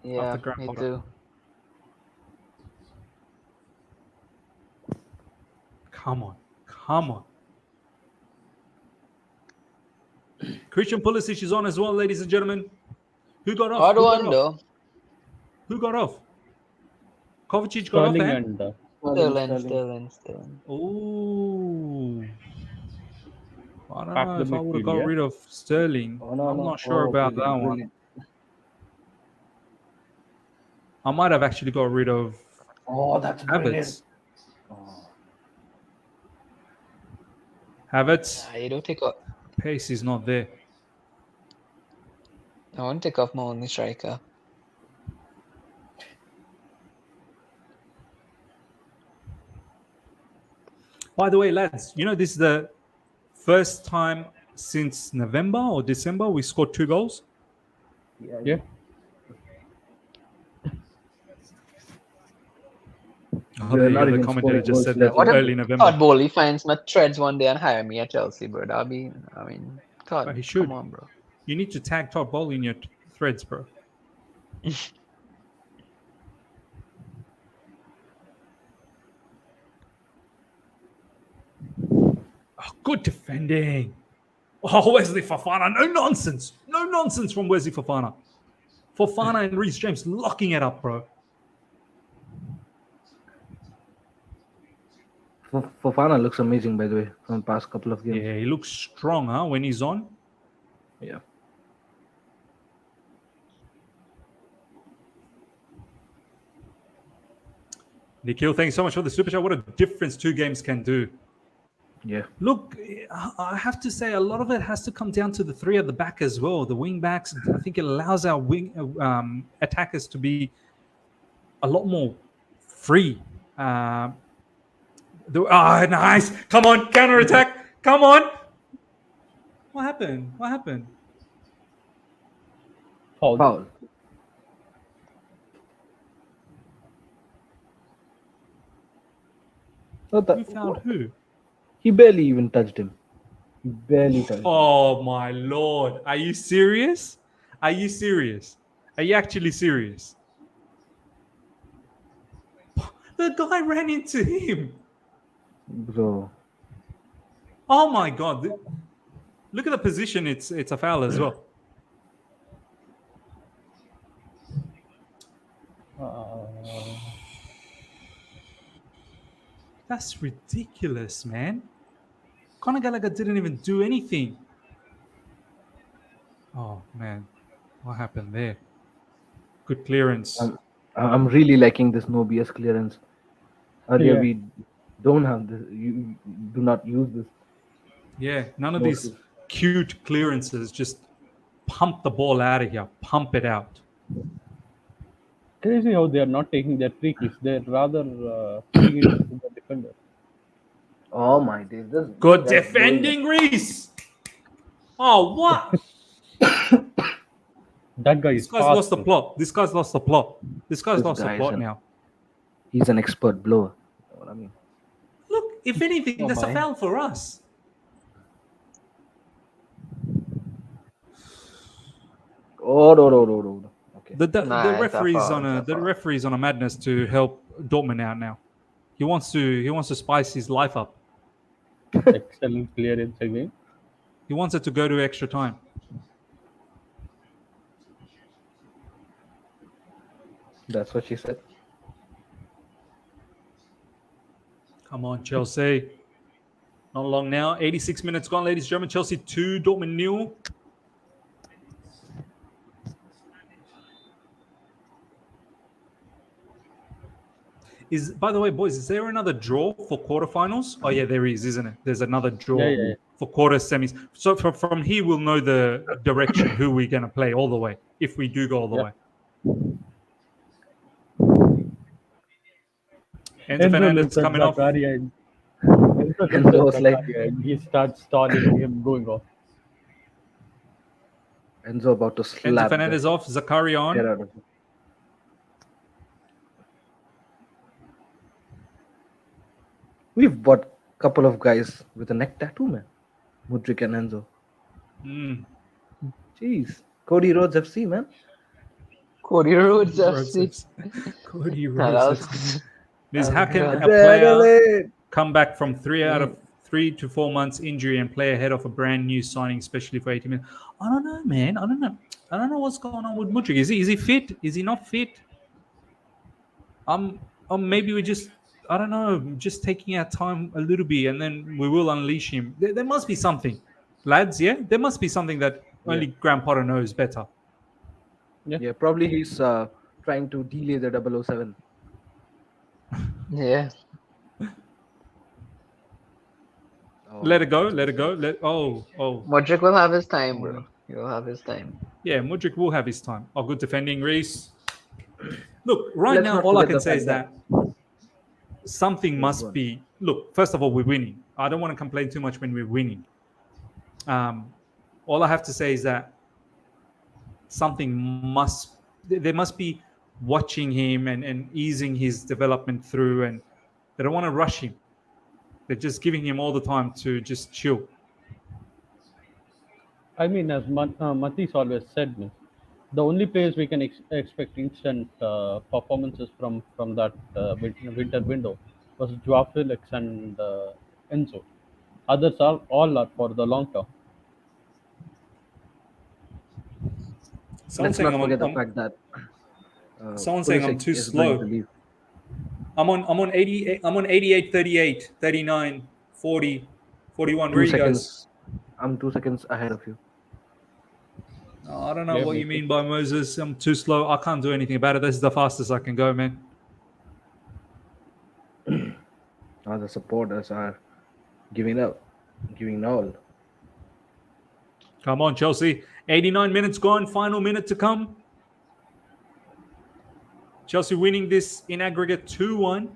Yeah, After Graham me Potter. too. Come on. Christian Pulisic is on as well, ladies and gentlemen. Who got off? Odd one though. Who got off? Kovacic got Sterling off, eh? and Sterling. Oh. I don't Pack know the if I would have midfield, got yeah? rid of Sterling. Oh, no, I'm no. not sure Oh, about brilliant, that one. brilliant. I might have actually got rid of Oh, that's brilliant. Havertz. Havertz, You don't take off. pace is not there. I want to take off my only striker. By the way, lads, you know this is the first time since November or December we scored 2 goals. yeah. Oh, there you not go. The even commentator scoring just said goals that left. What early if November. Todd Bowley finds my threads one day and hire me at Chelsea, bro? That'd be, Todd, But he should. come on, bro. You need to tag Todd Bowley in your threads, bro. Oh, good defending. Oh, Wesley Fofana. No nonsense. No nonsense from Wesley Fofana. Fofana and Reece James locking it up, bro. Fofana looks amazing, by the way, from the past couple of games. Yeah, he looks strong, huh, when he's on. Yeah. Nikhil, thanks so much for the super chat. What a difference 2 games can do. Yeah. Look, I have to say a lot of it has to come down to the 3 at the back as well. The wing backs, I think it allows our attackers to be a lot more free. Nice. Come on, counter attack. Come on. What happened? What happened? Foul. Foul. Who fouled who? He barely even touched him. He barely touched him. Oh my lord! Are you serious? Are you serious? Are you actually serious? The guy ran into him. Bro. Oh my god! Look at the position. It's a foul as well. That's ridiculous, man. Conor Gallagher didn't even do anything. Oh man, what happened there? Good clearance. I'm really liking this no BS clearance. Earlier Yeah. we don't have this. You do not use this. Yeah, none of No these shoot. cute clearances. Just pump the ball out of here. Pump it out. Crazy how they are not taking their free kicks. They're rather putting it to the defender. Oh my days! This Good guy's blowing defending, Reese. Oh, what? That guy This is guy's fast. lost the plot. This guy's lost the plot. This guy's This lost the guy is plot an- now. He's an expert blower. You know what I mean? Look, if anything, Oh that's a my. foul for us. Oh no. Okay. The Nah, it's a referee's foul, on it's a a the foul. referee's on a madness to help Dortmund out now. He wants to spice his life up. Excellent clearance again. He wants it to go to extra time. That's what she said. Come on, Chelsea. Not long now. 86 minutes gone, ladies and gentlemen. Chelsea 2, Dortmund 0. By the way, boys, is there another draw for quarterfinals? Oh yeah, there is, isn't it? There's another draw Yeah. for quarter semis. So from here, we'll know the direction who we're going to play all the way if we do go all the way. Enzo Fernandez looks at coming off. Zakaria and Enzo was like- and he starts stalling him going off. Enzo about to Enzo slap Fernandez the off. Zakaria head on. out of him. We've bought a couple of guys with a neck tattoo, man. Mudrik and Enzo. Mm. Jeez. Cody Rhodes FC, man. Cody Rhodes FC. Cody Nah, that Rhodes. was- Miss, how can a Yeah. player Adelaide. come back from 3 to 4 months injury and play ahead of a brand new signing, especially for 80 minutes? I don't know, man. I don't know what's going on with Mudrik. Is he fit? Is he not fit? Maybe we just, I don't know, just taking our time a little bit, and then we will unleash him. There must be something, lads. Yeah, there must be something that only Graham Potter knows better. Yeah, probably he's trying to delay the 007. Yeah. Oh, Let it go. Oh. Modric will have his time, bro. He'll have his time. Yeah, Mudrik will have his time. Oh, good defending, Reese. Look, right Let's now, not all I forget can the say is fact that something must on. be. Look, first of all, we're winning. I don't want to complain too much when we're winning. All I have to say is that they must be watching him and easing his development through, and they don't want to rush him. They're just giving him all the time to just chill. I mean, as Matis always said, man, the only players we can expect instant performances from that winter window was Joao Felix and Enzo. Others are all are for the long term. Someone's Let's saying not forget the fact that someone's saying I'm Pulisic too is going slow. to leave. I'm on 88. I'm on 88, 38, 39, 40, 41. Where are 2 you guys? seconds. I'm 2 seconds ahead of you. I don't know Yeah, what you maybe. mean by Moses. I'm too slow. I can't do anything about it. This is the fastest I can go, man. The supporters are giving all. Come on, Chelsea. 89 minutes gone. Final minute to come. Chelsea winning this in aggregate 2-1.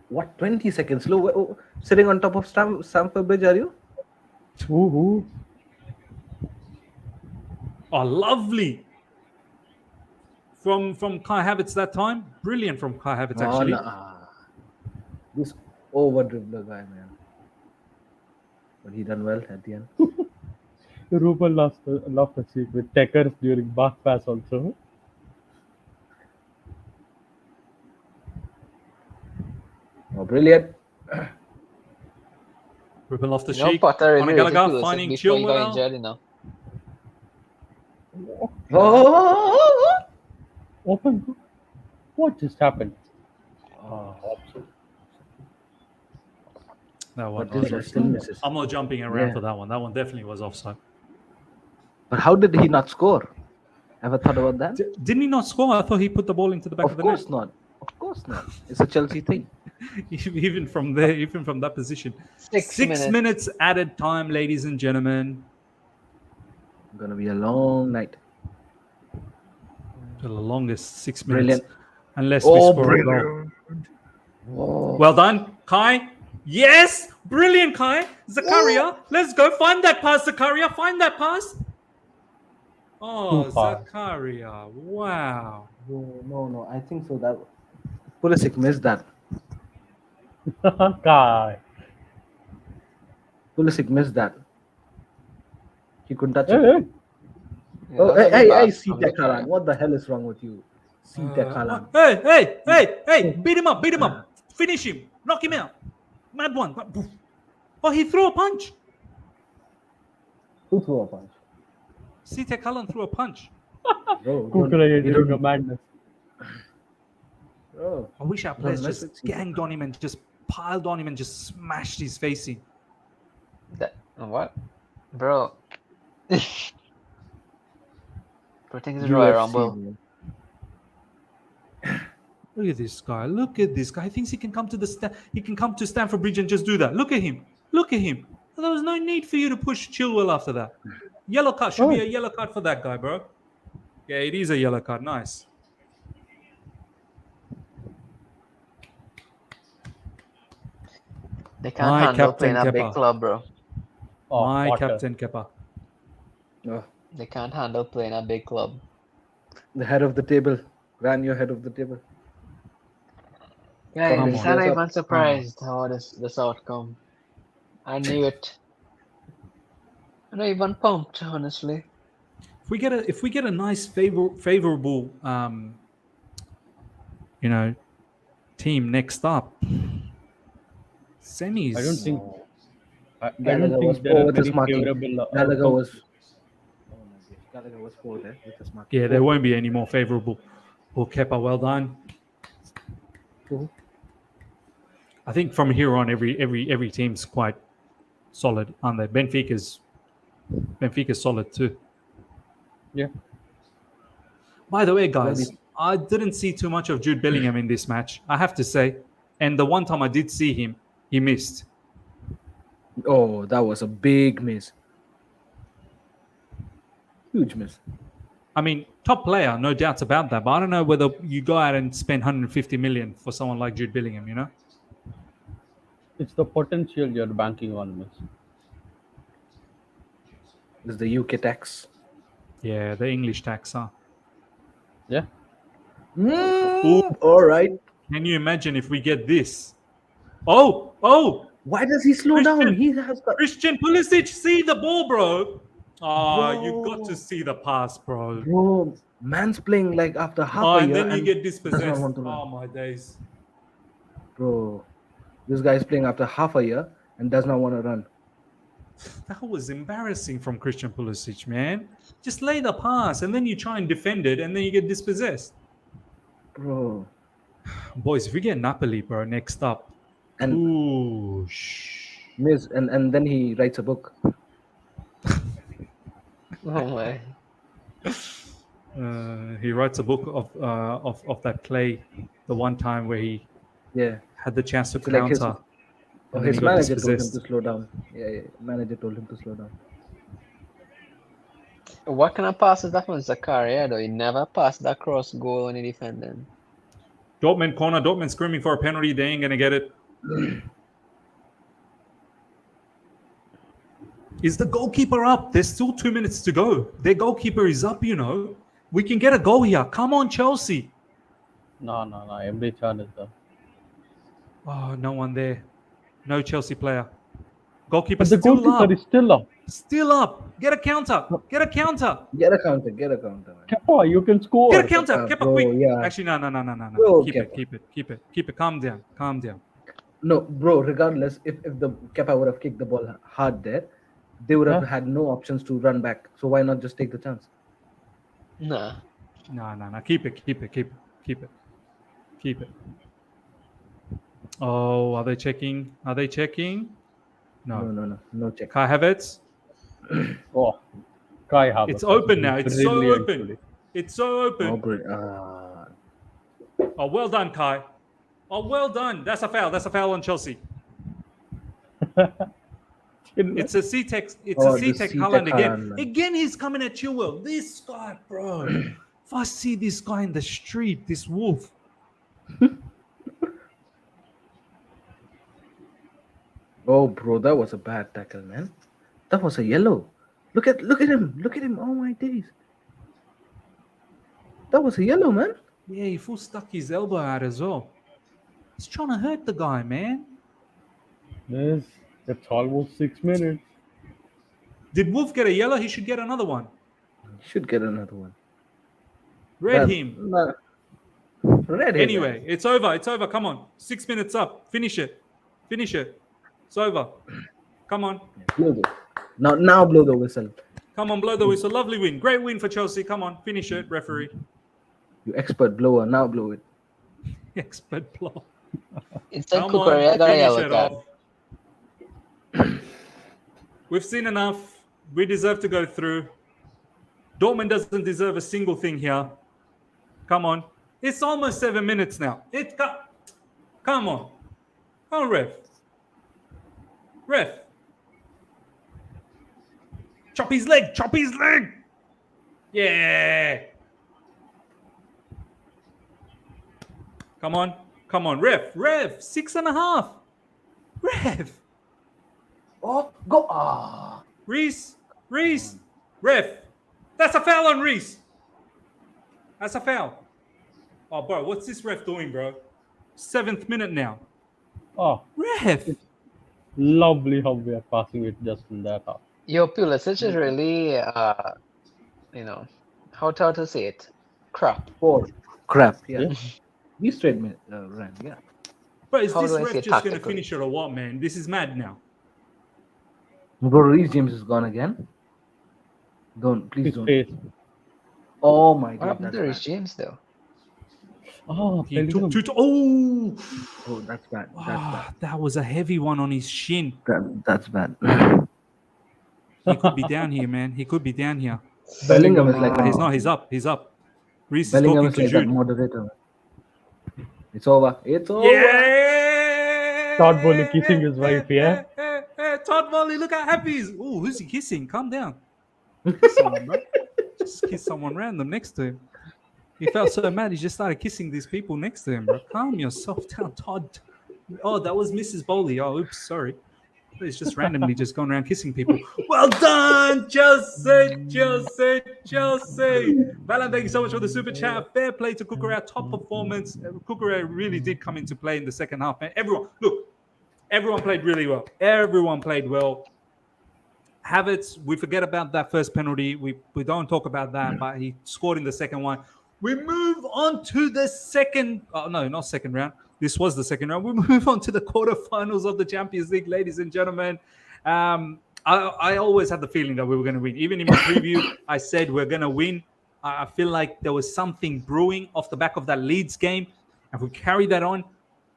What, 20 seconds slow? Sitting on top of Stamford Bridge, are you? Ooh. Oh, lovely. From Kai Havertz that time. Brilliant from Kai Havertz, Oh, actually. nah. This over dribbler guy, man. But he done well at the end. Ruben lost a seat with Techers during back pass also. Oh, brilliant. Ruben off the You know, cheek. Potter really rated Gallagher Pulisic finding before he got Chilwell. injured, you know. Oh, Open. What just happened? That one. but this was still misses. I'm not jumping around Yeah. for that one. That one definitely was offside. But how did he not score? Ever thought about that? Didn't he not score? I thought he put the ball into the back of, Of the course not. Of course not. It's a Chelsea thing. net. Even from there, even from that position. 6 6 minutes added time, ladies and gentlemen. Gonna be a long night. The longest 6 minutes. Brilliant. Unless we Oh, score a goal. brilliant. Whoa. Well done, Kai. Yes, brilliant, Kai. Zakaria, let's go. Find that pass, Zakaria. Find that pass. Oh, Too far. Zakaria. Wow. No. I think so. That Pulisic missed that. Kai. Pulisic missed that. He couldn't touch Hey, it. hey. Oh, hey, see Haaland. What the hell is wrong with you? See Haaland. Hey, beat him up. Finish him. Knock him out. Mad one. Oh, he threw a punch. who threw a punch? Sitek Haaland threw a punch. Bro, Kukulaya you doing a don't- madness. bro. I wish our players mess just with Sitek. ganged on him and just piled on him and just smashed his face in. What? Bro. Bro, think it's Royal Rumble. man. Look at this guy. Look at this guy. He thinks he can come to he can come to Stamford Bridge and just do that. Look at him. There was no need for you to push Chilwell after that. Yellow card should be a yellow card for that guy, bro. Yeah, it is a yellow card. Nice. They can't My handle Captain playing a big Kepa. club, bro. Oh, My Potter. Captain Kepa. Oh, They can't handle playing a big club. the head of the table. Ran your head of the table. Yeah, Come I'm on. not even surprised how this outcome. I knew it. I'm not even pumped, honestly. If we get a nice favorable team next up, semis. I don't think. I Gallagher don't was think there are with his many marking. favorable. Gallagher outcomes. was. Oh my gosh, Gallagher was poor there with his mark. Yeah, there won't be any more favorable. Oh, Kepa, well done. I think from here on, every team's quite solid, aren't they? Benfica's solid too. Yeah. By the way, guys, I didn't see too much of Jude Bellingham in this match, I have to say. And the one time I did see him, he missed. Oh, that was a big miss. Huge miss. I mean, top player, no doubts about that. But I don't know whether you go out and spend 150 million for someone like Jude Bellingham, you know? It's the potential you're banking on, miss. This is the UK tax. Yeah, the English tax, huh? Yeah. All right. Can you imagine if we get this? Oh! Why does he slow down? He has got. Christian Pulisic, see the ball, bro. You got to see the pass, bro. Bro, man's playing like after half a And year. then you get dispossessed. doesn't want to run. Oh, my days. Bro, this guy's playing after half a year and does not want to run. That was embarrassing from Christian Pulisic, man. Just lay the pass, and then you try and defend it, and then you get dispossessed. Bro. Boys, if we get Napoli, bro, next up. And Ooh, miss, and then he writes a book. Oh my. He writes a book of that play, the one time where he Yeah. had the chance to It's like counter. and then His he got manager told him dispossessed. to slow down. Yeah, manager told him to slow down. What kind of pass is that from Zakaria, though? He never passed that cross goal when he defending. Dortmund corner. Dortmund screaming for a penalty. They ain't gonna get it. Is the goalkeeper up? There's still 2 minutes to go. Their goalkeeper is up, you know. We can get a goal here. Come on, Chelsea. No. Every chance is there. Oh, no one there. No Chelsea player. Goalkeeper But the still goalkeeper up. is still up. Still up. Get a counter. Get a counter. Get a counter, man. Kepa, you can score. Get a counter. Kepa, bro, quick. yeah. Actually, no. Bro, Keep it. Calm down. No, bro, regardless, if the Kepa would have kicked the ball hard there, they would have had no options to run back. So why not just take the chance? Nah. No. Keep it. Oh, are they checking? No. No check. Kai Havertz. Oh, Kai Havertz. It's open now. It's so Brilliant open. today. It's so open. Oh, bro. Oh, well done, Kai. Oh, well done. That's a foul. That's a foul on Chelsea. It's a C-Tech. It's Oh, a the C-Tech C-Tech Haaland again. Haaland, man. Again, he's coming at you, Will. This guy, bro. If I see this guy in the street, this wolf. Oh, bro, that was a bad tackle, man. That was a yellow. Look at him. Oh my days. That was a yellow, man. Yeah, he full stuck his elbow out as well. He's trying to hurt the guy, man. Yes, that's almost 6 minutes. Did Wolf get a yellow? He should get another one. Should get another one. Red But- him. no. Red him. Anyway, it's over. Come on. 6 minutes up. Finish it. It's over. Come on. Blow the- Now blow the whistle. Come on, blow the whistle. Lovely win. Great win for Chelsea. Come on. Finish it, referee. You expert blower. Now blow it. Expert blow. Instead, Come Cooper, on. I got a Finish yellow it card. off. We've seen enough. We deserve to go through. Dortmund doesn't deserve a single thing here. Come on. It's almost 7 minutes now. Come on. Come on, ref. Chop his leg. Yeah. Come on, ref. 6.5. Ref. Oh, go. Ah. Reese. Ref. That's a foul on Reese. That's a foul. Oh, bro, what's this ref doing, bro? 7th minute now. Oh, Ref. lovely how we are passing it just in that half. Yo, Pulisic is really, how to say it? Crap. Crap. Yeah. We straight ran. Yeah. But is How this do I ref say just going to tactically? finish it or what, man? This is mad now. Bro, Reece James is gone again. Please His don't. face. Oh my What god. happened That's to Reece bad. James, though? Oh, He took Bellingham. oh, Oh, that's bad. that was a heavy one on his shin. That's bad. He could be down here, man. He could be down here. Bellingham is like He's that. not. He's up. Reese is Bellingham talking is to like that Jude. moderator. It's over. Yeah. Todd Bowley kissing his wife, yeah? Todd Bowley, look how happy he is. Oh, who's he kissing? Calm down. Kiss someone, bro. Just kiss someone random next to him. He felt so mad, he just started kissing these people next to him, bro. Calm yourself down, Todd. Oh, that was Mrs. Bowley. Oh, oops, sorry. He's just randomly just going around kissing people. Well done, Chelsea. Valan, thank you so much for the super chat. Fair play to Kukurea. Top performance. Kukurea really did come into play in the second half, man. Everyone played really well. Everyone played well. Havertz, we forget about that first penalty. We don't talk about that, but he scored in the second one. We move on to the second. Oh, no, not second round. This was the second round. We move on to the quarterfinals of the Champions League, ladies and gentlemen. I always had the feeling that we were going to win. Even in my preview, I said we're going to win. I feel like there was something brewing off the back of that Leeds game. If we carry that on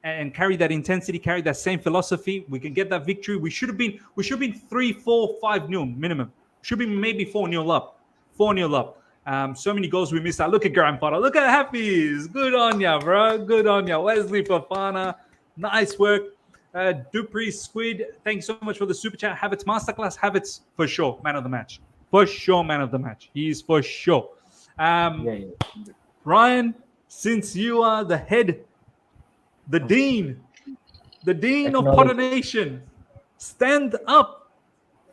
and carry that intensity, carry that same philosophy, we can get that victory. We should have been 3-4, 5-0 minimum. Should be maybe 4-0 up. 4-0 up. So many goals we missed out. Look at Graham Potter. Look at Happy's. Good on ya, bro. Good on ya. Wesley Fofana. Nice work. Dupree Squid. Thank you so much for the super chat. Havertz masterclass. Havertz for sure. Man of the match. For sure, man of the match. He is for sure. Ryan, since you are the head, the dean of Potter Nation, stand up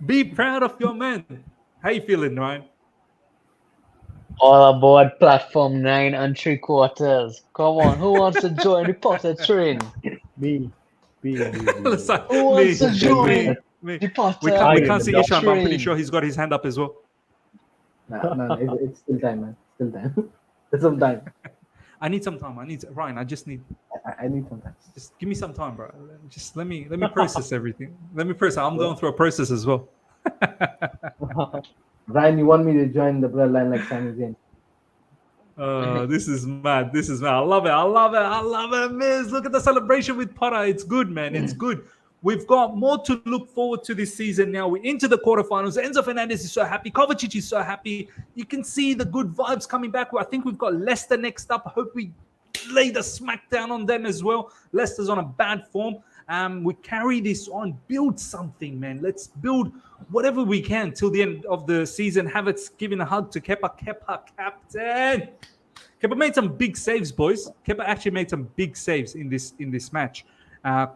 Be proud of your man. How you feeling, Ryan? All aboard platform 9 3/4. Come on, who wants to join the Potter train? Me. It's like, Who wants to join me. the We Potter can't, we I can't am see the Ishan, but I'm pretty train? sure he's got his hand up as well. No, it's still time, man. Still time. There's some time. I need some time. Ryan. I just need. I need some time. Just give me some time, bro. Just let me process everything. Let me process. I'm going through a process as well. Ryan, you want me to join the bloodline like Sami Zayn? This is mad. This is mad. I love it, Miz. Look at the celebration with Potter. It's good, man. It's good. We've got more to look forward to this season now. We're into the quarterfinals. Enzo Fernandez is so happy. Kovacic is so happy. You can see the good vibes coming back. I think we've got Leicester next up. I hope we lay the smackdown on them as well. Leicester's on a bad form. We carry this on, build something, man. Let's build whatever we can till the end of the season. Havertz giving a hug to Kepa. Kepa, captain. Kepa made some big saves, boys. Kepa actually made some big saves in this match.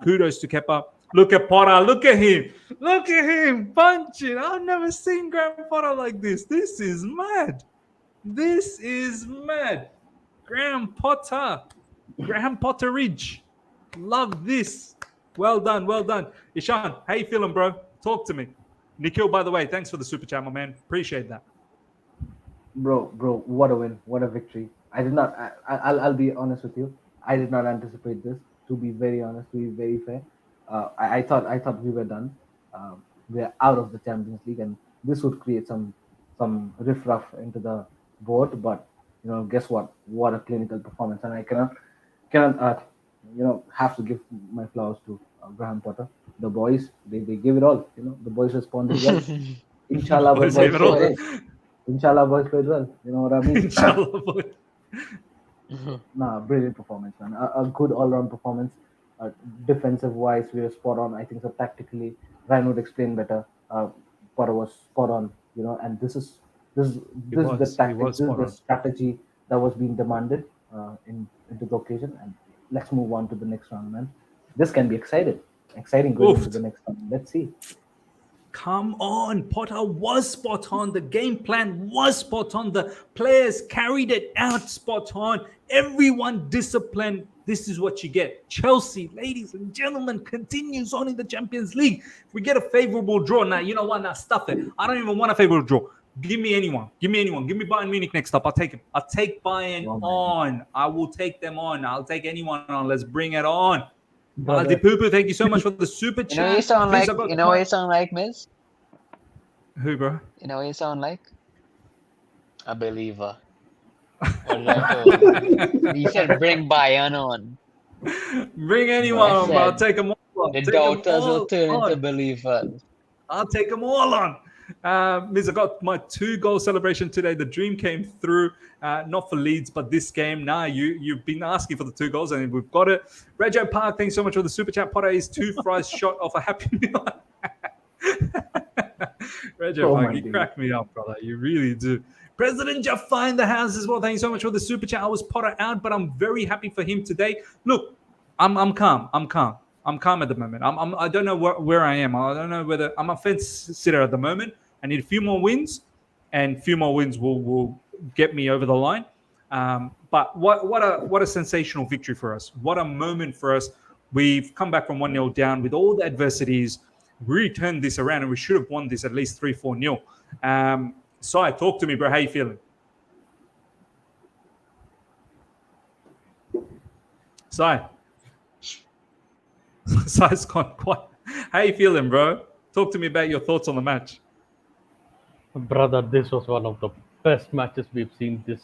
Kudos to Kepa. Look at Potter. Look at him. Look at him punching. I've never seen Graham Potter like this. This is mad. This is mad. Graham Potter. Graham Potteridge. Love this. Well done. Well done. Ishan, how you feeling, bro? Talk to me. Nikhil, by the way, thanks for the super chat, my man. Appreciate that. Bro, what a win. What a victory. I did not, I'll be honest with you. I did not anticipate this, to be very honest, to be very fair. I thought we were done. We are out of the Champions League, and this would create some riffraff into the board. But guess what? What a clinical performance, and I cannot have to give my flowers to Graham Potter. The boys, they gave it all. The boys responded well. Inshallah, boys played well. Inshallah, boys played well. You know what I mean? Inshallah, boy. Brilliant performance, man. A good all-round performance. Defensive-wise, we were spot on. I think so. Tactically, Ryan would explain better. Potter was spot on. And this is the tactic. This is the strategy that was being demanded into the occasion. And let's move on to the next round, man. This can be exciting going into the next round. Let's see. Come on, Potter was spot on. The game plan was spot on. The players carried it out spot on. Everyone disciplined. This is what you get. Chelsea, ladies and gentlemen, continues on in the Champions League. If we get a favorable draw, now, you know what? Now, stuff it. I don't even want a favorable draw. Give me anyone. Give me Bayern Munich next up. I'll take him. I'll take Bayern on. I will take them on. I'll take anyone on. Let's bring it on. Aldi Poo, thank you so much for the super chat. You know what you sound like, Miz? Who, bro? You know what you sound like? A believer. What did I tell you? You said bring Bayern on. Bring anyone on, bro. I'll take them all on. The doubters will turn into believers. I'll take them all on. Miz, I got my 2-goal celebration today. The dream came through, not for Leeds, but this game. You've been asking for the 2 goals, and we've got it. Rejo Park, thanks so much for the super chat. Potter is 2 fries shot of a happy meal. Rejo Park, you crack me up, brother. You really do. President Jafar in the house as well. Thank you so much for the super chat. I was Potter out, but I'm very happy for him today. Look, I'm calm. I'm calm at the moment. I don't know where I am. I don't know whether I'm a fence sitter at the moment. I need a few more wins, and a few more wins will get me over the line. But what a sensational victory for us. What a moment for us. We've come back from 1-0 down with all the adversities. We turned this around, and we should have won this at least 3-4-0. Sai, talk to me, bro. How you feeling? Sai. Sai's gone quiet. How you feeling, bro? Talk to me about your thoughts on the match. Brother, this was one of the best matches we've seen this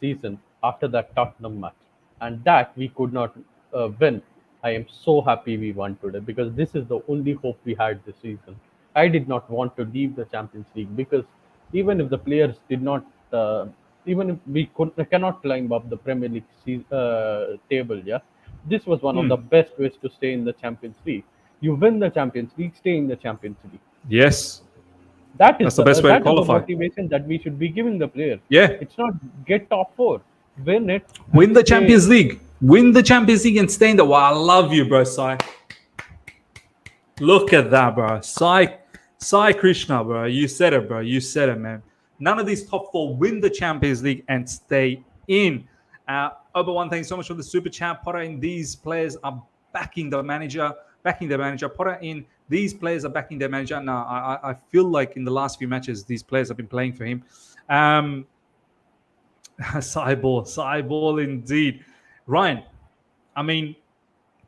season after that Tottenham match. And that we could not win. I am so happy we won today because this is the only hope we had this season. I did not want to leave the Champions League because even if the players did not, even if we cannot climb up the Premier League table, this was one of the best ways to stay in the Champions League. You win the Champions League, stay in the Champions League. Yes. That's the best way to qualify. The motivation that we should be giving the player. Yeah. It's not get top 4. Win it. Win the Champions League. Win the Champions League and stay in the... Wow, I love you, bro, Sai. Look at that, bro. Sai Krishna, bro. You said it, bro. You said it, man. None of these top four win the Champions League and stay in. Obi-Wan, thanks so much for the super chat. Potter in these players are backing the manager, backing their manager. Potter in these players are backing their manager. Now, I feel like in the last few matches, these players have been playing for him. Sideball indeed. Ryan, I mean,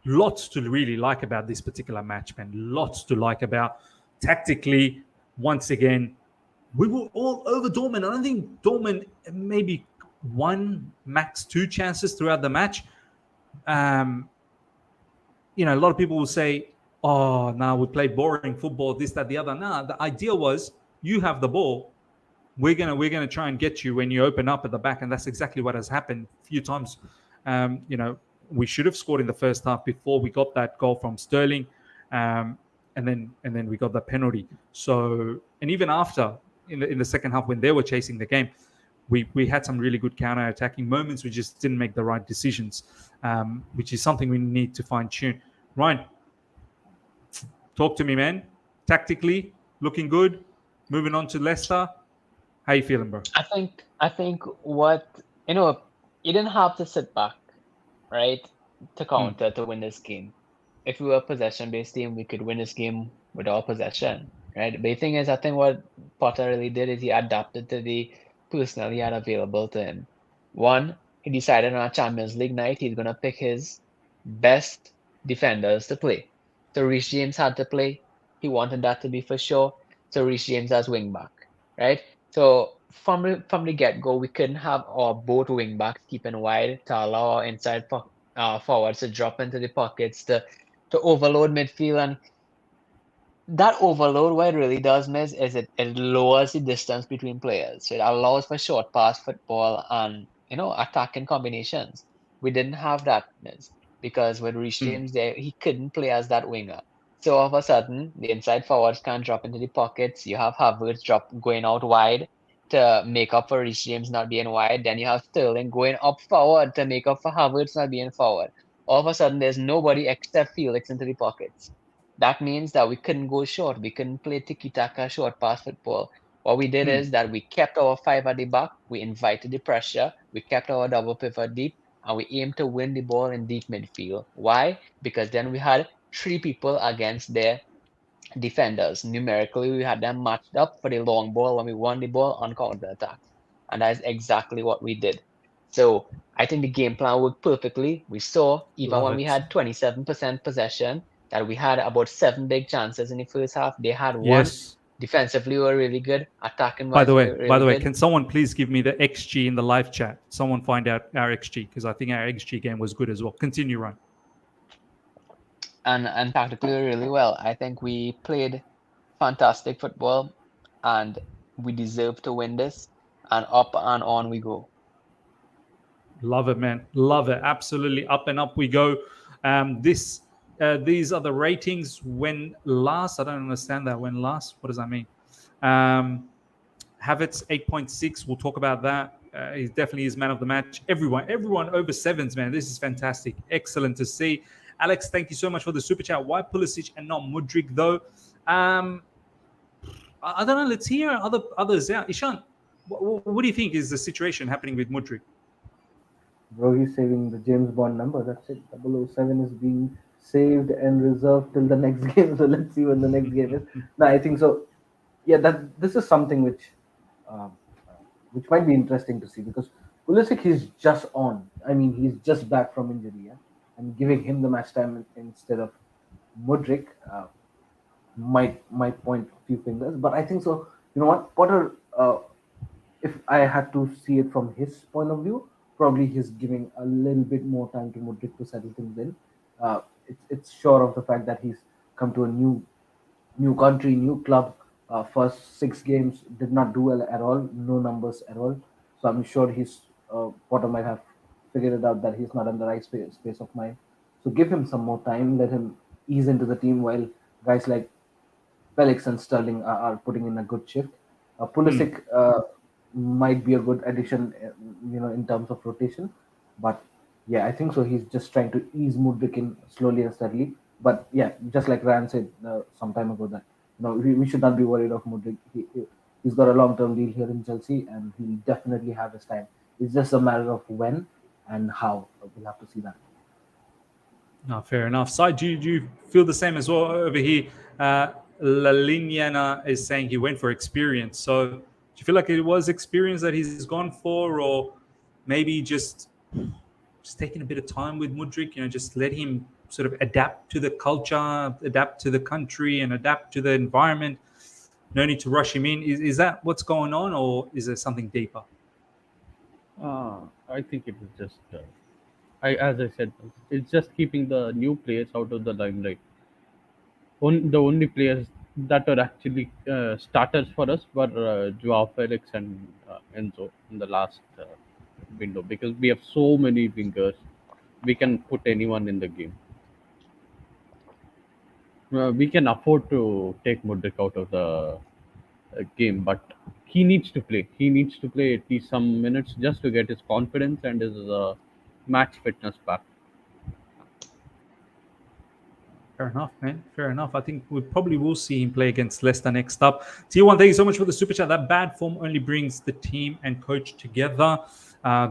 lots to really like about this particular match, man. Lots to like about. Tactically, once again, we were all over Dortmund. I don't think Dortmund maybe one, max two chances throughout the match. A lot of people will say, oh, now we play boring football, this, that, the other. Nah, the idea was you have the ball. We're gonna try and get you when you open up at the back, and that's exactly what has happened a few times. We should have scored in the first half before we got that goal from Sterling, and then we got the penalty. So, and even after in the second half when they were chasing the game, we had some really good counter-attacking moments. We just didn't make the right decisions, which is something we need to fine-tune. Ryan, talk to me, man. Tactically, looking good. Moving on to Leicester. How you feeling, bro? I think what you didn't have to sit back, right, to counter to win this game. If we were a possession-based team, we could win this game without possession, right? But the thing is, I think what Potter really did is he adapted to the personnel he had available to him. One, he decided on a Champions League night he's gonna pick his best defenders to play. So Reece James had to play. He wanted that to be for sure. So Reece James as wing back, right? So from the get-go, we couldn't have our both wing backs keeping wide to allow our inside forwards to drop into the pockets to overload midfield. And that overload, what it really does, Miz, is it lowers the distance between players. So it allows for short pass football and attacking combinations. We didn't have that, Miz, because with Reece James there, he couldn't play as that winger. So all of a sudden, the inside forwards can't drop into the pockets. You have Havertz going out wide to make up for Reece James not being wide. Then you have Sterling going up forward to make up for Havertz not being forward. All of a sudden, there's nobody except Felix into the pockets. That means that we couldn't go short. We couldn't play tiki-taka short pass football. What we did is that we kept our five at the back. We invited the pressure. We kept our double pivot deep, and we aimed to win the ball in deep midfield. Why? Because then we had three people against their defenders. Numerically, we had them matched up for the long ball when we won the ball on counter-attacks. And that's exactly what we did. So I think the game plan worked perfectly. We saw, even when we had 27% possession, that we had about 7 big chances in the first half. They had one. Yes. Defensively, we were really good. Attacking By wise, the we way, were really good. can someone please give me the XG in the live chat? Someone find out our XG, because I think our XG game was good as well. Continue, Ryan. And tactically really well. I think we played fantastic football, and we deserve to win this. And up and on we go. Love it, man. Love it. Absolutely. Up and up we go. These are the ratings when last. I don't understand that. When last? What does that mean? Havertz 8.6. We'll talk about that. He definitely is man of the match. Everyone over sevens, man. This is fantastic. Excellent to see. Alex, thank you so much for the super chat. Why Pulisic and not Mudryk though? I don't know. Let's hear others out. Ishan, what do you think is the situation happening with Mudryk? Bro, he's saving the James Bond number. That's it. 007 is being saved and reserved till the next game. So let's see when the next game is. No, I think so. Yeah, this is something which might be interesting to see, because Pulisic is just on. I mean, he's just back from injury, yeah? And giving him the match time instead of Mudryk might point a few fingers. But I think so. You know what, Potter? If I had to see it from his point of view, probably he's giving a little bit more time to Mudryk to settle things in. It's sure of the fact that he's come to a new country, new club. First 6 games did not do well at all, no numbers at all. So I'm sure Potter might have figured it out that he's not in the right space of mind. So give him some more time, let him ease into the team while guys like Felix and Sterling are putting in a good shift. Pulisic might be a good addition, in terms of rotation. But yeah, I think so. He's just trying to ease Mudryk in slowly and steadily. But yeah, just like Ryan said some time ago, that we should not be worried of Mudrik. He's got a long-term deal here in Chelsea, and he'll definitely have his time. It's just a matter of when and how. We'll have to see that. No, fair enough. Sai, do you feel the same as well over here? La Liniana is saying he went for experience. So do you feel like it was experience that he's gone for, or maybe just taking a bit of time with Mudrik? Just let him sort of adapt to the culture, adapt to the country, and adapt to the environment. No need to rush him in. Is that what's going on, or is there something deeper? I think it is just, as I said, it's just keeping the new players out of the limelight. The only players that are actually starters for us were Joao Felix and Enzo in the last window, because we have so many wingers. We can put anyone in the game. We can afford to take Mudrik out of the game, but he needs to play. He needs to play at least some minutes just to get his confidence and his match fitness back. Fair enough, man. Fair enough. I think we probably will see him play against Leicester next up. T1, thank you so much for the super chat. That bad form only brings the team and coach together.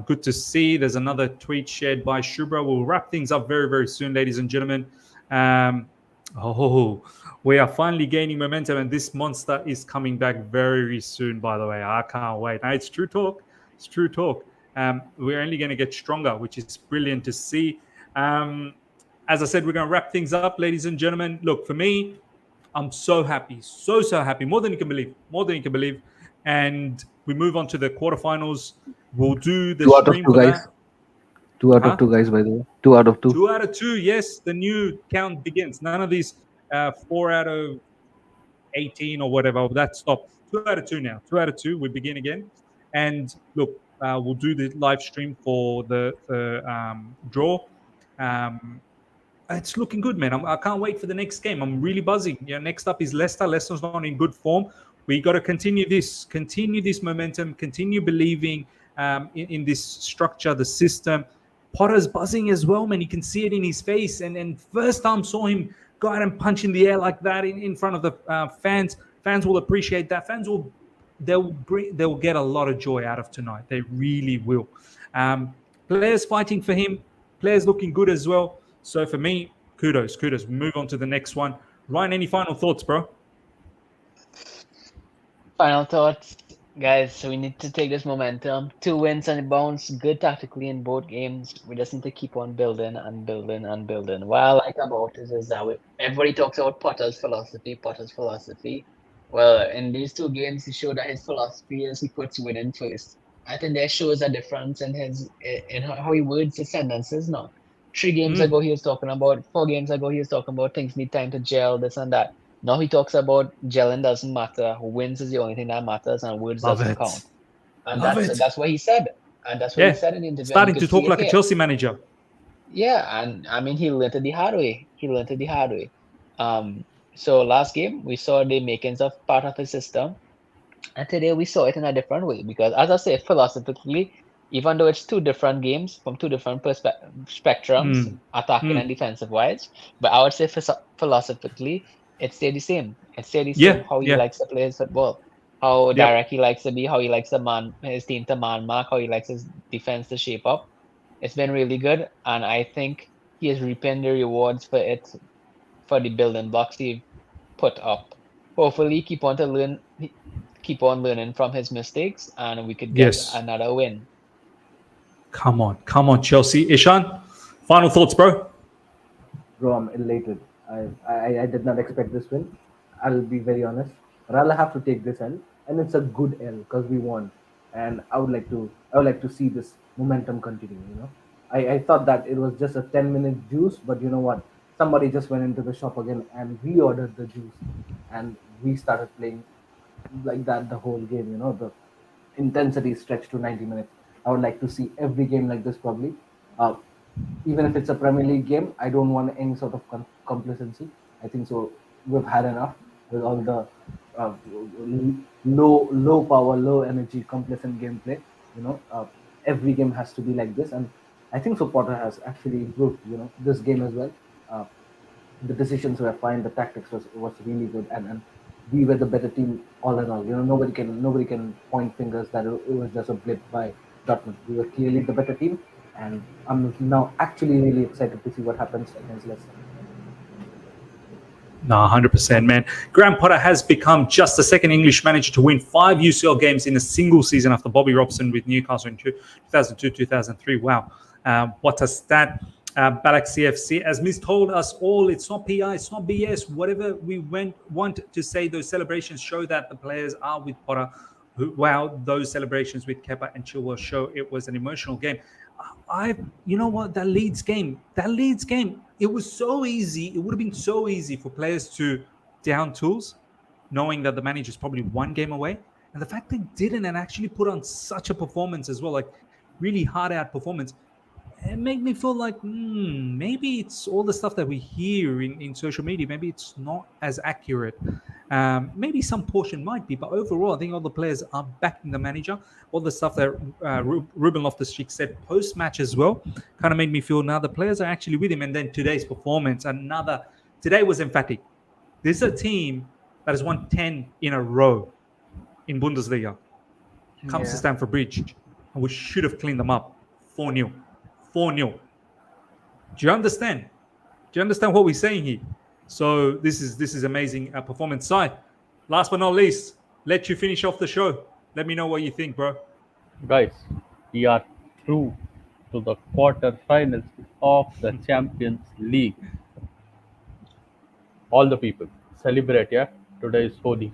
Good to see. There's another tweet shared by Shubra. We'll wrap things up very, very soon, ladies and gentlemen. We are finally gaining momentum, and this monster is coming back very soon, by the way. I can't wait. Now, it's true talk. It's true talk. We're only going to get stronger, which is brilliant to see. As I said, we're going to wrap things up, ladies and gentlemen. Look, for me, I'm so happy, so happy, more than you can believe. And we move on to the quarterfinals. We'll do the 2 out of stream 2 for guys. that. 2 out Huh? of 2 guys, by the way. 2 out of 2. 2 out of 2, yes. The new count begins. None of these 4 out of 18 or whatever. That stopped. 2 out of 2 now. 2 out of 2. We begin again. And look, we'll do the live stream for the draw. It's looking good, man. I can't wait for the next game. I'm really buzzing. Next up is Leicester. Leicester's not in good form. We got to continue this momentum, continue believing in this structure, the system. Potter's buzzing as well, man. You can see it in his face. And first time saw him go out and punch in the air like that in front of the fans. Fans will appreciate that. They'll get a lot of joy out of tonight. They really will. Players fighting for him. Players looking good as well. So for me, kudos. Move on to the next one. Ryan, any final thoughts, bro? Final thoughts, guys. So we need to take this momentum. 2 wins and a bounce. Good tactically in both games. We just need to keep on building and building and building. What I like about it is that everybody talks about Potter's philosophy. Well, in these 2 games, he showed that his philosophy is he puts winning first. I think that shows a difference in how he words his sentences now. 3 games ago, he was talking about, 4 games ago, he was talking about things need time to gel, this and that. Now he talks about gelling doesn't matter. Who wins is the only thing that matters, and words Love doesn't it. count. And Love it. that's what he said. And that's what he said in the interview. Starting to talk like a Chelsea manager. Yeah, and I mean he learned it the hard way. So last game we saw the makings of part of his system, and today we saw it in a different way. Because as I say, philosophically, even though it's 2 different games from 2 different spectrums, attacking and defensive wise, but I would say philosophically, it stayed the same. How he likes to play his football, how direct he likes to be, how he likes his team to man mark, how he likes his defense to shape up. It's been really good, and I think he is reaping the rewards for the building blocks he put up. Hopefully, keep on learning from his mistakes, and we could get another win. Come on, Chelsea. Ishan, final thoughts, bro? Bro, I'm elated. I did not expect this win. I'll be very honest, but I'll have to take this L, and it's a good L because we won, and I would like to see this momentum continue. I thought that it was just a 10-minute juice, but you know what? Somebody just went into the shop again and reordered the juice, and we started playing like that the whole game. The intensity stretched to 90 minutes. I would like to see every game like this probably. Even if it's a Premier League game, I don't want any sort of complacency. I think so. We've had enough with all the low power, low energy, complacent gameplay. Every game has to be like this, and I think so. Potter has actually improved. This game as well. The decisions were fine. The tactics was really good, and we were the better team all in all. Nobody can point fingers that it was just a blip by Dortmund. We were clearly the better team, and I'm now actually really excited to see what happens against Leicester. No, 100%, man. Graham Potter has become just the second English manager to win 5 UCL games in a single season after Bobby Robson with Newcastle in 2002-2003. Wow. What a stat. Balak CFC, as Miz told us all, it's not PI, it's not BS. Whatever we want to say, those celebrations show that the players are with Potter. Wow, those celebrations with Kepa and Chilwell show it was an emotional game. You know what, that Leeds game, it was so easy. It would have been so easy for players to down tools, knowing that the manager's probably 1 game away. And the fact they didn't and actually put on such a performance as well, like really hard out performance, it made me feel like maybe it's all the stuff that we hear in social media. Maybe it's not as accurate. Maybe some portion might be, but overall, I think all the players are backing the manager. All the stuff that Ruben Loftus-Cheek said post-match as well kind of made me feel now the players are actually with him. And then today's performance, today was emphatic. This is a team that has won 10 in a row in Bundesliga. Comes to Stamford Bridge, and we should have cleaned them up 4-0. 4-0. Do you understand? Do you understand what we're saying here? So this is amazing performance. Side, last but not least, let you finish off the show. Let me know what you think, bro. Guys, we are through to the quarter-finals of the Champions League. All the people, celebrate, yeah? Today is holy.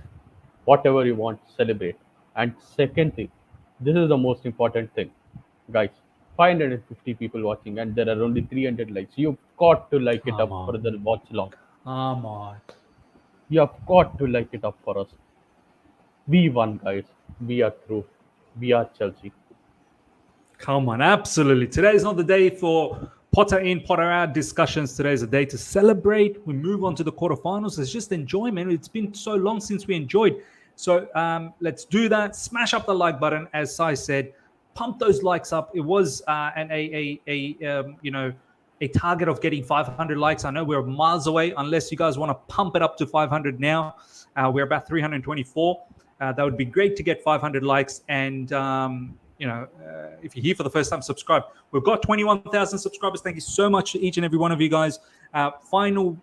Whatever you want, celebrate. And second thing, this is the most important thing. Guys, 550 people watching and there are only 300 likes. You've got to like it up for the Watchalong. Come on. You have got to like it up for us. We won, guys. We are through. We are Chelsea. Come on, absolutely. Today is not the day for Potter in, Potter out discussions. Today is a day to celebrate. We move on to the quarterfinals. It's just enjoyment. It's been so long since we enjoyed. So let's do that. Smash up the like button, as Sai said. Pump those likes up. It was a target of getting 500 likes. I know we're miles away. Unless you guys want to pump it up to 500 now, we're about 324. That would be great to get 500 likes. And if you're here for the first time, subscribe. We've got 21,000 subscribers. Thank you so much to each and every one of you guys. Final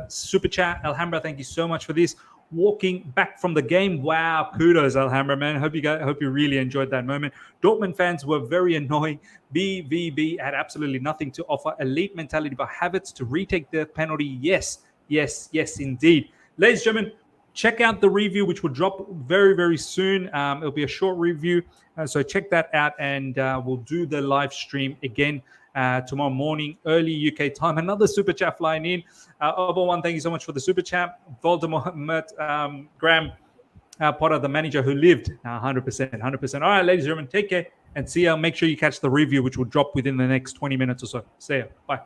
super chat, Alhambra. Thank you so much for this. Walking back from the game. Wow, kudos, Alhambra, man. Hope you really enjoyed that moment. Dortmund fans were very annoying. BVB had absolutely nothing to offer. Elite mentality by Havertz to retake the penalty. Yes, indeed. Ladies and gentlemen, check out the review, which will drop very, very soon. It'll be a short review. So check that out, and we'll do the live stream again tomorrow morning, early UK time. Another super chat flying in. Oberwan, thank you so much for the super chat. Voldemort, Graham Potter, the manager who lived. 100%. All right, ladies and gentlemen, take care and see you. Make sure you catch the review, which will drop within the next 20 minutes or so. See ya. Bye.